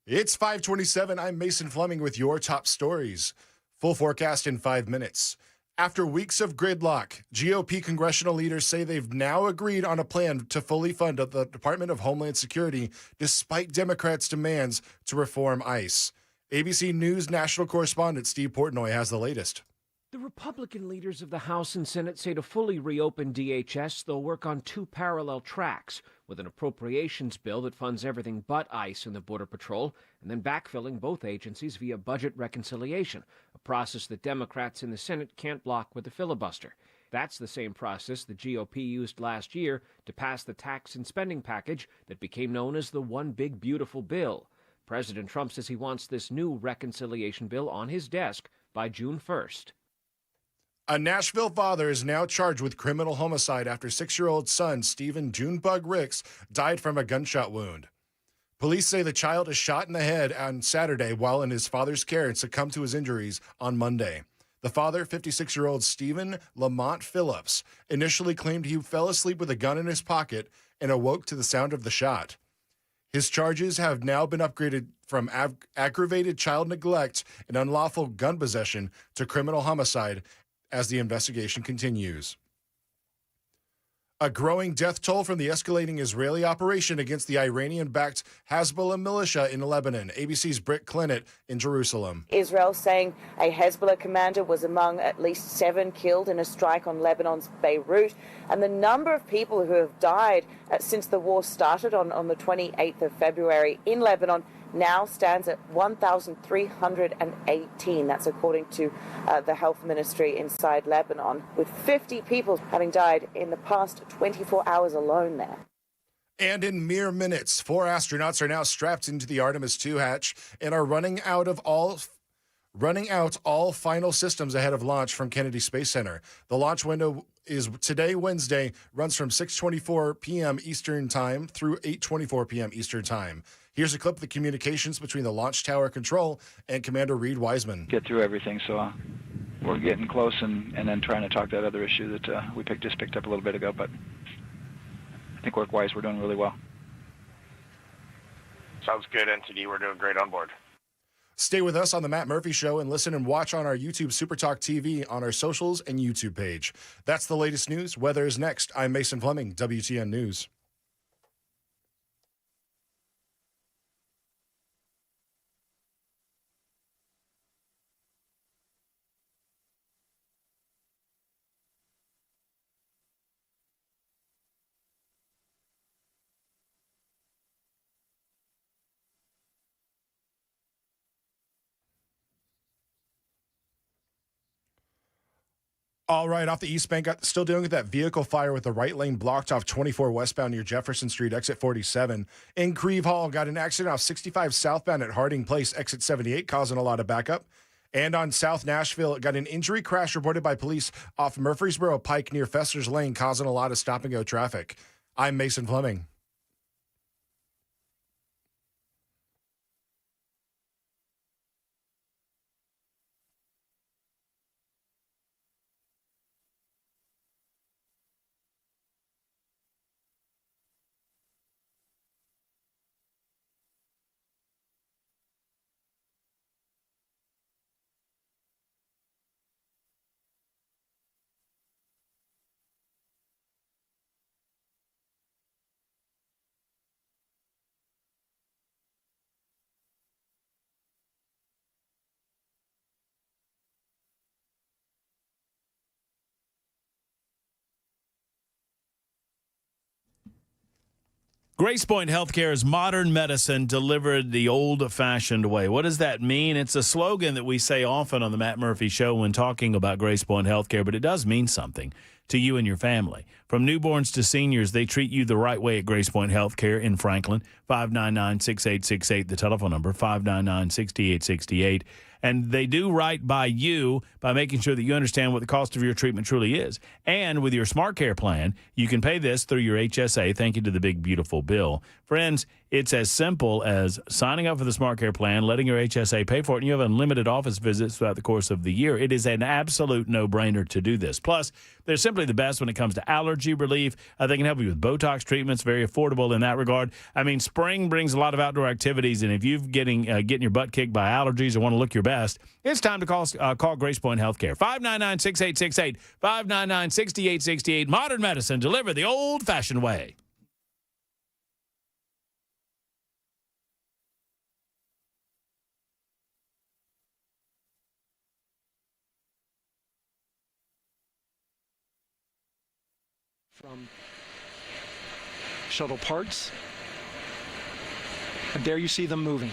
It's 5:27. I'm Mason Fleming with your top stories. Full forecast in 5 minutes. After weeks of gridlock, GOP congressional leaders say they've now agreed on a plan to fully fund the Department of Homeland Security, despite Democrats' demands to reform ICE. ABC News national correspondent Steve Portnoy has the latest.
The Republican leaders of the House and Senate say to fully reopen DHS, they'll work on two parallel tracks, with an appropriations bill that funds everything but ICE and the Border Patrol, and then backfilling both agencies via budget reconciliation, a process that Democrats in the Senate can't block with a filibuster. That's the same process the GOP used last year to pass the tax and spending package that became known as the One Big Beautiful Bill. President Trump says he wants this new reconciliation bill on his desk by June 1st.
A Nashville father is now charged with criminal homicide after 6-year-old son Stephen Junebug Ricks died from a gunshot wound. Police say the child is shot in the head on Saturday while in his father's care and succumbed to his injuries on Monday. The father, 56-year-old Stephen Lamont Phillips, initially claimed he fell asleep with a gun in his pocket and awoke to the sound of the shot. His charges have now been upgraded from aggravated child neglect and unlawful gun possession to criminal homicide as the investigation continues. A growing death toll from the escalating Israeli operation against the Iranian-backed Hezbollah militia in Lebanon. ABC's Britt Clinett in Jerusalem.
Israel saying a Hezbollah commander was among at least 7 killed in a strike on Lebanon's Beirut. And the number of people who have died since the war started on the 28th of February in Lebanon now stands at 1,318. That's according to the health ministry inside Lebanon, with 50 people having died in the past 24 hours alone there.
And in mere minutes, 4 astronauts are now strapped into the Artemis 2 hatch and are running out all final systems ahead of launch from Kennedy Space Center. The launch window is today, Wednesday, runs from 6:24 p.m. Eastern Time through 8:24 p.m. Eastern Time. Here's a clip of the communications between the launch tower control and Commander Reed Wiseman.
Get through everything, so we're getting close and then trying to talk that other issue that we just picked up a little bit ago, but I think work-wise we're doing really well.
Sounds good, NTD. We're doing great on board.
Stay with us on the Matt Murphy Show and listen and watch on our YouTube Super Talk TV on our socials and YouTube page. That's the latest news. Weather is next. I'm Mason Fleming, WTN News. All right, off the East Bank, still dealing with that vehicle fire with the right lane blocked off 24 westbound near Jefferson Street, exit 47. In Creve Hall, got an accident off 65 southbound at Harding Place, exit 78, causing a lot of backup. And on South Nashville, got an injury crash reported by police off Murfreesboro Pike near Fester's Lane, causing a lot of stop-and-go traffic. I'm Mason Fleming.
Grace Point Healthcare is modern medicine delivered the old-fashioned way. What does that mean? It's a slogan that we say often on the Matt Murphy Show when talking about Grace Point Healthcare, but it does mean something to you and your family. From newborns to seniors, they treat you the right way at Grace Point Healthcare in Franklin. 599-6868, the telephone number, 599-6868. And they do right by you by making sure that you understand what the cost of your treatment truly is. And with your Smart Care plan, you can pay this through your HSA. Thank you to the big, beautiful bill. Friends, it's as simple as signing up for the Smart Care plan, letting your HSA pay for it, and you have unlimited office visits throughout the course of the year. It is an absolute no-brainer to do this. Plus, they're simply the best when it comes to allergy relief. They can help you with Botox treatments, very affordable in that regard. I mean, spring brings a lot of outdoor activities, and if you're getting your butt kicked by allergies or want to look your best, it's time to call Grace Point Healthcare. 599-6868, 599-6868. Modern medicine delivered the old-fashioned way.
From shuttle parts, and there you see them moving.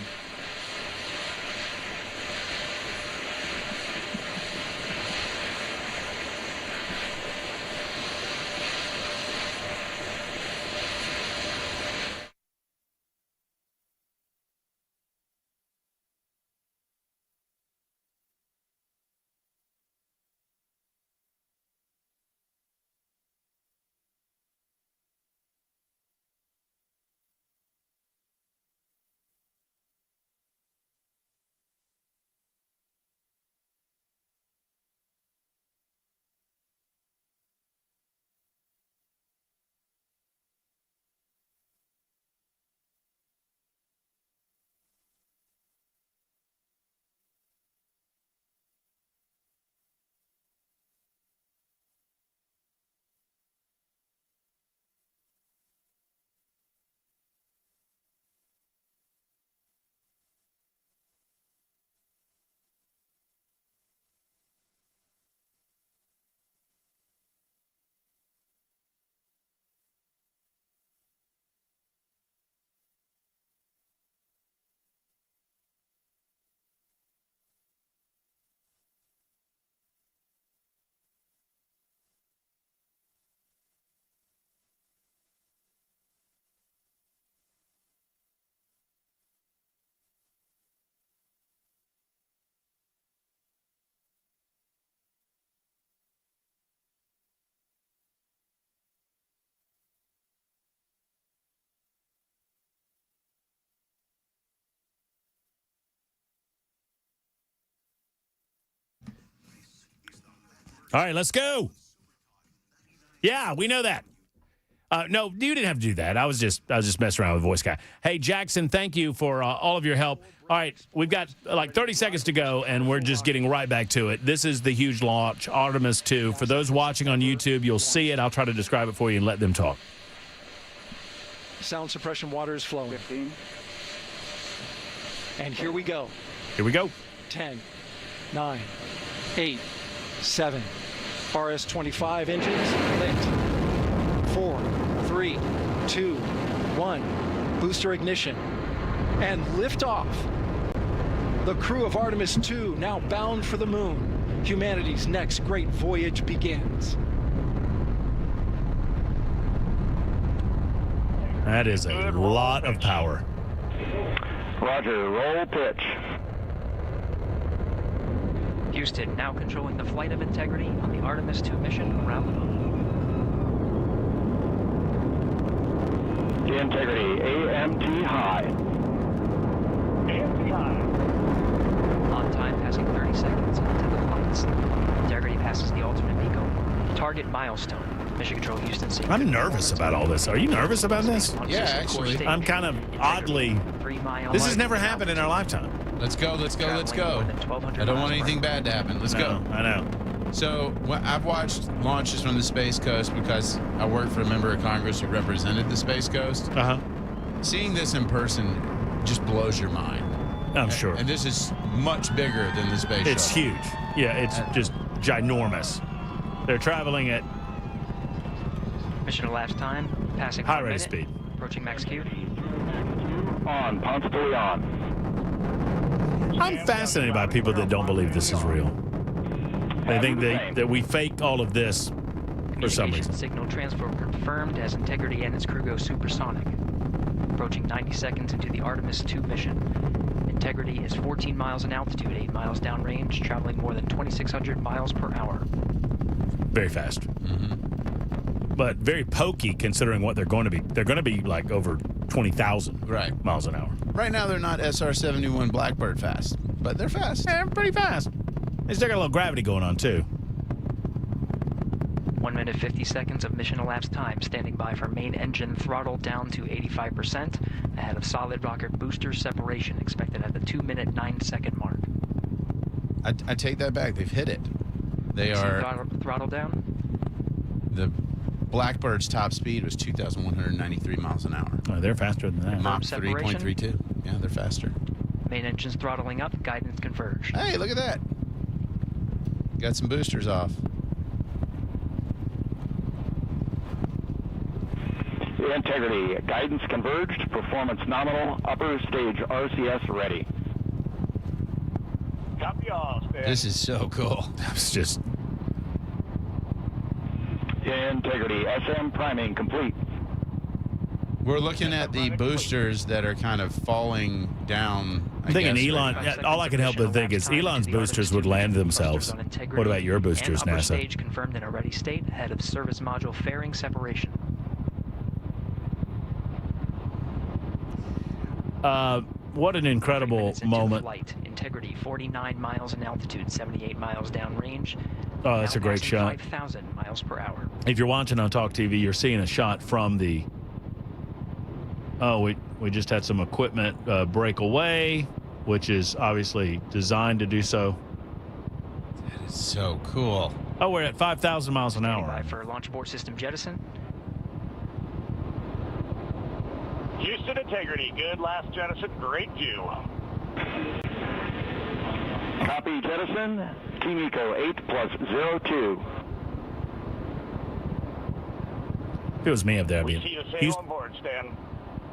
All right, let's go. Yeah, we know that. No, you didn't have to do that. I was just messing around with Voice Guy. Hey, Jackson, thank you for all of your help. All right, we've got like 30 seconds to go, and we're just getting right back to it. This is the huge launch, Artemis 2. For those watching on YouTube, you'll see it. I'll try to describe it for you and let them talk.
Sound suppression water is flowing. 15. And here we go.
Here we go.
10, 9, 8, 7. RS-25 engines lit. 4, 3, 2, 1. Booster ignition. And liftoff. The crew of Artemis 2 now bound for the moon. Humanity's next great voyage begins.
That is a lot of power.
Roger, roll pitch.
Houston now controlling the flight of Integrity on the Artemis 2 mission around the moon.
Integrity, AMT high.
AMT high. On time, passing 30 seconds into the flights. Integrity passes the alternate MECO. Target milestone. Mission Control Houston.
I'm nervous about all this. Are you nervous about this?
Yeah, actually.
I'm kind of oddly. This has never happened in our lifetime.
Let's go, let's go, let's go. I don't want anything bad to happen. Let's go.
I know.
So I've watched launches from the Space Coast because I worked for a member of Congress who represented the Space Coast.
Uh-huh.
Seeing this in person just blows your mind.
I'm sure.
And this is much bigger than the space
It's
shuttle.
huge. Yeah, it's just ginormous. They're traveling at
Mission elapsed time, passing
high
1
rate of
minute,
speed.
approaching max Q.
On, Ponce fully on.
I'm fascinated by people that don't believe this is real. They think that we fake all of this for some reason.
Signal transfer confirmed as Integrity and its crew go supersonic. Approaching 90 seconds into the Artemis 2 mission. Integrity is 14 miles in altitude, 8 miles downrange, traveling more than 2,600 miles per hour.
Very fast. Mm-hmm. But very pokey considering what they're going to be. They're going to be like over 20,000 miles an hour.
Right now, they're not SR-71 Blackbird fast, but they're fast.
They're pretty fast. They still got a little gravity going on, too.
1 minute 50 seconds of mission elapsed time, standing by for main engine throttle down to 85%, ahead of solid rocket booster separation, expected at the 2 minute 9 second mark.
I take that back. They've hit it. They are
throttle down.
The Blackbird's top speed was 2,193 miles an hour.
Oh, they're faster than that.
Mach 3.32. Yeah, they're faster.
Main engine's throttling up, guidance converged.
Hey, look at that. Got some boosters off.
Integrity, guidance converged, performance nominal, upper stage RCS ready.
Copy all, Stan.
This is so cool.
It's just...
Integrity, SM priming complete.
We're looking at the boosters that are kind of falling down.
I'm thinking Elon, all I can help but think is Elon's boosters would land themselves. What about your boosters,
Upper
NASA?
stage confirmed in a ready state, ahead of service module fairing separation.
What an incredible moment.
Flight. Integrity, 49 miles in altitude, 78 miles downrange.
Oh, that's a great shot.
5,000 miles per hour.
If you're watching on Talk TV, you're seeing a shot from the... Oh, we just had some equipment break away, which is obviously designed to do so.
That is so cool.
Oh, we're at 5,000 miles an hour.
By for launch abort system jettison.
Houston Integrity, good last jettison, great view.
Copy jettison, Team Eco 8+02.
If it was me up there, I'd be...
We see you sail on board, Stan.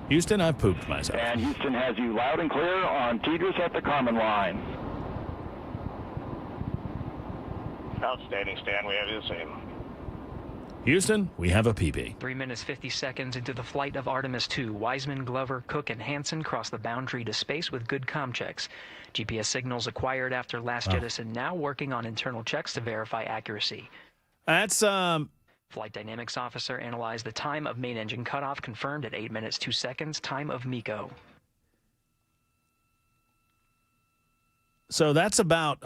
Houston, I've pooped myself.
And Houston has you loud and clear on Tidris at the Carmen line.
Outstanding, Stan. We have you the same.
Houston, we have a PB.
3 minutes 50 seconds into the flight of Artemis 2, Wiseman, Glover, Cook, and Hansen cross the boundary to space with good comm checks. GPS signals acquired after last jettison now working on internal checks to verify accuracy.
That's
Flight dynamics officer analyzed the time of main engine cutoff, confirmed at 8 minutes 2 seconds, time of MECO.
So that's about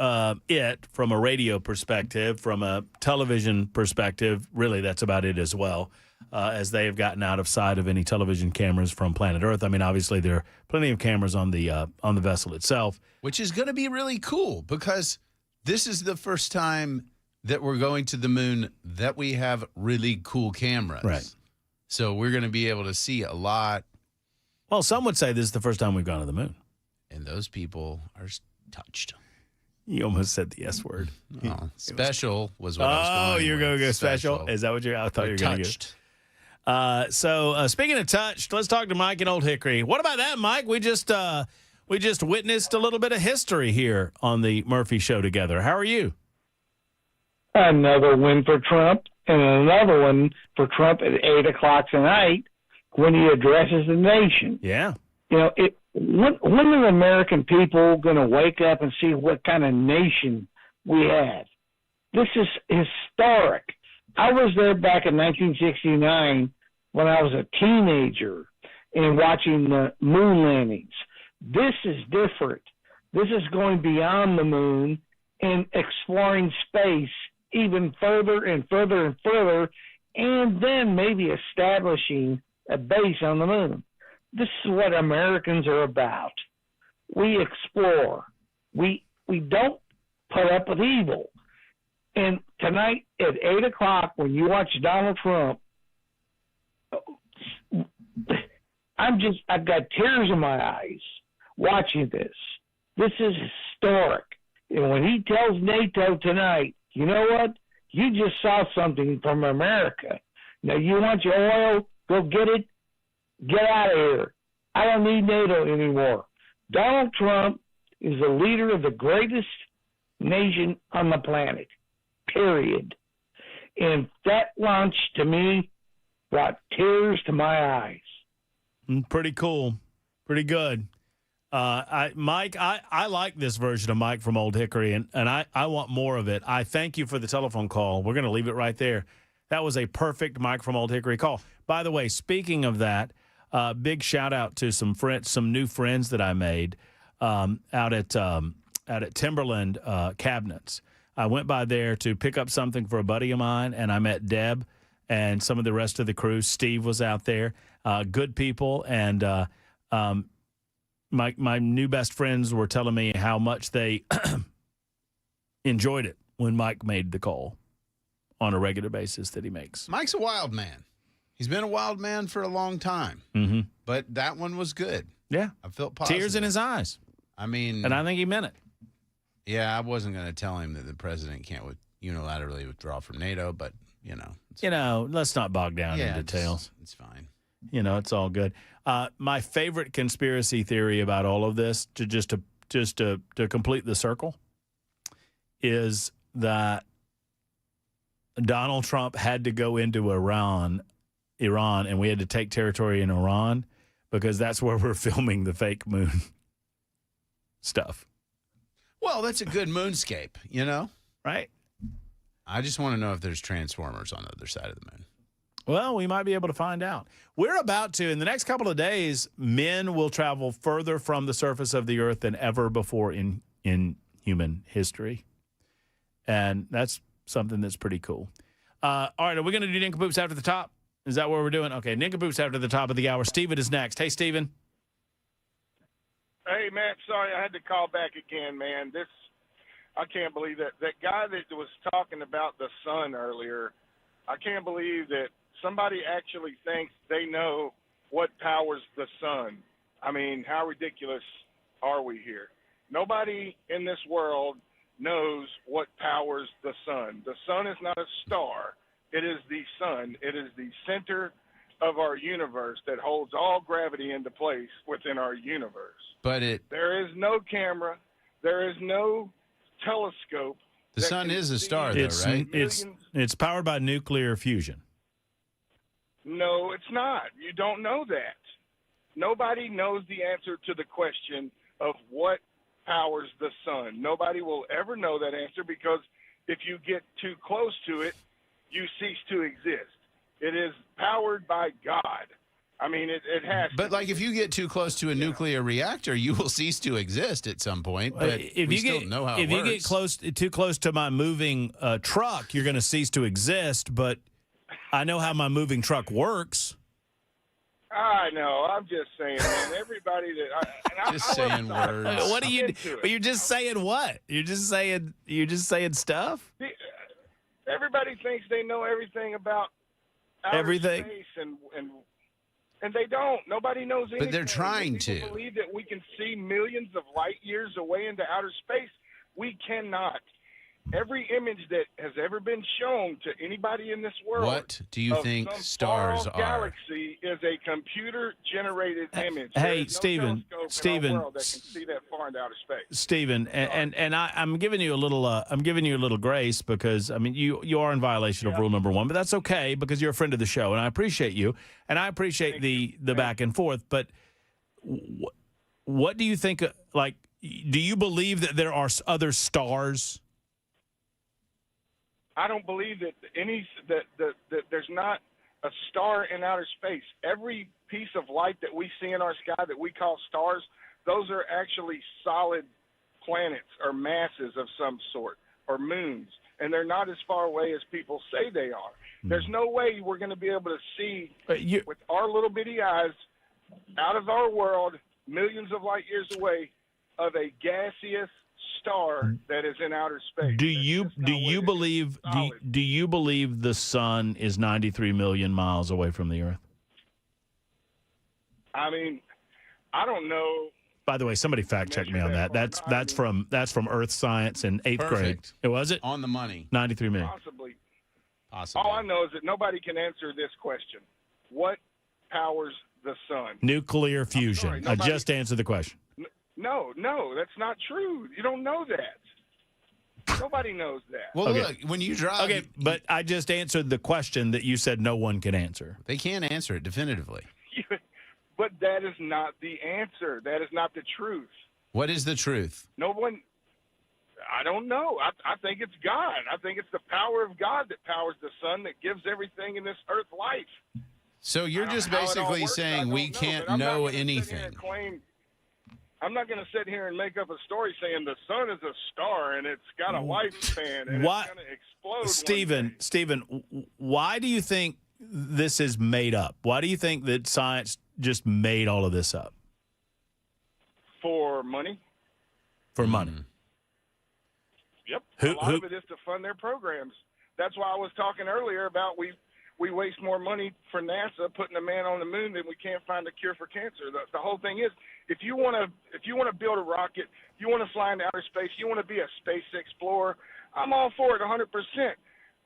it from a radio perspective. From a television perspective, really that's about it as well, as they have gotten out of sight of any television cameras from planet Earth. I mean, obviously there are plenty of cameras on the vessel itself.
Which is going to be really cool because this is the first time that we're going to the moon that we have really cool cameras.
Right.
So we're going to be able to see a lot.
Well, some would say this is the first time we've gone to the moon.
And those people are touched.
You almost said the S word.
Oh, special was what I was going
you're going to go special? Is that what I thought you were going to go? So speaking of touched, let's talk to Mike in Old Hickory. What about that, Mike? We just witnessed a little bit of history here on the Murphy Show together. How are you?
another win for Trump, and another one for Trump at 8 o'clock tonight when he addresses the nation.
Yeah.
You know, when are the American people going to wake up and see what kind of nation we have? This is historic. I was there back in 1969 when I was a teenager and watching the moon landings. This is different. This is going beyond the moon and exploring space even further and further and further, and then maybe establishing a base on the moon. This is what Americans are about. We explore. We don't put up with evil. And tonight at 8 o'clock, when you watch Donald Trump, I've got tears in my eyes watching this. This is historic. And when he tells NATO tonight, you know what? You just saw something from America. Now, you want your oil? Go get it. Get out of here. I don't need NATO anymore. Donald Trump is the leader of the greatest nation on the planet, period. And that launch, to me, brought tears to my eyes.
Pretty cool. Pretty good. Mike, I like this version of Mike from Old Hickory, and I want more of it. I thank you for the telephone call. We're going to leave it right there. That was a perfect Mike from Old Hickory call. By the way, speaking of that, big shout out to some new friends that I made out at Timberland Cabinets. I went by there to pick up something for a buddy of mine, and I met Deb and some of the rest of the crew. Steve was out there. Good people, and my new best friends were telling me how much they enjoyed it when Mike made the call on a regular basis that he makes.
Mike's a wild man. He's been a wild man for a long time.
Mm-hmm.
But that one was good.
Yeah.
I felt positive.
Tears in his eyes.
I mean.
And I think he meant it.
Yeah, I wasn't going to tell him that the president can't unilaterally withdraw from NATO, but,
let's not bog down in details.
It's fine.
It's all good. My favorite conspiracy theory about all of this, to complete the circle, is that Donald Trump had to go into Iran, and we had to take territory in Iran because that's where we're filming the fake moon stuff.
Well, that's a good moonscape,
Right?
I just want to know if there's transformers on the other side of the moon.
Well, we might be able to find out. We're about to, in the next couple of days, men will travel further from the surface of the earth than ever before in human history. And that's something that's pretty cool. All right, are we going to do Nincompoops after the top? Is that what we're doing? Okay, Nincompoops after the top of the hour. Steven is next. Hey, Steven.
Hey, Matt, sorry I had to call back again, man. I can't believe that guy that was talking about the sun earlier, I can't believe that somebody actually thinks they know what powers the sun. I mean, how ridiculous are we here? Nobody in this world knows what powers the sun. The sun is not a star. It is the sun. It is the center of our universe that holds all gravity into place within our universe.
But
there is no camera. There is no telescope.
The sun is a star, though, right?
It's powered by nuclear fusion.
No, it's not. You don't know that. Nobody knows the answer to the question of what powers the sun. Nobody will ever know that answer because if you get too close to it, you cease to exist. It is powered by God. I mean, it has to.
But, like, if you get too close to a nuclear reactor, you will cease to exist at some point. But
if
we
you
still
get,
know how
if
it
you
works.
get too close to my moving truck, you're going to cease to exist. But I know how my moving truck works.
I know. I'm just saying, man. Everybody that
just saying words.
What do you? But you're just saying what? You're just saying stuff.
Everybody thinks they know everything about
everything,
space and they don't. Nobody knows anything.
But they're trying
People
to
believe that we can see millions of light years away into outer space. We cannot. Every image that has ever been shown to anybody in this world.
What do you think stars are?
Galaxy is a computer-generated image.
Hey, Steven.
far into outer space.
Stephen, and I'm giving you a little grace because I mean you are in violation of rule number 1, but that's okay because you're a friend of the show and I appreciate you and I appreciate the back and forth. But what do you think? Like, do you believe that there are other stars?
I don't believe that that there's not a star in outer space. Every piece of light that we see in our sky that we call stars, those are actually solid planets or masses of some sort or moons, and they're not as far away as people say they are. There's no way we're going to be able to see with our little bitty eyes out of our world, millions of light years away, of a gaseous star that is in outer space.
Do you believe the sun is 93 million miles away from the Earth?
I mean, I don't know.
By the way, somebody fact check me on that. That's from Earth Science in 8th grade. It was it
on the money.
93 million.
Possibly. All I know is that nobody can answer this question: what powers the sun?
Nuclear fusion. I just answered the question.
No, that's not true. You don't know that. Nobody knows that.
Well, look, when you drive...
Okay, but I just answered the question that you said no one can answer.
They can't answer it definitively.
But that is not the answer. That is not the truth.
What is the truth?
No one... I don't know. I think it's God. I think it's the power of God that powers the sun that gives everything in this earth life.
So you're just basically saying we can't know anything.
I'm not going to sit here and make up a story saying the sun is a star and it's got a lifespan and it's going to explode.
Stephen, why do you think this is made up? Why do you think that science just made all of this up?
For money.
For money.
Yep. A lot of it is to fund their programs. That's why I was talking earlier about we waste more money for NASA putting a man on the moon than we can't find a cure for cancer. The whole thing is, if you want to build a rocket, you want to fly into outer space, you want to be a space explorer, I'm all for it 100%.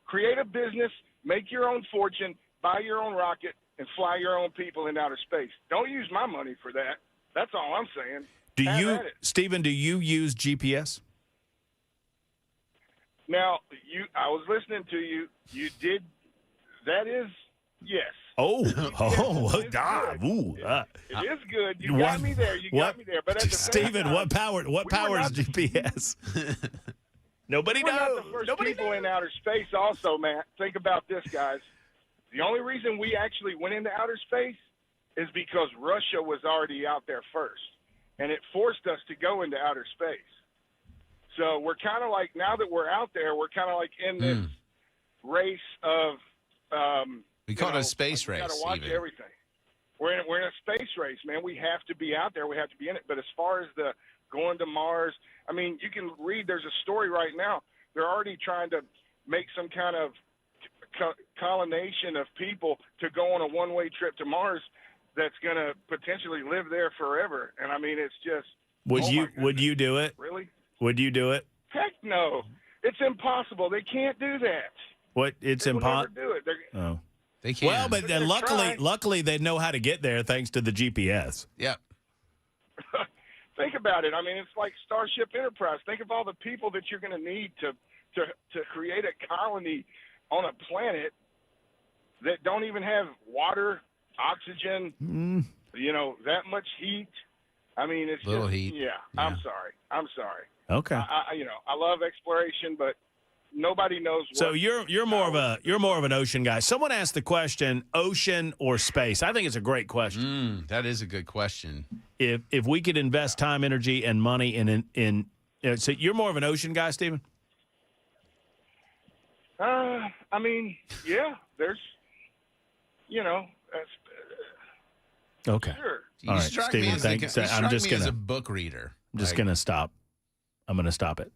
Create a business, make your own fortune, buy your own rocket, and fly your own people in outer space. Don't use my money for that. That's all I'm saying.
Stephen, do you use GPS?
Now, I was listening to you. You did. That is, yes.
Oh, God. Ooh,
it is good. You got me there. Got me there. But at the
Stephen,
time,
what powers GPS? Nobody knows.
We're not the first people in outer space also, Matt. Think about this, guys. The only reason we actually went into outer space is because Russia was already out there first, and it forced us to go into outer space. So we're kind of like, now that we're out there, we're kind of like in this race of
we call it a space race.
We got to watch everything. We're in a space race, man. We have to be out there. We have to be in it. But as far as the going to Mars, I mean, you can read. There's a story right now. They're already trying to make some kind of colonization of people to go on a one-way trip to Mars that's going to potentially live there forever. And I mean, it's just.
Would you do it?
Really?
Would you do it?
Heck no. It's impossible. They can't do that.
What? It's impossible.
Do it.
Oh,
they can.
Well, but luckily they know how to get there thanks to the GPS.
Yep.
Think about it. I mean, it's like Starship Enterprise. Think of all the people that you're going to need to create a colony on a planet that don't even have water, oxygen, that much heat. I mean, it's
little
just,
heat.
Yeah, I'm sorry.
Okay.
I love exploration, but nobody knows.
So you're more of an ocean guy. Someone asked the question, ocean or space. I think it's a great question.
That is a good question.
If we could invest time, energy, and money in so you're more of an ocean guy, Stephen?
I mean, yeah. There's,
okay.
Sure.
You
All
struck
Stephen,
me as
thanks.
I'm just as a book reader.
I'm just going to stop. I'm going to stop it.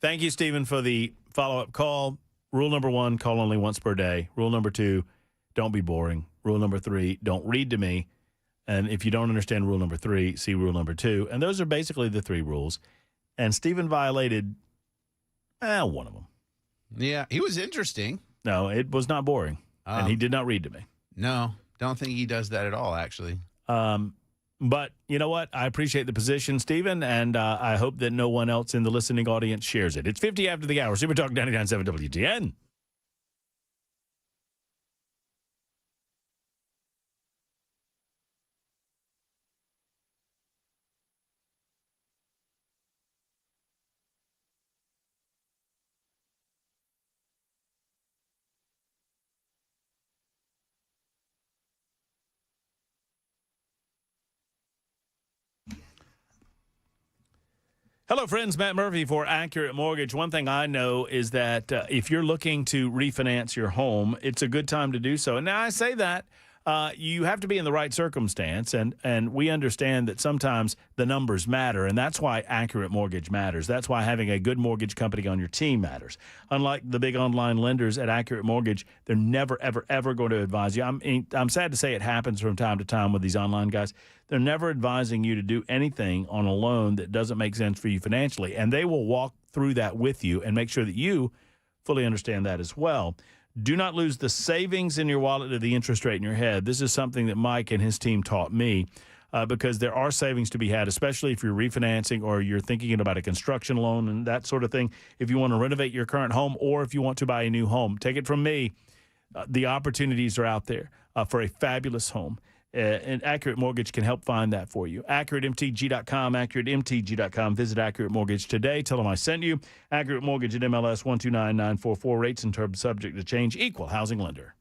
Thank you, Stephen, for the follow-up call. Rule number 1, call only once per day. Rule number 2, don't be boring. Rule number 3, don't read to me. And if you don't understand rule number 3, see rule number 2. And those are basically the 3 rules. And Stephen violated one of them.
Yeah, he was interesting.
No, it was not boring. And he did not read to me.
No, don't think he does that at all, actually.
But you know what? I appreciate the position, Stephen, and I hope that no one else in the listening audience shares it. It's 50 after the hour. Super Talk 99.7 WGN. Hello, friends. Matt Murphy for Accurate Mortgage. One thing I know is that if you're looking to refinance your home, it's a good time to do so. And now I say that you have to be in the right circumstance, and we understand that sometimes the numbers matter, and that's why Accurate Mortgage matters. That's why having a good mortgage company on your team matters. Unlike the big online lenders at Accurate Mortgage, they're never, ever, ever going to advise you. I'm sad to say it happens from time to time with these online guys. They're never advising you to do anything on a loan that doesn't make sense for you financially, and they will walk through that with you and make sure that you fully understand that as well. Do not lose the savings in your wallet to the interest rate in your head. This is something that Mike and his team taught me because there are savings to be had, especially if you're refinancing or you're thinking about a construction loan and that sort of thing. If you want to renovate your current home or if you want to buy a new home, take it from me. The opportunities are out there for a fabulous home. And Accurate Mortgage can help find that for you. AccurateMTG.com, AccurateMTG.com. Visit Accurate Mortgage today. Tell them I sent you. Accurate Mortgage at MLS 129944. Rates and terms subject to change. Equal housing lender.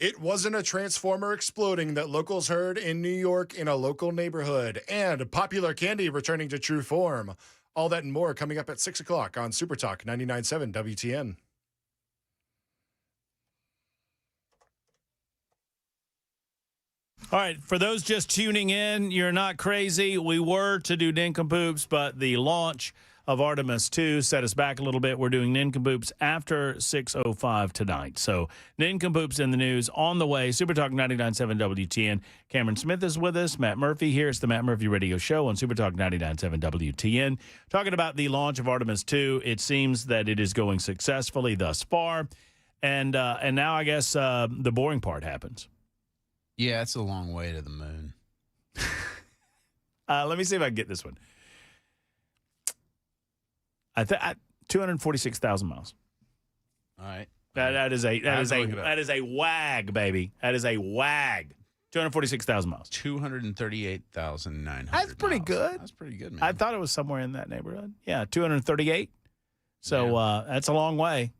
It wasn't a transformer exploding that locals heard in New York in a local neighborhood. And popular candy returning to true form. All that and more coming up at 6 o'clock on Super Talk 99.7 WTN.
All right, for those just tuning in, you're not crazy. We were to do Nincompoops, but the launch of Artemis 2 set us back a little bit. We're doing Nincompoops after 6:05 tonight. So Nincompoops in the news on the way. Super Talk 99.7 WTN. Cameron Smith is with us. Matt Murphy here. It's the Matt Murphy Radio Show on Super Talk 99.7 WTN. Talking about the launch of Artemis 2. It seems that it is going successfully thus far. And now I guess the boring part happens.
Yeah, it's a long way to the moon.
Let me see if I can get this one. 246,000 miles.
All right.
That is a wag, baby. That is a wag. 246,000 miles.
238,900.
That's pretty good.
That's pretty good, man.
I thought it was somewhere in that neighborhood. Yeah, 238. So that's a long way.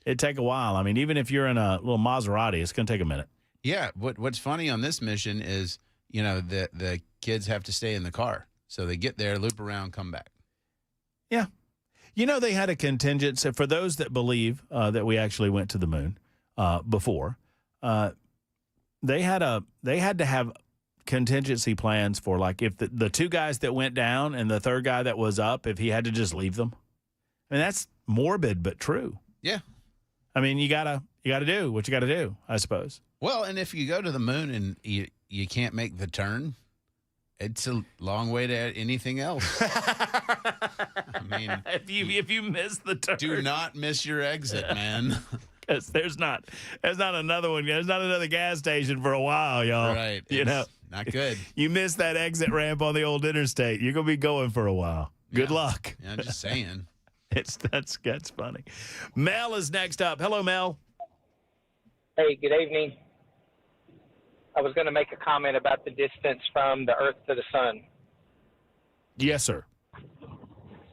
It'd take a while. I mean, even if you're in a little Maserati, it's going to take a minute.
Yeah. What's funny on this mission is, the kids have to stay in the car. So they get there, loop around, come back.
Yeah. They had a contingency for those that believe that we actually went to the moon before. They had to have contingency plans for, like, if the two guys that went down and the third guy that was up, if he had to just leave them. I mean, that's morbid but true.
Yeah.
I mean, you gotta do what you gotta do, I suppose.
Well, and if you go to the moon and you can't make the turn, it's a long way to anything else. I mean,
if you miss the turn,
do not miss your exit, man.
Because there's not another one. There's not another gas station for a while, y'all.
Right. Not good.
You miss that exit ramp on the old interstate, you're gonna be going for a while. Good luck.
Yeah, I'm just saying.
That's funny. Mel is next up. Hello, Mel.
Hey, good evening. I was going to make a comment about the distance from the Earth to the Sun.
Yes, sir.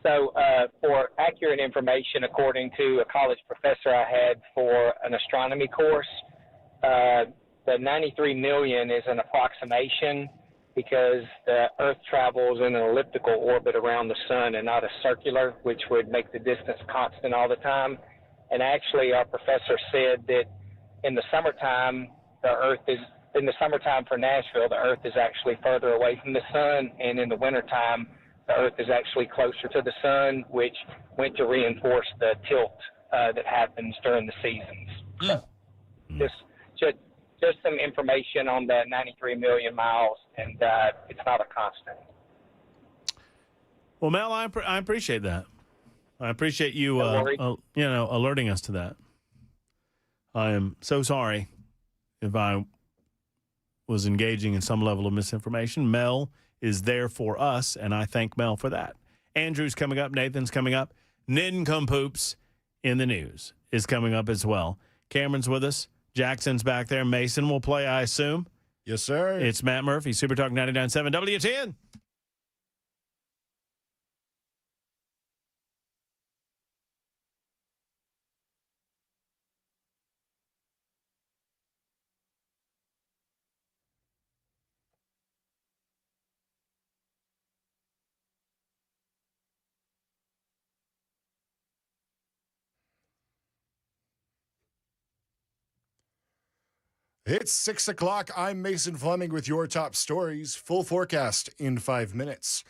So, for accurate information, according to a college professor I had for an astronomy course, the 93 million is an approximation because the Earth travels in an elliptical orbit around the Sun and not a circular, which would make the distance constant all the time. And actually, our professor said that in the summertime, in the summertime for Nashville, the Earth is actually further away from the Sun, and in the wintertime, the Earth is actually closer to the Sun, which went to reinforce the tilt that happens during the seasons. So just some information on that 93 million miles, and it's not a constant.
Well, Mel, I appreciate that. I appreciate you, alerting us to that. I am so sorry if I was engaging in some level of misinformation. Mel is there for us, and I thank Mel for that. Andrew's coming up. Nathan's coming up. Nincompoops in the news is coming up as well. Cameron's with us. Jackson's back there. Mason will play, I assume.
Yes, sir.
It's Matt Murphy, Super Talk 99.7 WTN.
It's 6 o'clock. I'm Mason Fleming with your top stories. Full forecast in 5 minutes.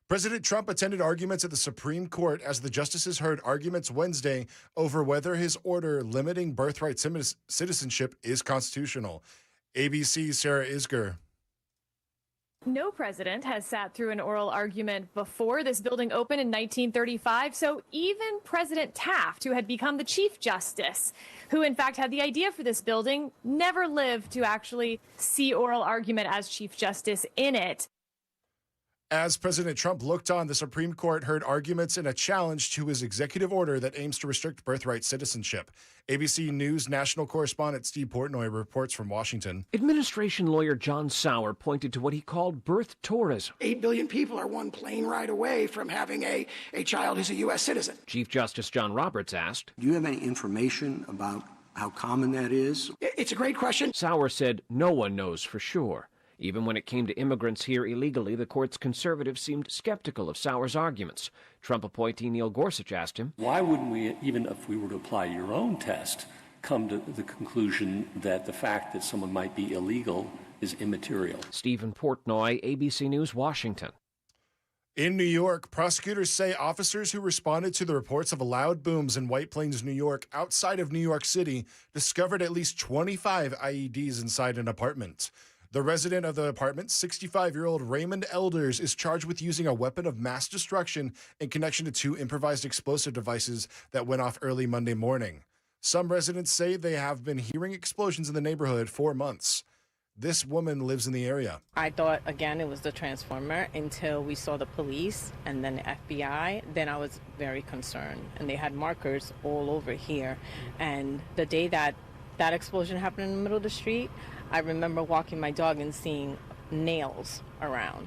President Trump attended arguments at the Supreme Court as the justices heard arguments Wednesday over whether his order limiting birthright citizenship is constitutional. ABC's Sarah Isger.
No president has sat through an oral argument before. This building opened in 1935, so even President Taft, who had become the Chief Justice, who in fact had the idea for this building, never lived to actually see oral argument as Chief Justice in it.
As President Trump looked on, the Supreme Court heard arguments in a challenge to his executive order that aims to restrict birthright citizenship. ABC News national correspondent Steve Portnoy reports from Washington.
Administration lawyer John Sauer pointed to what he called birth tourism.
8 billion people are one plane ride away from having a child who's a U.S. citizen.
Chief Justice John Roberts asked,
Do you have any information about how common that is?
It's a great question.
Sauer said no one knows for sure. Even when it came to immigrants here illegally, the court's conservatives seemed skeptical of Sauer's arguments. Trump appointee Neil Gorsuch asked him,
why wouldn't we, even if we were to apply your own test, come to the conclusion that the fact that someone might be illegal is immaterial?
Stephen Portnoy, ABC News, Washington.
In New York, prosecutors say officers who responded to the reports of loud booms in White Plains, New York, outside of New York City, discovered at least 25 IEDs inside an apartment. The resident of the apartment, 65-year-old Raymond Elders, is charged with using a weapon of mass destruction in connection to 2 improvised explosive devices that went off early Monday morning. Some residents say they have been hearing explosions in the neighborhood for months. This woman lives in the area.
I thought, again, it was the transformer until we saw the police and then the FBI. Then I was very concerned. And they had markers all over here. And the day that explosion happened in the middle of the street, I remember walking my dog and seeing nails around.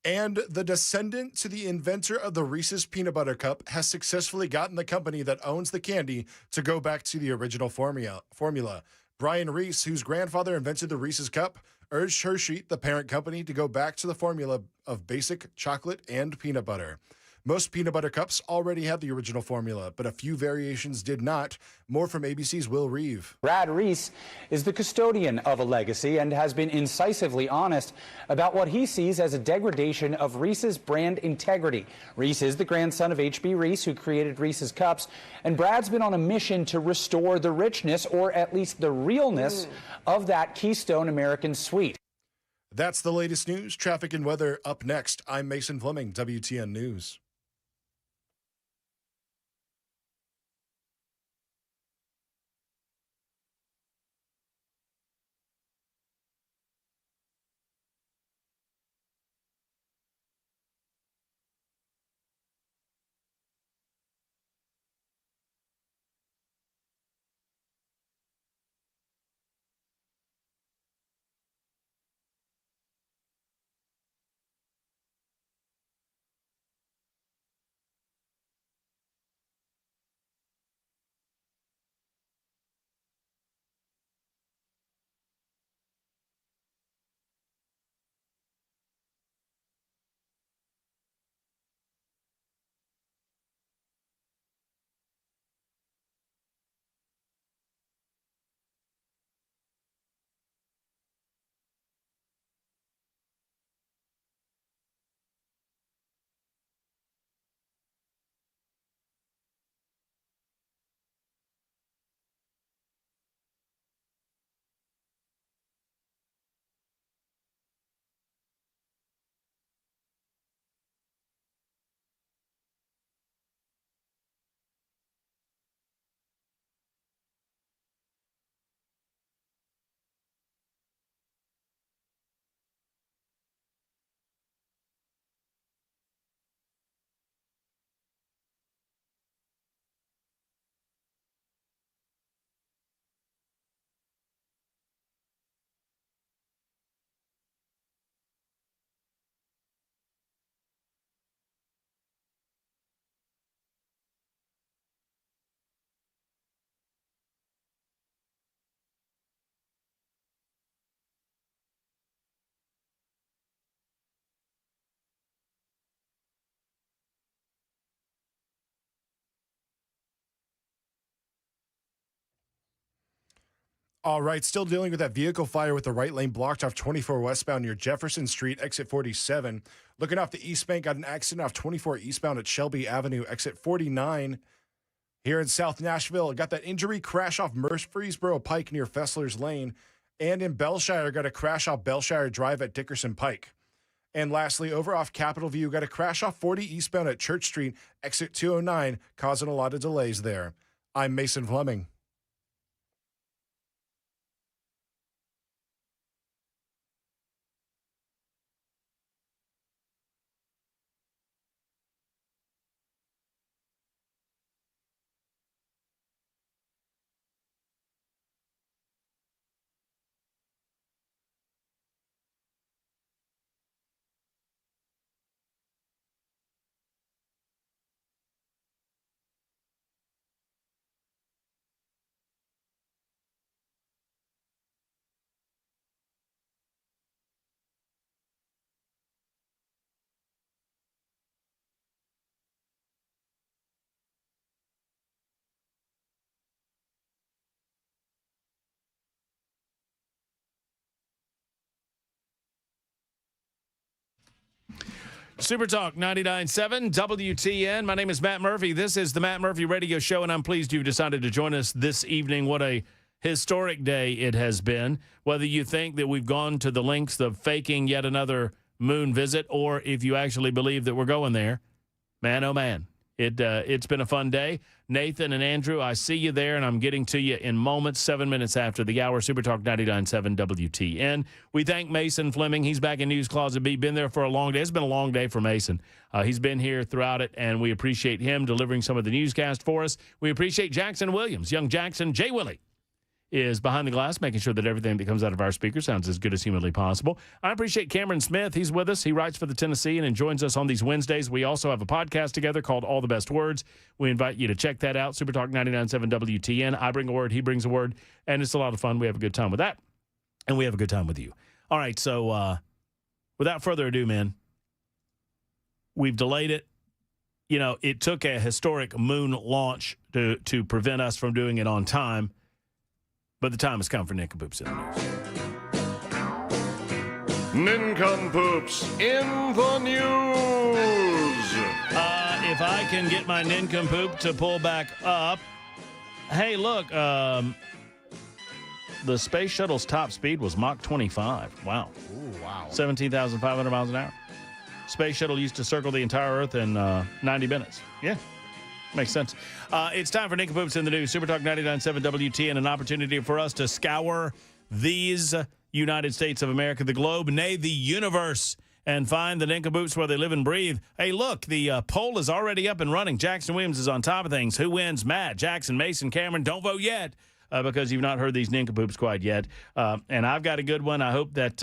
And the descendant to the inventor of the Reese's Peanut Butter Cup has successfully gotten the company that owns the candy to go back to the original formula. Brian Reese, whose grandfather invented the Reese's Cup, urged Hershey, the parent company, to go back to the formula of basic chocolate and peanut butter. Most peanut butter cups already had the original formula, but a few variations did not. More from ABC's Will Reeve.
Brad Reese is the custodian of a legacy and has been incisively honest about what he sees as a degradation of Reese's brand integrity. Reese is the grandson of H.B. Reese, who created Reese's Cups, and Brad's been on a mission to restore the richness, or at least the realness, of that Keystone American sweet.
That's the latest news, traffic, and weather. Up next, I'm Mason Fleming, WTN News. All right, still dealing with that vehicle fire with the right lane blocked off 24 westbound near Jefferson Street, exit 47. Looking off the East Bank, got an accident off 24 eastbound at Shelby Avenue, exit 49. Here in South Nashville, got that injury crash off Murfreesboro Pike near Fessler's Lane. And in Belshire, got a crash off Belshire Drive at Dickerson Pike. And lastly, over off Capitol View, got a crash off 40 eastbound at Church Street, exit 209, causing a lot of delays there. I'm Mason Fleming.
Super Talk 99.7 WTN. My name is Matt Murphy. This is the Matt Murphy Radio Show, and I'm pleased you've decided to join us this evening. What a historic day it has been. Whether you think that we've gone to the lengths of faking yet another moon visit, or if you actually believe that we're going there, man, oh man, it's been a fun day. Nathan and Andrew, I see you there, and I'm getting to you in moments, 7 minutes after the hour. Super Talk 99.7 WTN. We thank Mason Fleming. He's back in News Closet B. Been there for a long day. It's been a long day for Mason. He's been here throughout it, and we appreciate him delivering some of the newscast for us. We appreciate Jackson Williams. Young Jackson, Jay Willie, is behind the glass, making sure that everything that comes out of our speaker sounds as good as humanly possible. I appreciate Cameron Smith. He's with us. He writes for the Tennessean and joins us on these Wednesdays. We also have a podcast together called All the Best Words. We invite you to check that out. Super Talk 99.7 WTN. I bring a word, he brings a word, and it's a lot of fun. We have a good time with that, and we have a good time with you. All right, so without further ado, man, we've delayed it. You know, it took a historic moon launch to prevent us from doing it on time. But the time has come for Nincompoops in the news.
Nincompoops in the news.
If I can get my Nincompoop to pull back up. Hey, look, the space shuttle's top speed was Mach 25. Wow.
Ooh, wow.
17,500 miles an hour. Space shuttle used to circle the entire Earth in 90 minutes. Yeah. Makes sense. It's time for Nincompoops in the news. Super Talk 99.7 WTN, an opportunity for us to scour these United States of America, the globe, nay, the universe, and find the Nincompoops where they live and breathe. Hey, look, the poll is already up and running. Jackson Williams is on top of things. Who wins? Matt, Jackson, Mason, Cameron. Don't vote yet because you've not heard these Nincompoops quite yet. And I've got a good one. I hope that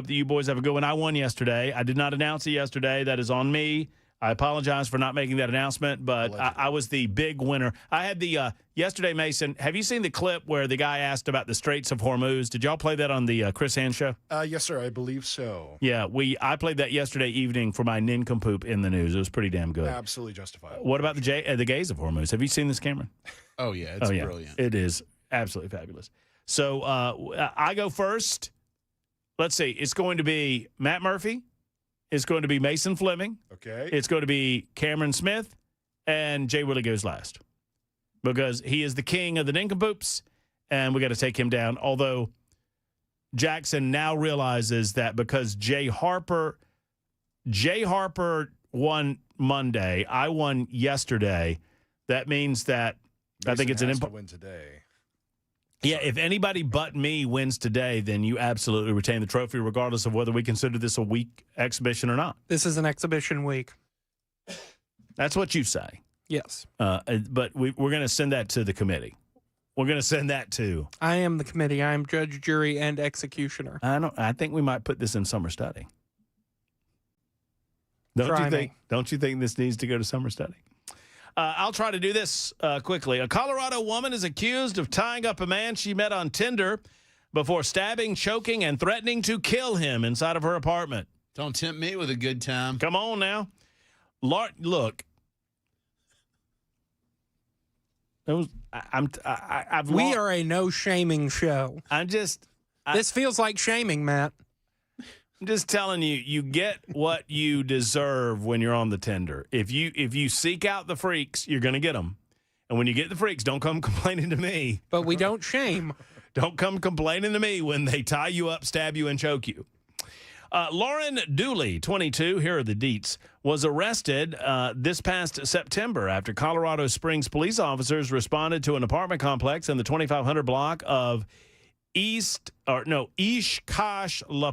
you boys have a good one. I won yesterday. I did not announce it yesterday. That is on me. I apologize for not making that announcement, but I was the big winner. I had the yesterday, Mason. Have you seen the clip where the guy asked about the Straits of Hormuz? Did y'all play that on the Chris Hand show?
Yes, sir. I believe so.
Yeah, I played that yesterday evening for my Nincompoop in the news. It was pretty damn good.
Absolutely justifiable.
What about the gays of Hormuz? Have you seen this, Cameron?
Oh, yeah. It's brilliant.
It is absolutely fabulous. So I go first. Let's see. It's going to be Matt Murphy. It's going to be Mason Fleming.
Okay.
It's going to be Cameron Smith, and Jay Willie goes last because he is the king of the Nincompoops, and we got to take him down. Although Jackson now realizes that because Jay Harper won Monday, I won yesterday. That means that
Mason
I think it's
has to win today.
Yeah, if anybody but me wins today, then you absolutely retain the trophy, regardless of whether we consider this a week exhibition or not.
This is an exhibition week.
That's what you say.
Yes.
But we're going to send that to the committee. We're going to send that to.
I am the committee. I am judge, jury, and executioner.
I think we might put this in summer study. Don't you think this needs to go to summer study? I'll try to do this quickly. A Colorado woman is accused of tying up a man she met on Tinder before stabbing, choking, and threatening to kill him inside of her apartment.
Don't tempt me with a good time.
Come on now. Look. We
are a no-shaming show. This feels like shaming, Matt.
I'm just telling you, you get what you deserve when you're on the Tinder. If you seek out the freaks, you're going to get them. And when you get the freaks, don't come complaining to me.
But we don't shame.
Don't come complaining to me when they tie you up, stab you, and choke you. Lauren Dooley, 22, here are the deets, was arrested this past September after Colorado Springs police officers responded to an apartment complex in the 2500 block of East Kosh La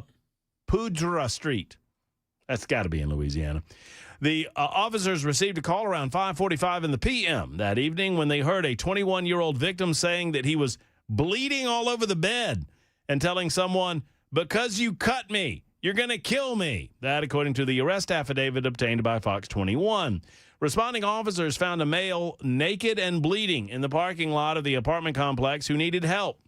Poudre Street. That's got to be in Louisiana. The officers received a call around 5:45 in the p.m. that evening when they heard a 21-year-old victim saying that he was bleeding all over the bed and telling someone, "Because you cut me, you're going to kill me." That, according to the arrest affidavit obtained by Fox 21. Responding officers found a male naked and bleeding in the parking lot of the apartment complex who needed help.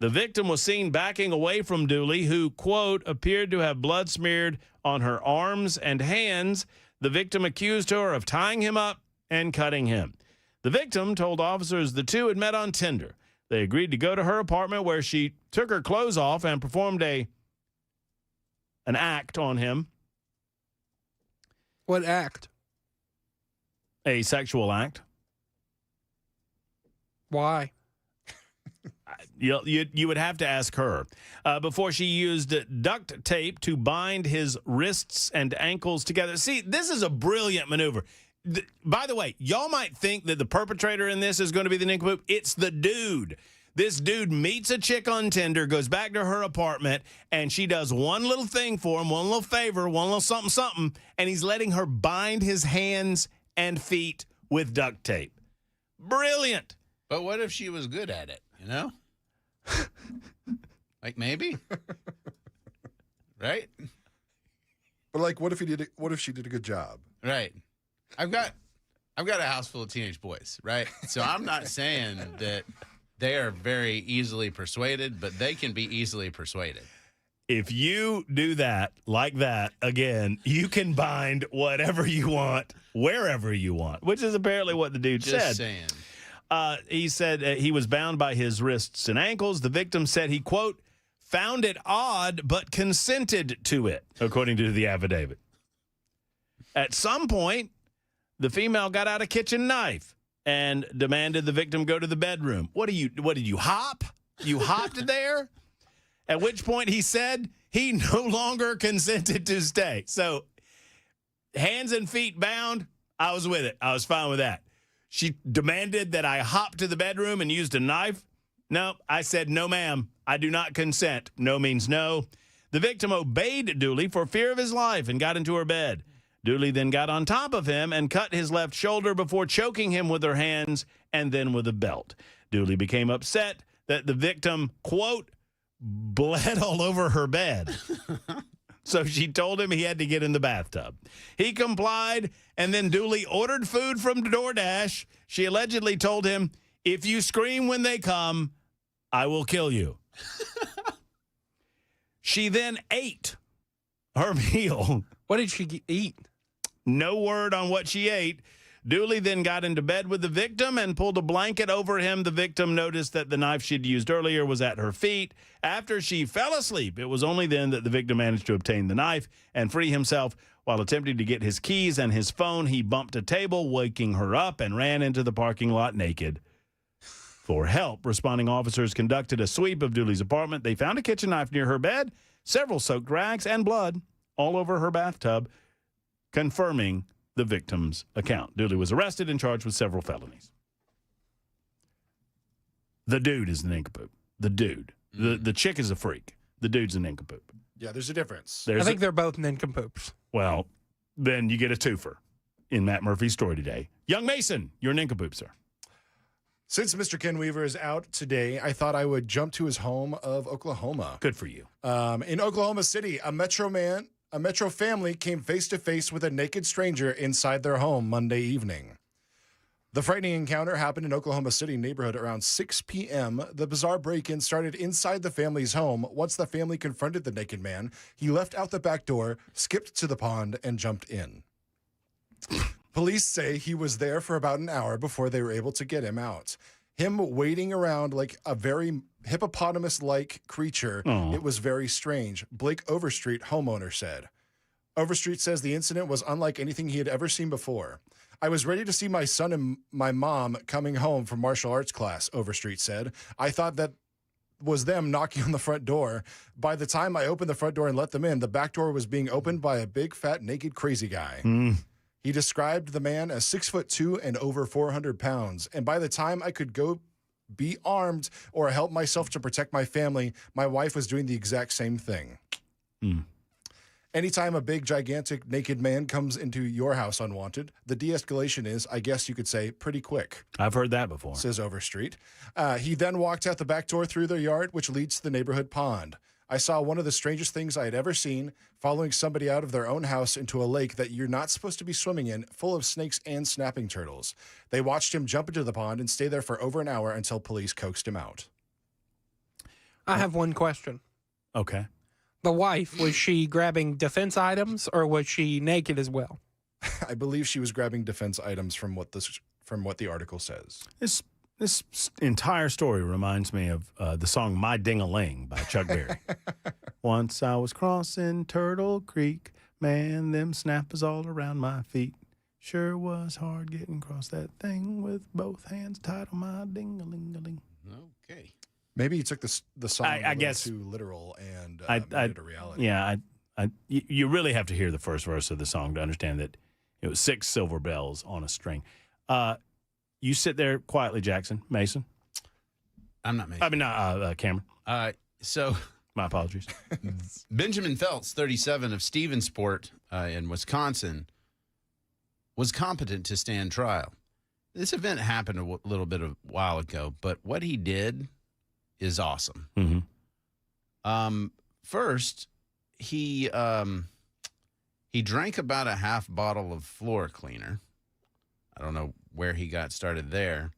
The victim was seen backing away from Dooley, who, quote, appeared to have blood smeared on her arms and hands. The victim accused her of tying him up and cutting him. The victim told officers the two had met on Tinder. They agreed to go to her apartment where she took her clothes off and performed an act on him.
What act?
A sexual act.
Why?
You would have to ask her. Before she used duct tape to bind his wrists and ankles together. See, this is a brilliant maneuver. By the way, y'all might think that the perpetrator in this is going to be the nincompoop. It's the dude. This dude meets a chick on Tinder, goes back to her apartment, and she does one little thing for him, one little favor, one little something, and he's letting her bind his hands and feet with duct tape. Brilliant.
But what if she was good at it, you know? Like maybe? Right?
But like what if she did a good job?
Right. I've got a house full of teenage boys, right? So I'm not saying that they are very easily persuaded, but they can be easily persuaded.
If you do that, like that, again, you can bind whatever you want, wherever you want, which is apparently what the dude said.
Just saying.
He said he was bound by his wrists and ankles. The victim said he, quote, found it odd but consented to it, according to the affidavit. At some point, the female got out a kitchen knife and demanded the victim go to the bedroom. What did you hop? You hopped there? At which point he said he no longer consented to stay. So hands and feet bound, I was with it. I was fine with that. She demanded that I hop to the bedroom and used a knife. No, I said, no, ma'am, I do not consent. No means no. The victim obeyed Dooley for fear of his life and got into her bed. Dooley then got on top of him and cut his left shoulder before choking him with her hands and then with a belt. Dooley became upset that the victim, quote, bled all over her bed. So she told him he had to get in the bathtub. He complied, and then Dooley ordered food from DoorDash. She allegedly told him, if you scream when they come, I will kill you. She then ate her meal.
What did she eat?
No word on what she ate. Dooley then got into bed with the victim and pulled a blanket over him. The victim noticed that the knife she'd used earlier was at her feet. After she fell asleep, it was only then that the victim managed to obtain the knife and free himself. While attempting to get his keys and his phone, he bumped a table, waking her up, and ran into the parking lot naked. For help, responding officers conducted a sweep of Dooley's apartment. They found a kitchen knife near her bed, several soaked rags, and blood all over her bathtub, confirming the victim's account. Dooley was arrested and charged with several felonies. The dude is the nincompoop. The dude. The chick is a freak. The dude's a nincompoop.
Yeah, there's a difference.
I think they're both nincompoops.
Well, then you get a twofer in Matt Murphy's story today. Young Mason, you're a nincompoop, sir.
Since Mr. Ken Weaver is out today, I thought I would jump to his home of Oklahoma.
Good for you.
In Oklahoma City, a Metro family came face-to-face with a naked stranger inside their home Monday evening. The frightening encounter happened in Oklahoma City neighborhood around 6 p.m. The bizarre break-in started inside the family's home. Once the family confronted the naked man, he left out the back door, skipped to the pond, and jumped in. Police say he was there for about an hour before they were able to get him out. Him wading around like a very hippopotamus-like creature, It was very strange, Blake Overstreet, homeowner, said. Overstreet says the incident was unlike anything he had ever seen before. I was ready to see my son and my mom coming home from martial arts class, Overstreet said. I thought that was them knocking on the front door. By the time I opened the front door and let them in, the back door was being opened by a big, fat, naked, crazy guy. He described the man as 6'2" and over 400 pounds. And by the time I could go be armed or help myself to protect my family, my wife was doing the exact same thing. Anytime a big, gigantic, naked man comes into your house unwanted, the de-escalation is, I guess you could say, pretty quick.
I've heard that before.
Says Overstreet. He then walked out the back door through their yard, which leads to the neighborhood pond. I saw one of the strangest things I had ever seen, following somebody out of their own house into a lake that you're not supposed to be swimming in, full of snakes and snapping turtles. They watched him jump into the pond and stay there for over an hour until police coaxed him out.
I have one question.
Okay.
The wife, was she grabbing defense items or was she naked as well?
I believe she was grabbing defense items from what the article says.
This This entire story reminds me of the song My Ding-a-Ling by Chuck Berry. Once I was crossing Turtle Creek, man, them snappers all around my feet. Sure was hard getting across that thing with both hands tied on my ding-a-ling-a-ling.
Okay.
Maybe he took the song
I guess
too literal and made it a reality.
Yeah, you really have to hear the first verse of the song to understand that it was 6 silver bells on a string. You sit there quietly, Jackson. Mason.
I'm not Mason.
I mean, Cameron.
So
my apologies.
Benjamin Feltz, 37, of Stevensport in Wisconsin, was competent to stand trial. This event happened a little bit a while ago, but what he did is awesome.
Mm-hmm.
First, he drank about a half bottle of floor cleaner. I don't know where he got started there.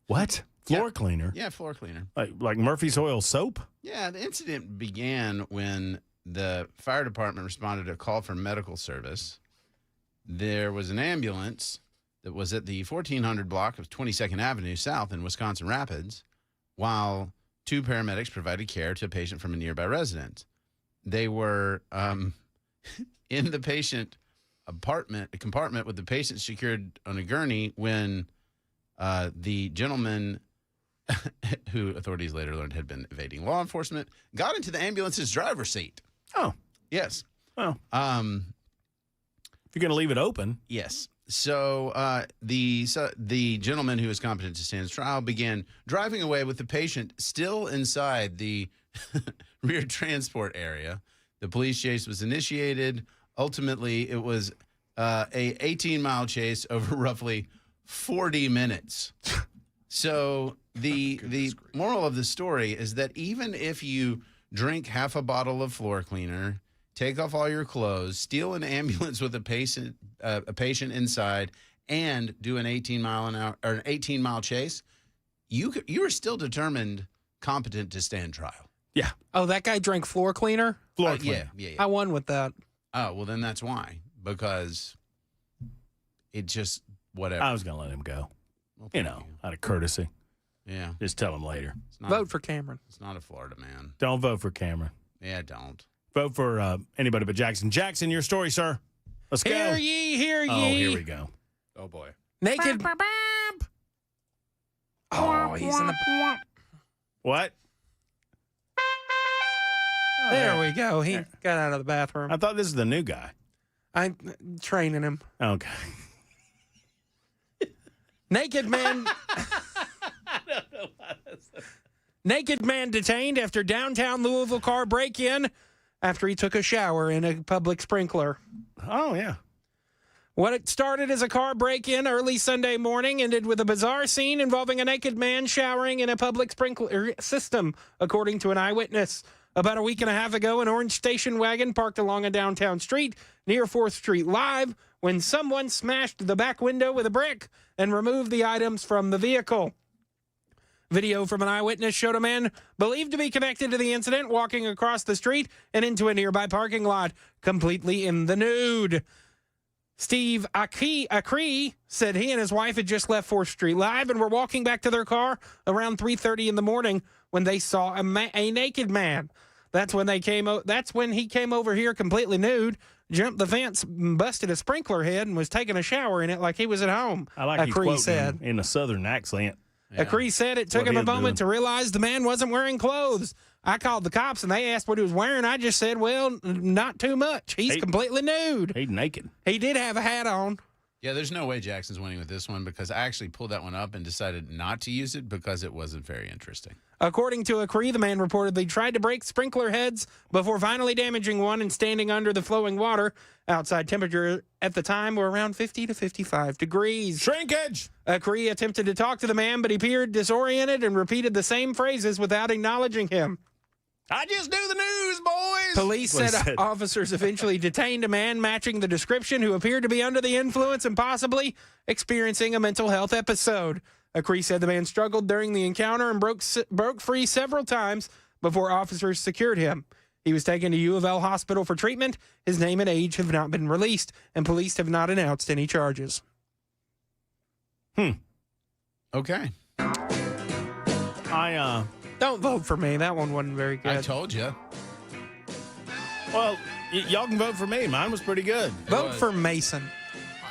What? Floor cleaner?
Yeah, floor cleaner.
Like Murphy's Oil soap?
Yeah, the incident began when the fire department responded to a call for medical service. There was an ambulance that was at the 1400 block of 22nd Avenue South in Wisconsin Rapids, while 2 paramedics provided care to a patient from a nearby residence. They were in the patient compartment with the patient secured on a gurney when the gentleman, who authorities later learned had been evading law enforcement, got into the ambulance's driver's seat.
Oh.
Yes.
Well, if you're going to leave it open.
Yes. So the gentleman who was competent to stand trial began driving away with the patient still inside the rear transport area. The police chase was initiated. Ultimately, it was a 18-mile chase over roughly 40 minutes. So the moral of the story is that even if you drink half a bottle of floor cleaner, take off all your clothes, steal an ambulance with a patient inside, and do an 18-mile chase, you are still determined competent to stand trial.
Yeah.
Oh, that guy drank floor cleaner?
Floor cleaner.
Yeah.
I won with that.
Oh, well, then that's why. Because it just, whatever.
I was going to let him go. Well, out of courtesy.
Yeah.
Just tell him later.
Vote for Cameron.
It's not a Florida man.
Don't vote for Cameron.
Yeah, don't.
Vote for anybody but Jackson. Jackson, your story, sir. Let's go.
Hear ye, hear ye.
Oh, here we go.
Oh, boy.
Naked. Oh, he's in the...
What?
There we go. He got out of the bathroom.
I thought this is the new guy.
I'm training him.
Okay.
Naked man. Naked man detained after downtown Louisville car break-in after he took a shower in a public sprinkler.
Oh, yeah.
What it started as a car break-in early Sunday morning ended with a bizarre scene involving a naked man showering in a public sprinkler system, according to an eyewitness. About a week and a half ago, an orange station wagon parked along a downtown street near 4th Street Live when someone smashed the back window with a brick and removed the items from the vehicle. Video from an eyewitness showed a man believed to be connected to the incident walking across the street and into a nearby parking lot, completely in the nude. Steve Acree said he and his wife had just left 4th Street Live and were walking back to their car around 3:30 in the morning when they saw a naked man. That's when he came over here completely nude, jumped the fence, busted a sprinkler head, and was taking a shower in it like he was at home.
I like he's quoting in a southern accent.
Yeah.
Acree said it took him a moment to realize the man wasn't wearing clothes. I called the cops and they asked what he was wearing. I just said, well, not too much. He's completely nude.
He's naked.
He did have a hat on.
Yeah, there's no way Jackson's winning with this one because I actually pulled that one up and decided not to use it because it wasn't very interesting.
According to Acree, the man reportedly tried to break sprinkler heads before finally damaging one and standing under the flowing water. Outside temperature at the time were around 50 to 55 degrees.
Shrinkage!
Acree attempted to talk to the man, but he appeared disoriented and repeated the same phrases without acknowledging him.
I just do the news, boys.
Police said officers eventually detained a man matching the description who appeared to be under the influence and possibly experiencing a mental health episode. Acree said the man struggled during the encounter and broke free several times before officers secured him. He was taken to U of L Hospital for treatment. His name and age have not been released, and police have not announced any charges.
Okay.
Don't vote for me. That one wasn't very good.
I told you.
Well, y'all can vote for me. Mine was pretty good.
Vote for Mason.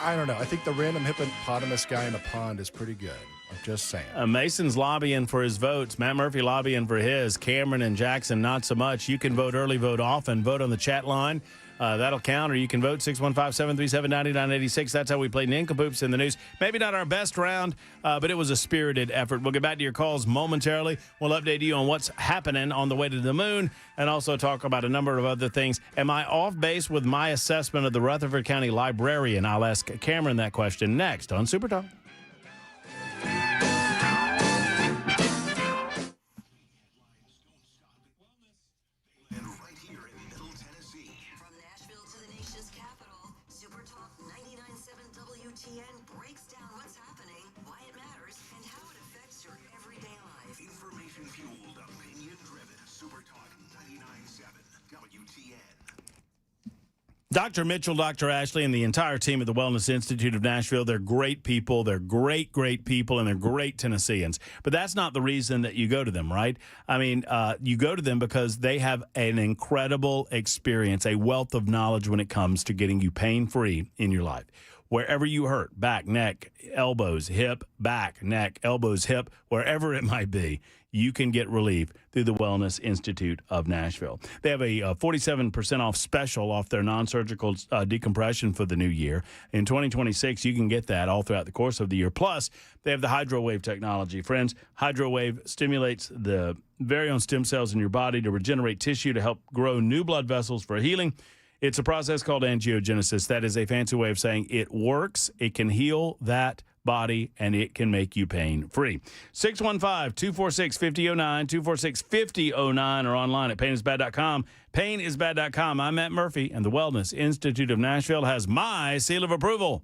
I don't know. I think the random hippopotamus guy in a pond is pretty good. I'm just saying.
Mason's lobbying for his votes. Matt Murphy lobbying for his. Cameron and Jackson, not so much. You can vote early, vote often. Vote on the chat line. That'll count. Or you can vote 615-737-9986. That's how we played Nincompoops in the news. Maybe not our best round, but it was a spirited effort. We'll get back to your calls momentarily. We'll update you on what's happening on the way to the moon and also talk about a number of other things. Am I off base with my assessment of the Rutherford County Librarian? I'll ask Cameron that question next on Super Talk. Dr. Mitchell, Dr. Ashley, and the entire team at the Wellness Institute of Nashville, they're great people. They're great, great people, and they're great Tennesseans. But that's not the reason that you go to them, right? I mean, you go to them because they have an incredible experience, a wealth of knowledge when it comes to getting you pain-free in your life. Wherever you hurt, back, neck, elbows, hip, back, neck, elbows, hip, wherever it might be, you can get relief through the Wellness Institute of Nashville. They have a 47% off special off their non-surgical decompression for the new year. In 2026, you can get that all throughout the course of the year. Plus, they have the HydroWave technology. Friends, HydroWave stimulates the very own stem cells in your body to regenerate tissue to help grow new blood vessels for healing. It's a process called angiogenesis. That is a fancy way of saying it works. It can heal that body, and it can make you pain-free. 615-246-5009, 246-5009, or online at painisbad.com. Painisbad.com. I'm Matt Murphy, and the Wellness Institute of Nashville has my seal of approval.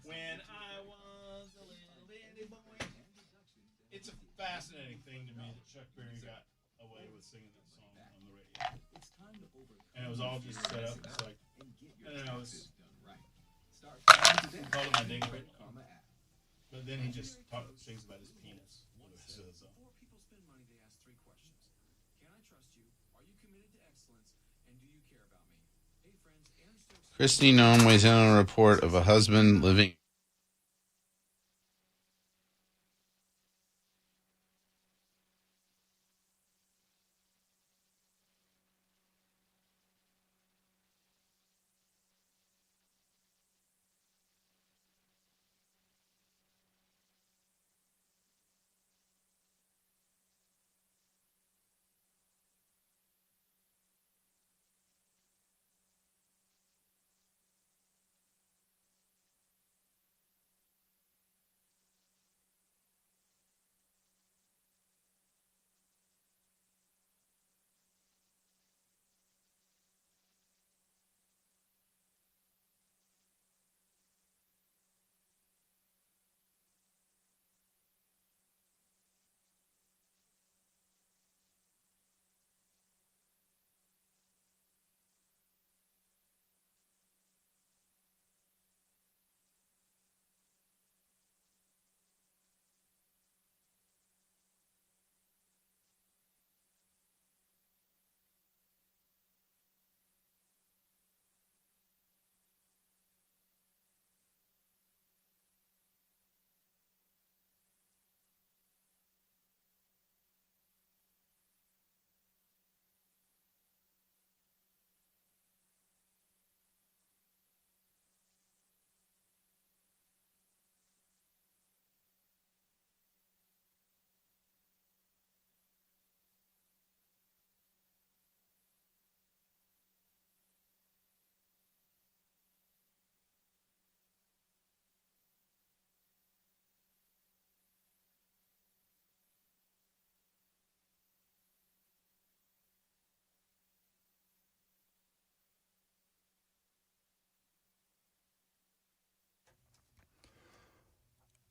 When I was a little bitty boy. It's a fascinating thing to me that Chuck Berry got away with singing that song on the radio. And it was all just set up. It's like, and I was called it my dinglery. But then he just sings about his penis.
Before people spend money, they ask 3 questions. Can I trust you? Are you committed to excellence? And do you care about me? Hey, friends, Aaron Stokes.
Christy Nome weighs in on a report of a husband living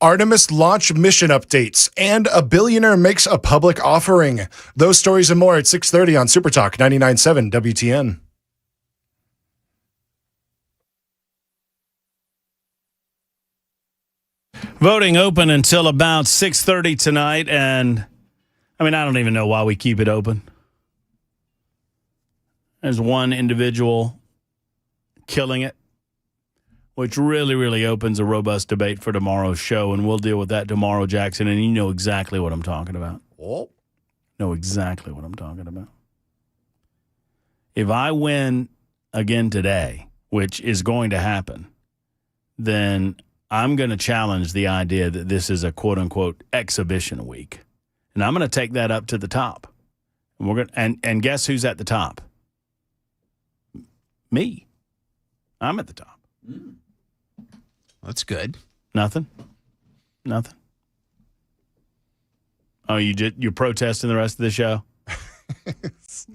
Artemis launch mission updates, and a billionaire makes a public offering. Those stories and more at 6:30 on Supertalk 99.7 WTN.
Voting open until about 6:30 tonight, and I don't even know why we keep it open. There's one individual killing it, which really, really opens a robust debate for tomorrow's show, and we'll deal with that tomorrow, Jackson, and you know exactly what I'm talking about.
Oh.
Know exactly what I'm talking about. If I win again today, which is going to happen, then I'm going to challenge the idea that this is a quote-unquote exhibition week. And I'm going to take that up to the top. And we're going and guess who's at the top? Me. I'm at the top.
That's good.
Nothing? Oh, you're protesting the rest of the show?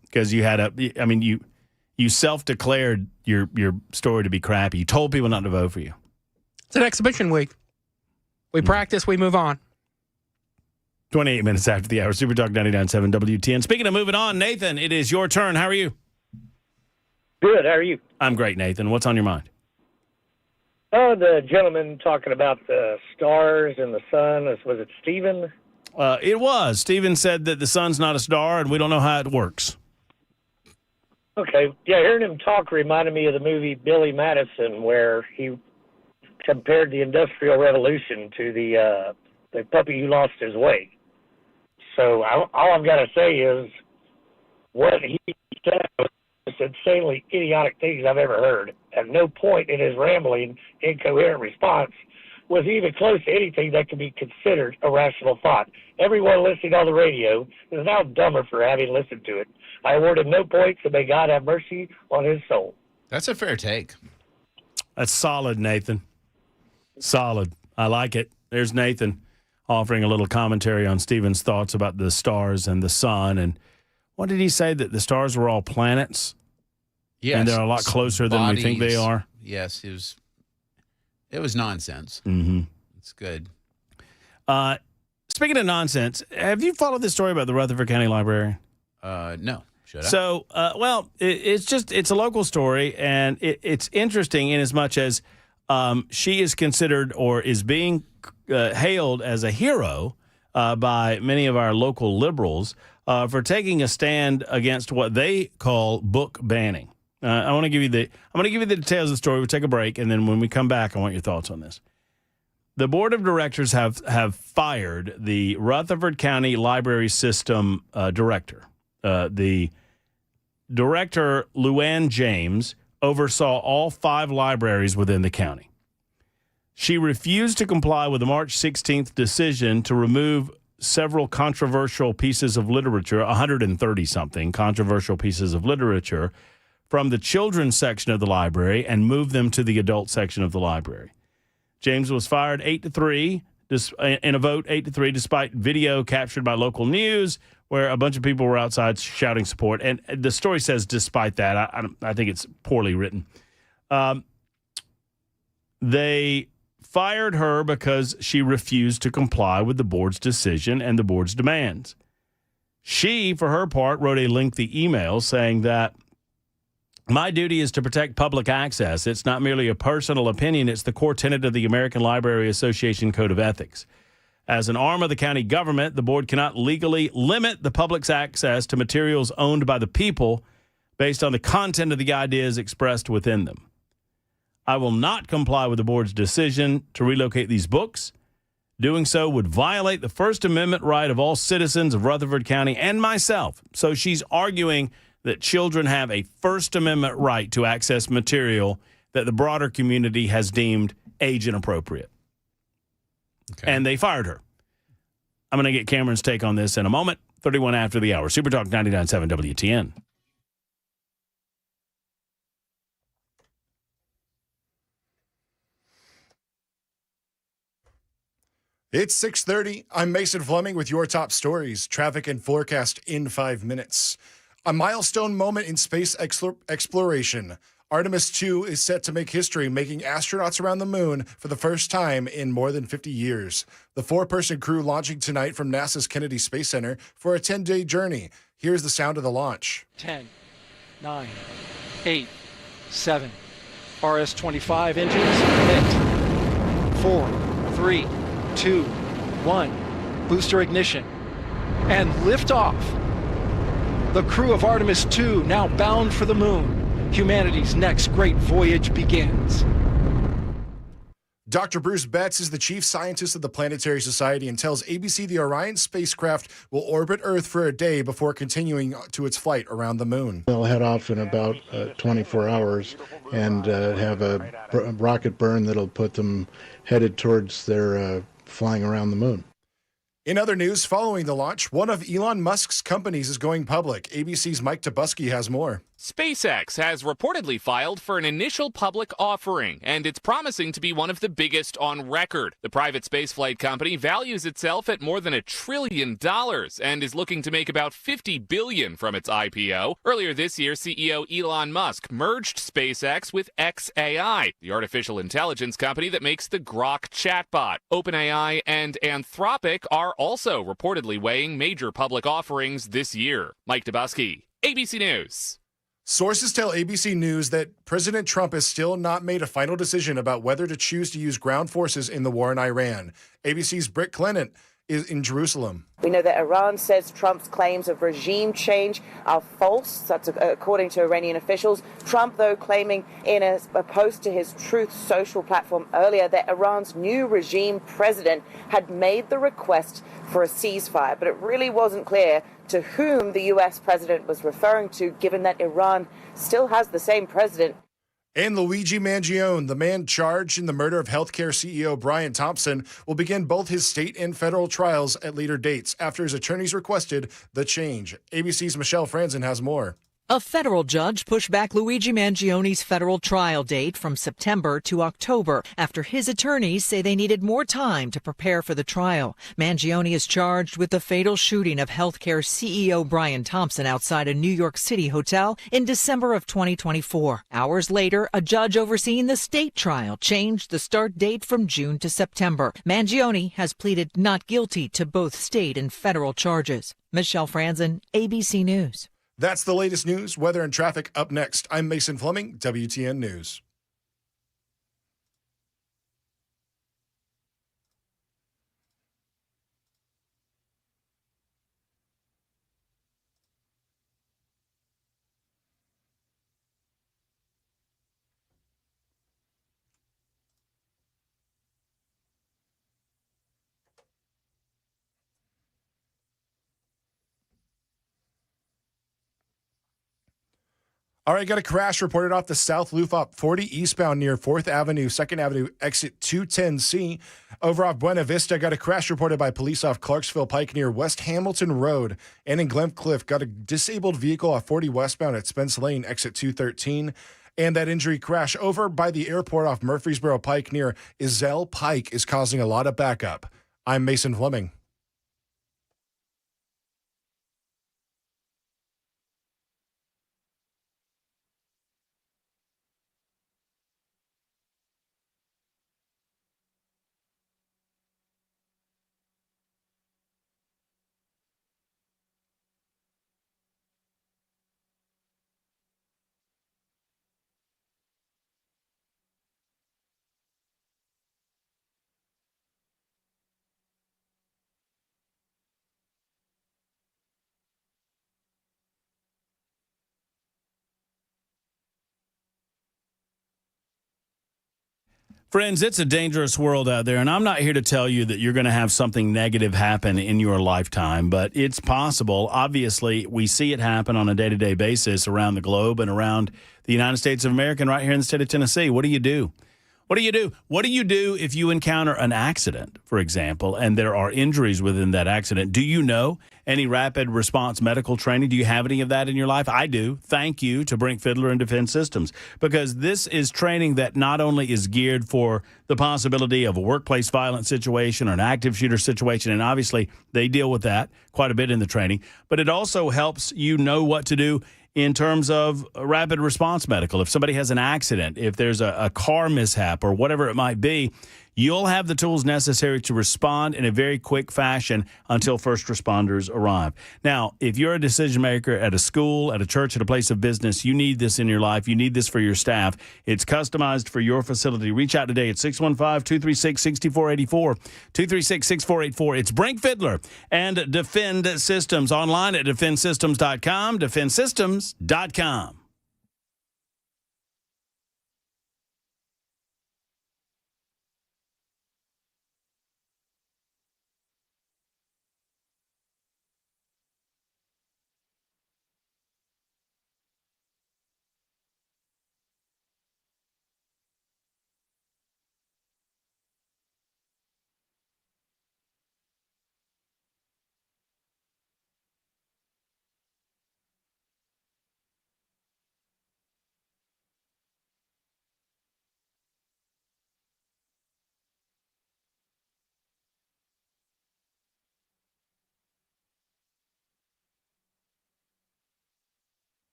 Because you had you self-declared your story to be crappy. You told people not to vote for you.
It's an exhibition week. We practice, we move on.
28 minutes after the hour. Super Talk 99.7 WTN. Speaking of moving on, Nathan, it is your turn. How are you?
Good. How are you?
I'm great, Nathan. What's on your mind?
Oh, the gentleman talking about the stars and the sun. Was it Stephen?
It was. Stephen said that the sun's not a star, and we don't know how it works.
Okay. Yeah, hearing him talk reminded me of the movie Billy Madison, where he compared the Industrial Revolution to the puppy who lost his way. So all I've got to say is what he said was insanely idiotic things I've ever heard. At no point in his rambling, incoherent response was he even close to anything that could be considered a rational thought. Everyone listening on the radio is now dumber for having listened to it. I award him no points, and may God have mercy on his soul.
That's a fair take.
That's solid, Nathan. Solid. I like it. There's Nathan offering a little commentary on Stephen's thoughts about the stars and the sun. And what did he say? That the stars were all planets?
Yes.
And they're a lot closer than we think they are?
Yes, it was nonsense.
Mm-hmm.
It's good.
Speaking of nonsense, have you followed this story about the Rutherford County Librarian?
No. Should I?
So, it's a local story, and it's interesting in as much as she is considered or is being hailed as a hero by many of our local liberals for taking a stand against what they call book banning. I'm going to give you the details of the story. We'll take a break, and then when we come back, I want your thoughts on this. The board of directors have fired the Rutherford County Library System director. The director, Luann James, oversaw all 5 libraries within the county. She refused to comply with the March 16th decision to remove several controversial pieces of literature, 130-something controversial pieces of literature, from the children's section of the library and move them to the adult section of the library. James was fired 8-3 in a vote, 8-3, despite video captured by local news where a bunch of people were outside shouting support. And the story says despite that. I think it's poorly written. They fired her because she refused to comply with the board's decision and the board's demands. She, for her part, wrote a lengthy email saying that my duty is to protect public access. It's not merely a personal opinion. It's the core tenet of the American Library Association Code of Ethics. As an arm of the county government, the board cannot legally limit the public's access to materials owned by the people based on the content of the ideas expressed within them. I will not comply with the board's decision to relocate these books. Doing so would violate the First Amendment right of all citizens of Rutherford County and myself. So she's arguing that children have a First Amendment right to access material that the broader community has deemed age inappropriate. Okay. And they fired her. I'm going to get Cameron's take on this in a moment. 31 after the hour. Super Talk 99.7 WTN.
It's 6:30. I'm Mason Fleming with your top stories, traffic and forecast in 5 minutes. A milestone moment in space exploration. Artemis 2 is set to make history, making astronauts around the moon for the first time in more than 50 years. The 4-person crew launching tonight from NASA's Kennedy Space Center for a 10-day journey. Here's the sound of the launch.
10, 9, 8, 7. RS-25 engines lit. 4, 3, 2, 1. Booster ignition. And liftoff. The crew of Artemis 2 now bound for the moon. Humanity's next great voyage begins.
Dr. Bruce Betts is the chief scientist of the Planetary Society and tells ABC the Orion spacecraft will orbit Earth for a day before continuing to its flight around the moon.
They'll head off in about 24 hours and have a rocket burn that'll put them headed towards their flying around the moon.
In other news, following the launch, one of Elon Musk's companies is going public. ABC's Mike Tobusky has more.
SpaceX has reportedly filed for an initial public offering, and it's promising to be one of the biggest on record. The private spaceflight company values itself at more than $1 trillion and is looking to make about $50 billion from its IPO. Earlier this year, CEO Elon Musk merged SpaceX with xAI, the artificial intelligence company that makes the Grok chatbot. OpenAI and Anthropic are also reportedly weighing major public offerings this year. Mike Tobusky, ABC News.
Sources tell ABC News that President Trump has still not made a final decision about whether to choose to use ground forces in the war in Iran. ABC's Britt Clement is in Jerusalem.
We know that Iran says Trump's claims of regime change are false. That's according to Iranian officials. Trump, though, claiming in a post to his Truth Social platform earlier that Iran's new regime president had made the request for a ceasefire. But it really wasn't clear to whom the U.S. president was referring to, given that Iran still has the same president.
And Luigi Mangione, the man charged in the murder of healthcare CEO Brian Thompson, will begin both his state and federal trials at later dates after his attorneys requested the change. ABC's Michelle Franzen has more.
A federal judge pushed back Luigi Mangione's federal trial date from September to October after his attorneys say they needed more time to prepare for the trial. Mangione is charged with the fatal shooting of healthcare CEO Brian Thompson outside a New York City hotel in December of 2024. Hours later, a judge overseeing the state trial changed the start date from June to September. Mangione has pleaded not guilty to both state and federal charges. Michelle Franzen, ABC News.
That's the latest news, weather, and traffic up next. I'm Mason Fleming, WTN News. All right, got a crash reported off the South Loop up 40 eastbound near 4th Avenue, 2nd Avenue, exit 210C. Over off Buena Vista, got a crash reported by police off Clarksville Pike near West Hamilton Road. And in Glencliff, got a disabled vehicle off 40 westbound at Spence Lane, exit 213. And that injury crash over by the airport off Murfreesboro Pike near Izell Pike is causing a lot of backup. I'm Mason Fleming.
Friends, it's a dangerous world out there, and I'm not here to tell you that you're going to have something negative happen in your lifetime, but it's possible. Obviously, we see it happen on a day-to-day basis around the globe and around the United States of America and right here in the state of Tennessee. What do you do? What do you do? What do you do if you encounter an accident, for example, and there are injuries within that accident? Do you know any rapid response medical training? Do you have any of that in your life? I do. Thank you to Brink Fiddler and Defense Systems, because this is training that not only is geared for the possibility of a workplace violence situation or an active shooter situation, and obviously they deal with that quite a bit in the training, but it also helps you know what to do in terms of rapid response medical. If somebody has an accident, if there's a car mishap or whatever it might be, you'll have the tools necessary to respond in a very quick fashion until first responders arrive. Now, if you're a decision maker at a school, at a church, at a place of business, you need this in your life. You need this for your staff. It's customized for your facility. Reach out today at 615-236-6484, 236-6484. It's Brink Fiddler and Defend Systems. Online at defendsystems.com, defendsystems.com.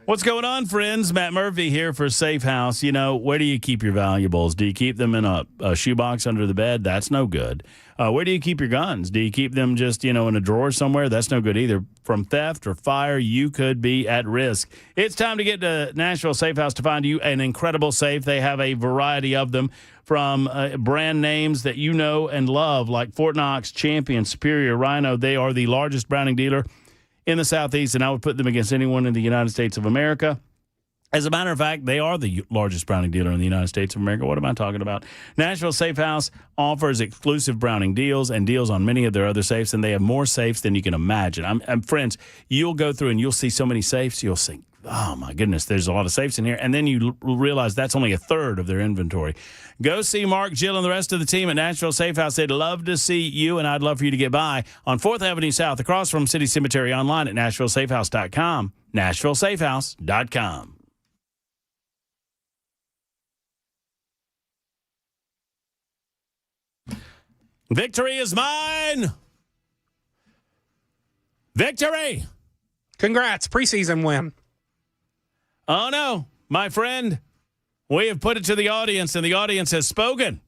What's going on, friends? Matt Murphy here for Safe House. You know, where do you keep your valuables? Do you keep them in a shoebox under the bed? That's no good. Where do you keep your guns? Do you keep them just, in a drawer somewhere? That's no good either. From theft or fire, you could be at risk. It's time to get to Nashville Safe House to find you an incredible safe. They have a variety of them from brand names that you know and love, like Fort Knox, Champion, Superior, Rhino. They are the largest Browning dealer in the Southeast, and I would put them against anyone in the United States of America. As a matter of fact, they are the largest Browning dealer in the United States of America. What am I talking about? Nashville Safe House offers exclusive Browning deals and deals on many of their other safes, and they have more safes than you can imagine. I'm friends, you'll go through and you'll see so many safes, you'll think, oh, my goodness, there's a lot of safes in here. And then you realize that's only a third of their inventory. Go see Mark, Jill, and the rest of the team at Nashville Safe House. They'd love to see you, and I'd love for you to get by on 4th Avenue South, across from City Cemetery, online at NashvilleSafehouse.com, NashvilleSafehouse.com. Victory is mine! Victory!
Congrats, preseason win.
Oh, no, my friend. We have put it to the audience, and the audience has spoken.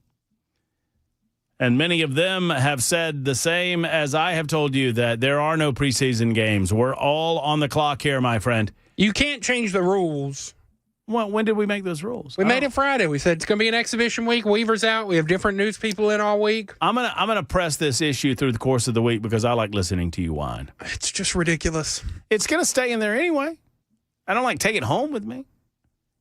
And many of them have said the same as I have told you, that there are no preseason games. We're all on the clock here, my friend.
You can't change the rules.
Well, when did we make those rules?
We made it Friday. We said it's going to be an exhibition week. Weaver's out. We have different news people in all week.
I'm gonna press this issue through the course of the week because I like listening to you whine.
It's just ridiculous.
It's going to stay in there anyway. I don't like take it home with me.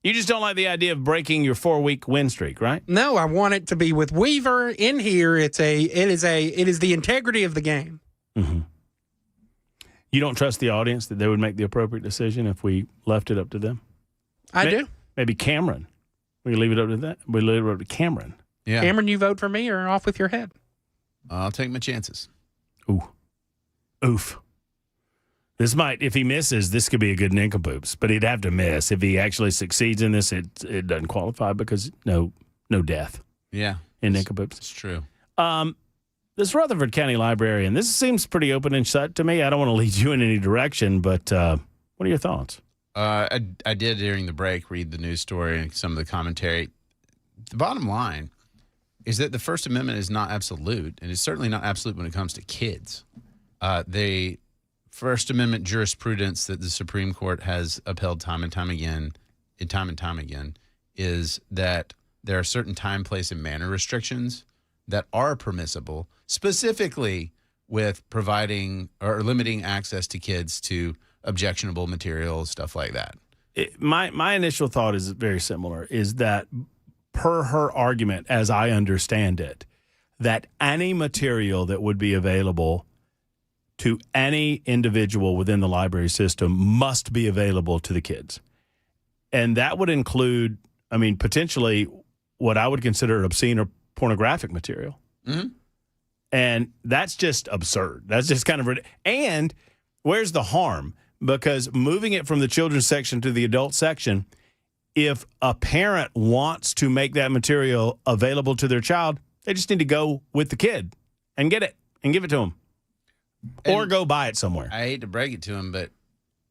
You just don't like the idea of breaking your 4-week win streak, right?
No, I want it to be with Weaver in here. It is the integrity of the game.
Mm-hmm. You don't trust the audience that they would make the appropriate decision if we left it up to them?
I do.
Maybe Cameron. We leave it up to that. We leave it up to Cameron.
Yeah.
Cameron, you vote for me or off with your head?
I'll take my chances.
Oof. This might, if he misses, this could be a good nincompoops, but he'd have to miss. If he actually succeeds in this, it doesn't qualify because no death.
Yeah.
In nincompoops.
It's true.
This Rutherford County librarian, this seems pretty open and shut to me. I don't want to lead you in any direction, but what are your thoughts?
I did during the break read the news story and some of the commentary. The bottom line is that the First Amendment is not absolute, and it's certainly not absolute when it comes to kids. The First Amendment jurisprudence that the Supreme Court has upheld time and time again, is that there are certain time, place, and manner restrictions that are permissible, specifically with providing or limiting access to kids to objectionable material, stuff like that.
My initial thought is very similar, is that per her argument, as I understand it, that any material that would be available to any individual within the library system must be available to the kids. And that would include, I mean, potentially what I would consider obscene or pornographic material.
Mm-hmm.
And that's just absurd. That's just kind of, and where's the harm? Because moving it from the children's section to the adult section, if a parent wants to make that material available to their child, they just need to go with the kid and get it and give it to them. Or go buy it somewhere.
I hate to break it to him, but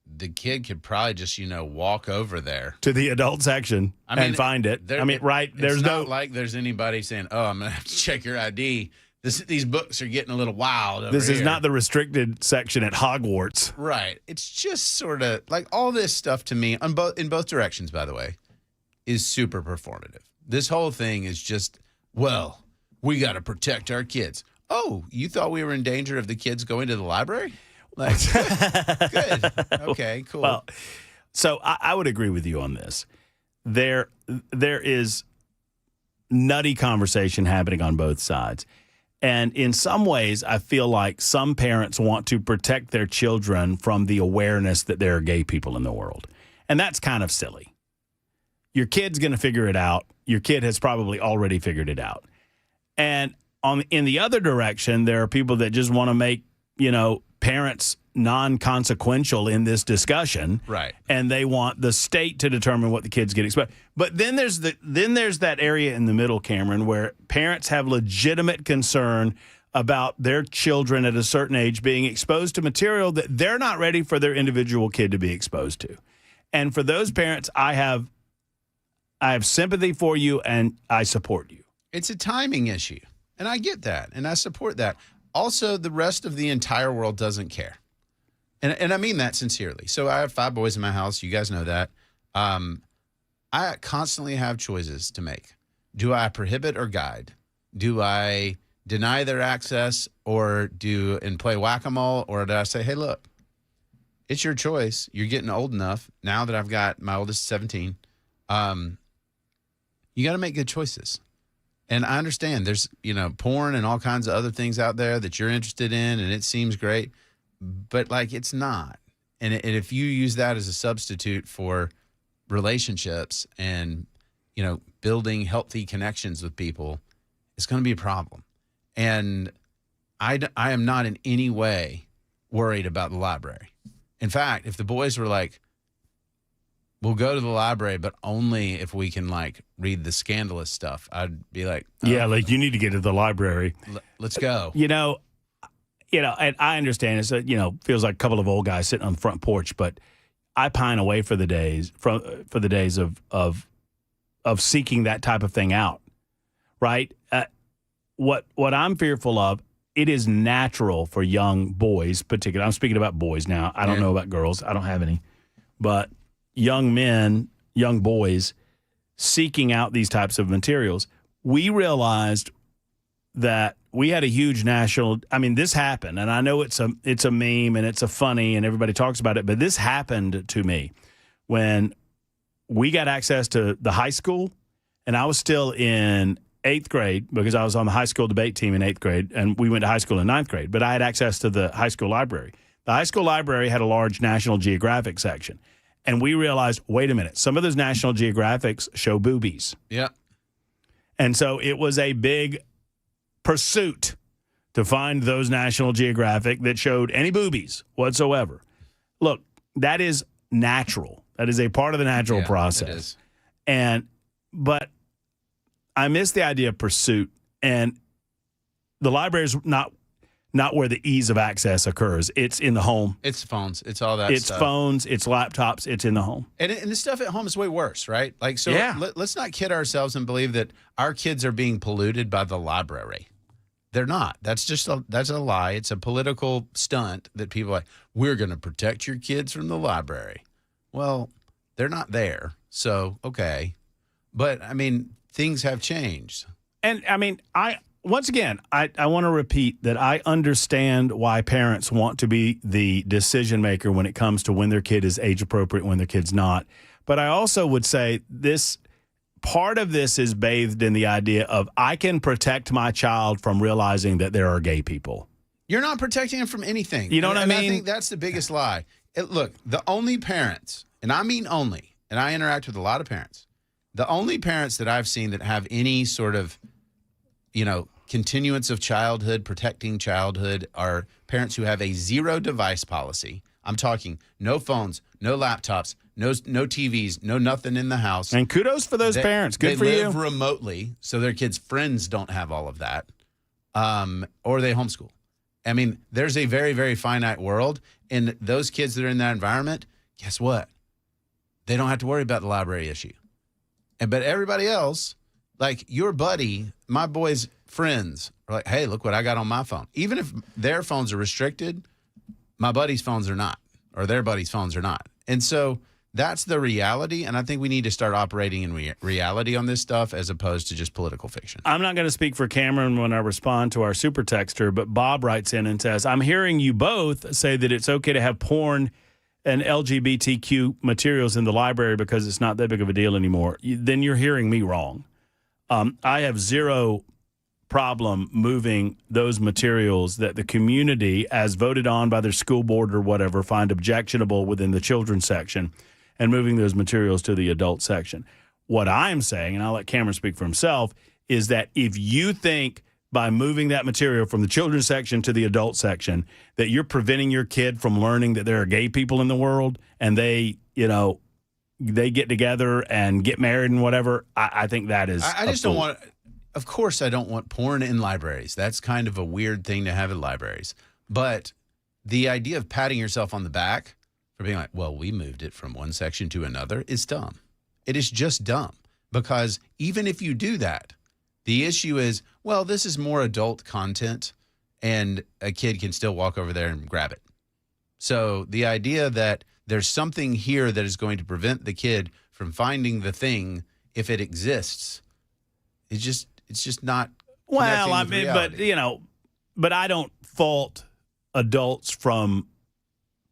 the kid could probably just, walk over there
to the adult section and find it.
There's not like there's anybody saying, "Oh, I'm gonna have to check your ID." These books are getting a little wild.
This is
here.
not the restricted section at Hogwarts,
right? It's just sort of like all this stuff to me in both directions. By the way, is super performative. This whole thing is just, well, we got to protect our kids. Oh, you thought we were in danger of the kids going to the library? Like, good. Okay, cool.
Well, so I would agree with you on this. There is nutty conversation happening on both sides. And in some ways, I feel like some parents want to protect their children from the awareness that there are gay people in the world. And that's kind of silly. Your kid's going to figure it out. Your kid has probably already figured it out. And in the other direction, there are people that just want to make, parents non-consequential in this discussion.
Right.
And they want the state to determine what the kids get exposed. But then there's that area in the middle, Cameron, where parents have legitimate concern about their children at a certain age being exposed to material that they're not ready for their individual kid to be exposed to. And for those parents, I have sympathy for you and I support you.
It's a timing issue. And I get that. And I support that. Also, the rest of the entire world doesn't care. And I mean that sincerely. So I have 5 boys in my house. You guys know that. I constantly have choices to make. Do I prohibit or guide? Do I deny their access and play whack-a-mole? Or do I say, hey, look, it's your choice. You're getting old enough. Now that I've got my oldest 17, you got to make good choices. And I understand there's, porn and all kinds of other things out there that you're interested in, and it seems great. But, it's not. And if you use that as a substitute for relationships and, building healthy connections with people, it's going to be a problem. And I am not in any way worried about the library. In fact, if the boys were like, we'll go to the library, but only if we can, read the scandalous stuff, I'd be like, oh,
yeah, you need to get to the library.
Let's go.
And I understand it's feels like a couple of old guys sitting on the front porch, but I pine away for the days of seeking that type of thing out, right? What I'm fearful of, it is natural for young boys, particularly. I'm speaking about boys now. I don't know about girls. I don't have any, but young men, young boys seeking out these types of materials. We realized that we had a huge this happened, and I know it's a meme and it's a funny and everybody talks about it, but this happened to me when we got access to the high school, and I was still in 8th grade because I was on the high school debate team in 8th grade, and we went to high school in 9th grade, but I had access to the high school library. The high school library had a large National Geographic section, and we realized, wait a minute, some of those National Geographics show boobies.
Yeah.
And so it was a big pursuit to find those National Geographic that showed any boobies whatsoever. Look, that is natural. That is a part of the natural process.
It is.
But I miss the idea of pursuit, and the library is not where the ease of access occurs. It's in the home.
It's phones. It's all that
It's
stuff.
phones. It's laptops. It's in the home.
And the stuff at home is way worse, right? Let's not kid ourselves and believe that our kids are being polluted by the library. They're not. That's a lie. It's a political stunt that people are like, we're going to protect your kids from the library. Well, they're not there. So, okay. But, things have changed.
And, once again, I want to repeat that I understand why parents want to be the decision maker when it comes to when their kid is age appropriate, when their kid's not. But I also would say this part of this is bathed in the idea of I can protect my child from realizing that there are gay people.
You're not protecting them from anything.
You know what I mean?
I think that's the biggest lie. Look, the only parents, and I mean only, and I interact with a lot of parents, the only parents that I've seen that have any sort of, continuance of childhood, protecting childhood, are parents who have a zero device policy. I'm talking no phones, no laptops, no TVs, no nothing in the house.
And kudos for those parents. Good for you.
They live remotely, so their kids' friends don't have all of that, or they homeschool. I mean, there's a very, very finite world, and those kids that are in that environment, guess what? They don't have to worry about the library issue. But everybody else, like your buddy, my boy's friends, are like, hey, look what I got on my phone. Even if their phones are restricted, my buddy's phones are not, or their buddy's phones are not. And so that's the reality, and I think we need to start operating in reality on this stuff as opposed to just political fiction.
I'm not going to speak for Cameron when I respond to our super texter, but Bob writes in and says, I'm hearing you both say that it's okay to have porn and LGBTQ materials in the library because it's not that big of a deal anymore. Then you're hearing me wrong. I have zero problem moving those materials that the community, as voted on by their school board or whatever, find objectionable within the children's section, and moving those materials to the adult section. What I'm saying, and I'll let Cameron speak for himself, is that if you think by moving that material from the children's section to the adult section that you're preventing your kid from learning that there are gay people in the world and they get together and get married and whatever, I think that is
I just don't want, of course I don't want porn in libraries. That's kind of a weird thing to have in libraries. But the idea of patting yourself on the back for being like, well, we moved it from one section to another is dumb. It is just dumb, because even if you do that, the issue is, well, this is more adult content and a kid can still walk over there and grab it. So the idea that there's something here that is going to prevent the kid from finding the thing if it exists, it's just not.
Well, I mean, but I don't fault adults from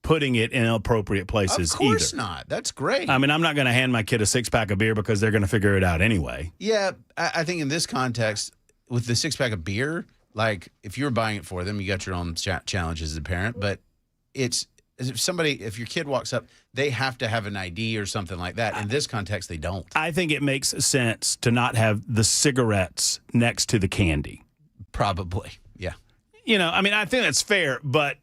putting it in appropriate places either.
Of course not. That's great.
I mean, I'm not going to hand my kid a 6-pack of beer because they're going to figure it out anyway.
Yeah, I think in this context, with the 6-pack of beer, like if you're buying it for them, you got your own challenges as a parent. But if your kid walks up, they have to have an ID or something like that. In this context, they don't.
I think it makes sense to not have the cigarettes next to the candy.
Probably, yeah.
I mean, I think that's fair, but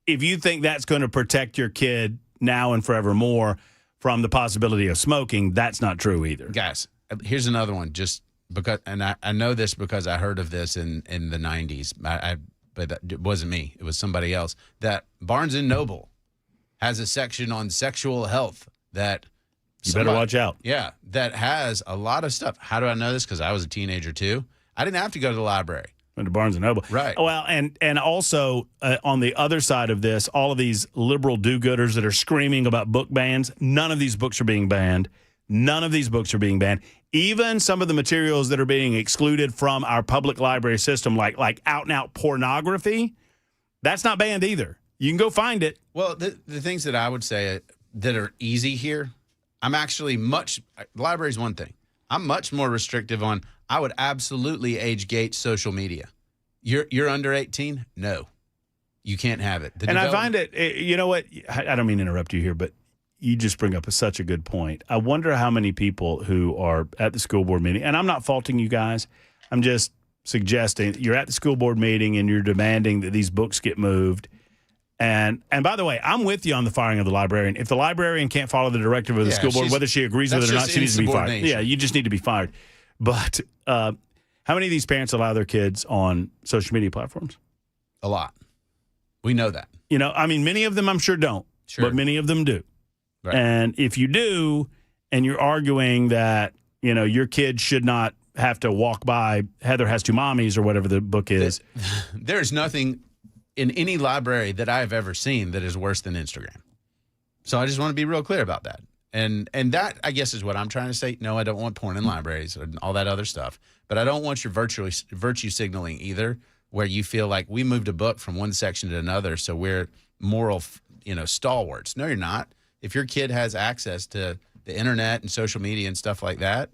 if you think that's going to protect your kid now and forevermore from the possibility of smoking, that's not true either.
Guys, here's another one, just because, and I know this because I heard of this in the 90s, but it wasn't me. It was somebody else. That Barnes & Noble has a section on sexual health that
you better watch out.
Yeah, that has a lot of stuff. How do I know this? Because I was a teenager too. I didn't have to go to the library.
Went to Barnes & Noble.
Right.
Well, and also on the other side of this, all of these liberal do-gooders that are screaming about book bans, none of these books are being banned. None of these books are being banned. Even some of the materials that are being excluded from our public library system, like out-and-out pornography, that's not banned either. You can go find it.
Well, the things that I would say that are easy here, I'm actually library's one thing. I'm much more restrictive on, I would absolutely age gate social media. You're under 18? No. You can't have it.
I find it, you know what? I don't mean to interrupt you here, but you just bring up such a good point. I wonder how many people who are at the school board meeting, and I'm not faulting you guys. I'm just suggesting you're at the school board meeting and you're demanding that these books get moved. And by the way, I'm with you on the firing of the librarian. If the librarian can't follow the directive of the school board, whether she agrees with it or not, she needs to be fired. Yeah, you just need to be fired. But how many of these parents allow their kids on social media platforms?
A lot. We know that.
I mean, many of them I'm sure don't, but many of them do. Right. And if you do, and you're arguing that, your kid should not have to walk by Heather Has Two Mommies or whatever the book is.
There's nothing in any library that I've ever seen that is worse than Instagram. So I just want to be real clear about that. And that, I guess, is what I'm trying to say. No, I don't want porn in libraries and all that other stuff. But I don't want your virtue signaling either, where you feel like we moved a book from one section to another, so we're moral, stalwarts. No, you're not. If your kid has access to the internet and social media and stuff like that,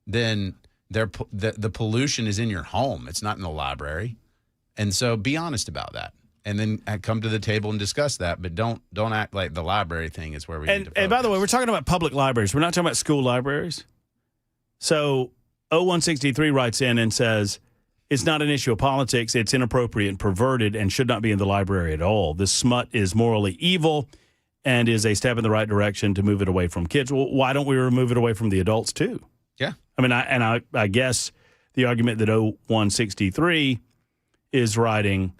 then the pollution is in your home. It's not in the library. And so be honest about that. And then come to the table and discuss that, but don't act like the library thing is where we need to focus.
And by the way, we're talking about public libraries. We're not talking about school libraries. So 0163 writes in and says, it's not an issue of politics. It's inappropriate and perverted and should not be in the library at all. This smut is morally evil and is a step in the right direction to move it away from kids. Well, why don't we remove it away from the adults too?
Yeah.
I mean, I guess the argument that 0163 is writing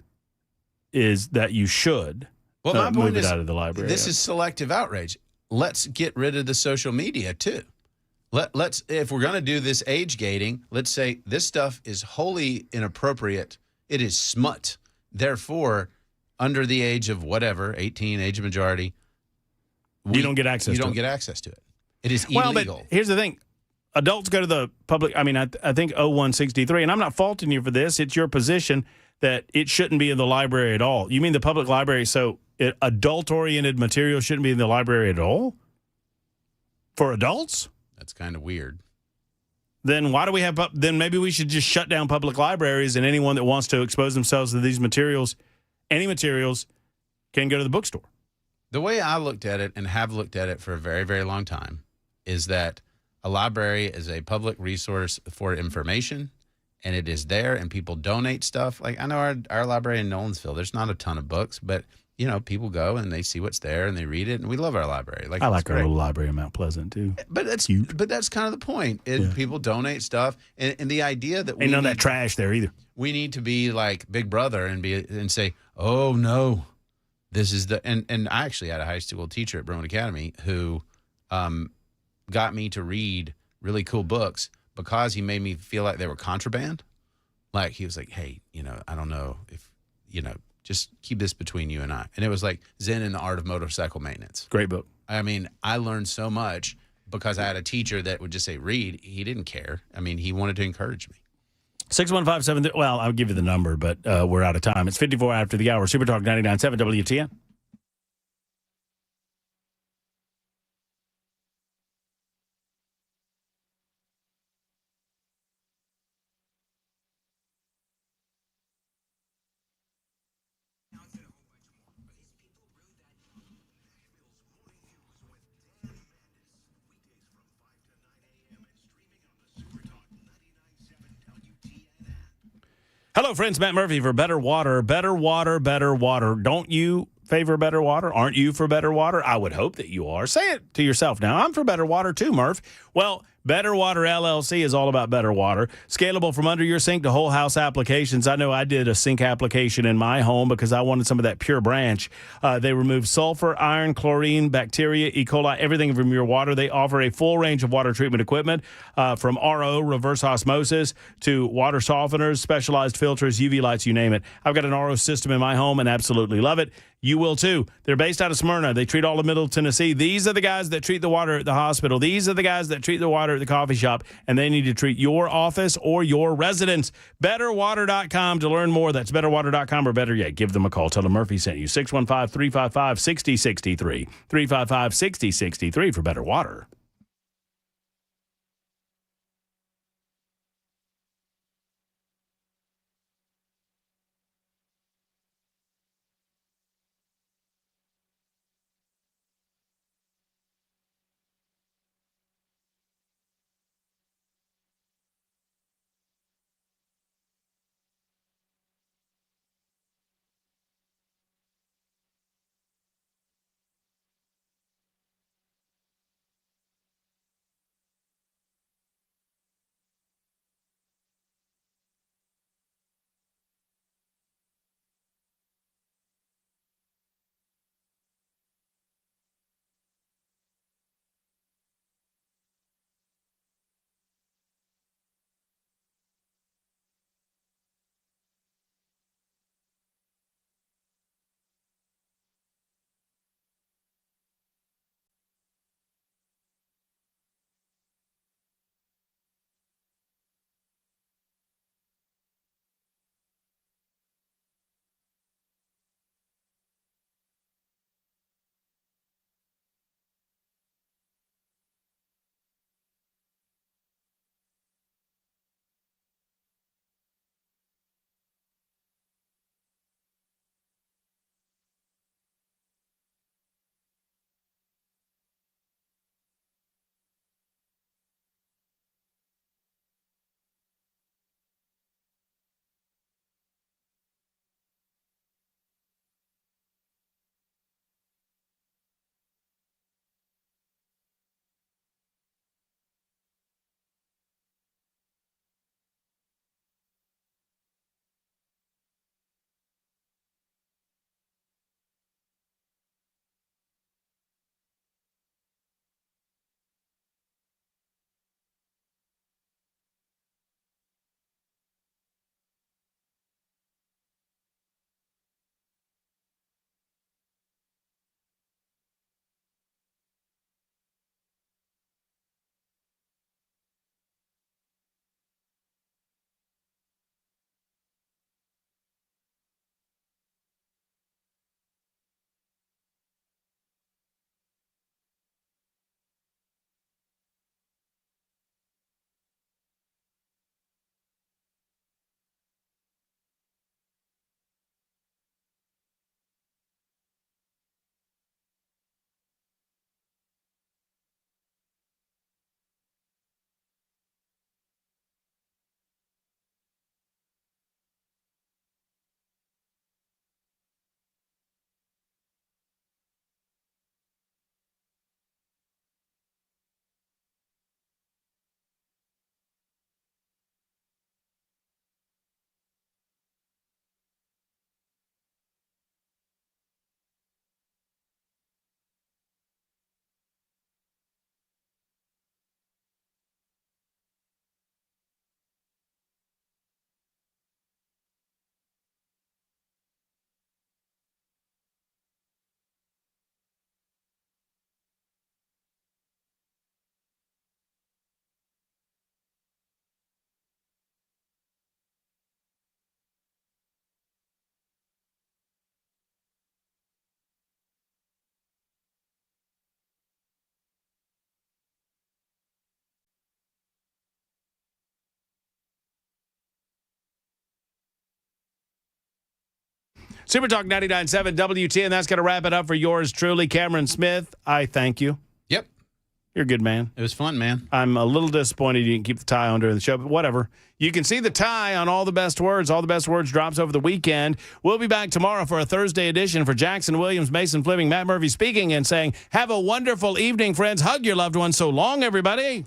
is that you should move it out of the library.
This is selective outrage. Let's get rid of the social media too. Let's, if we're going to do this age gating, let's say this stuff is wholly inappropriate. It is smut. Therefore, under the age of whatever, 18, age of majority,
you don't get access.
You don't get access to it. It is illegal.
Well, but here's the thing. Adults go to the public. I mean, I think 0163, and I'm not faulting you for this. It's your position that it shouldn't be in the library at all. You mean the public library, so adult-oriented material shouldn't be in the library at all? For adults?
That's kind of weird.
Then why do we have, then maybe we should just shut down public libraries and anyone that wants to expose themselves to these materials, any materials, can go to the bookstore.
The way I looked at it and have looked at it for a very, very long time is that a library is a public resource for information, and it is there, and people donate stuff. Like, I know our library in Nolensville, there's not a ton of books, but, people go and they see what's there and they read it, and we love our library.
I like our little library in Mount Pleasant, too.
But that's cute. But that's kind of the point. People donate stuff, and the idea that
ain't none of that trash there either.
We need to be like Big Brother and say, oh, no, this is the – and I actually had a high school teacher at Brown Academy who got me to read really cool books because he made me feel like they were contraband. Like, he was like, hey, I don't know if, just keep this between you and I. And it was like Zen and the Art of Motorcycle Maintenance.
Great book.
I mean, I learned so much because I had a teacher that would just say, read. He didn't care. I mean, he wanted to encourage me.
615-7, well, I'll give you the number, but we're out of time. It's 54 after the hour. Super Talk 99.7 WTN. Hello, friends. Matt Murphy for Better Water. Better water, better water. Don't you favor better water? Aren't you for better water? I would hope that you are. Say it to yourself now. I'm for better water too, Murph. Well, Better Water LLC is all about better water. Scalable from under your sink to whole house applications. I know I did a sink application in my home because I wanted some of that pure branch. They remove sulfur, iron, chlorine, bacteria, E. coli, everything from your water. They offer a full range of water treatment equipment from RO, reverse osmosis, to water softeners, specialized filters, UV lights, you name it. I've got an RO system in my home and absolutely love it. You will too. They're based out of Smyrna. They treat all of Middle Tennessee. These are the guys that treat the water at the hospital. These are the guys that treat the water at the coffee shop, and they need to treat your office or your residence. BetterWater.com to learn more. That's BetterWater.com, or better yet, give them a call. Tell them Murphy sent you. 615-355-6063. 355-6063 for Better Water. Super Talk 99.7 WTN. That's going to wrap it up for yours truly, Cameron Smith. I thank you.
Yep.
You're a good man.
It was fun, man.
I'm a little disappointed you didn't keep the tie on during the show, but whatever. You can see the tie on All the Best Words. All the Best Words drops over the weekend. We'll be back tomorrow for a Thursday edition. For Jackson Williams, Mason Fleming, Matt Murphy speaking and saying, have a wonderful evening, friends. Hug your loved ones. So long, everybody.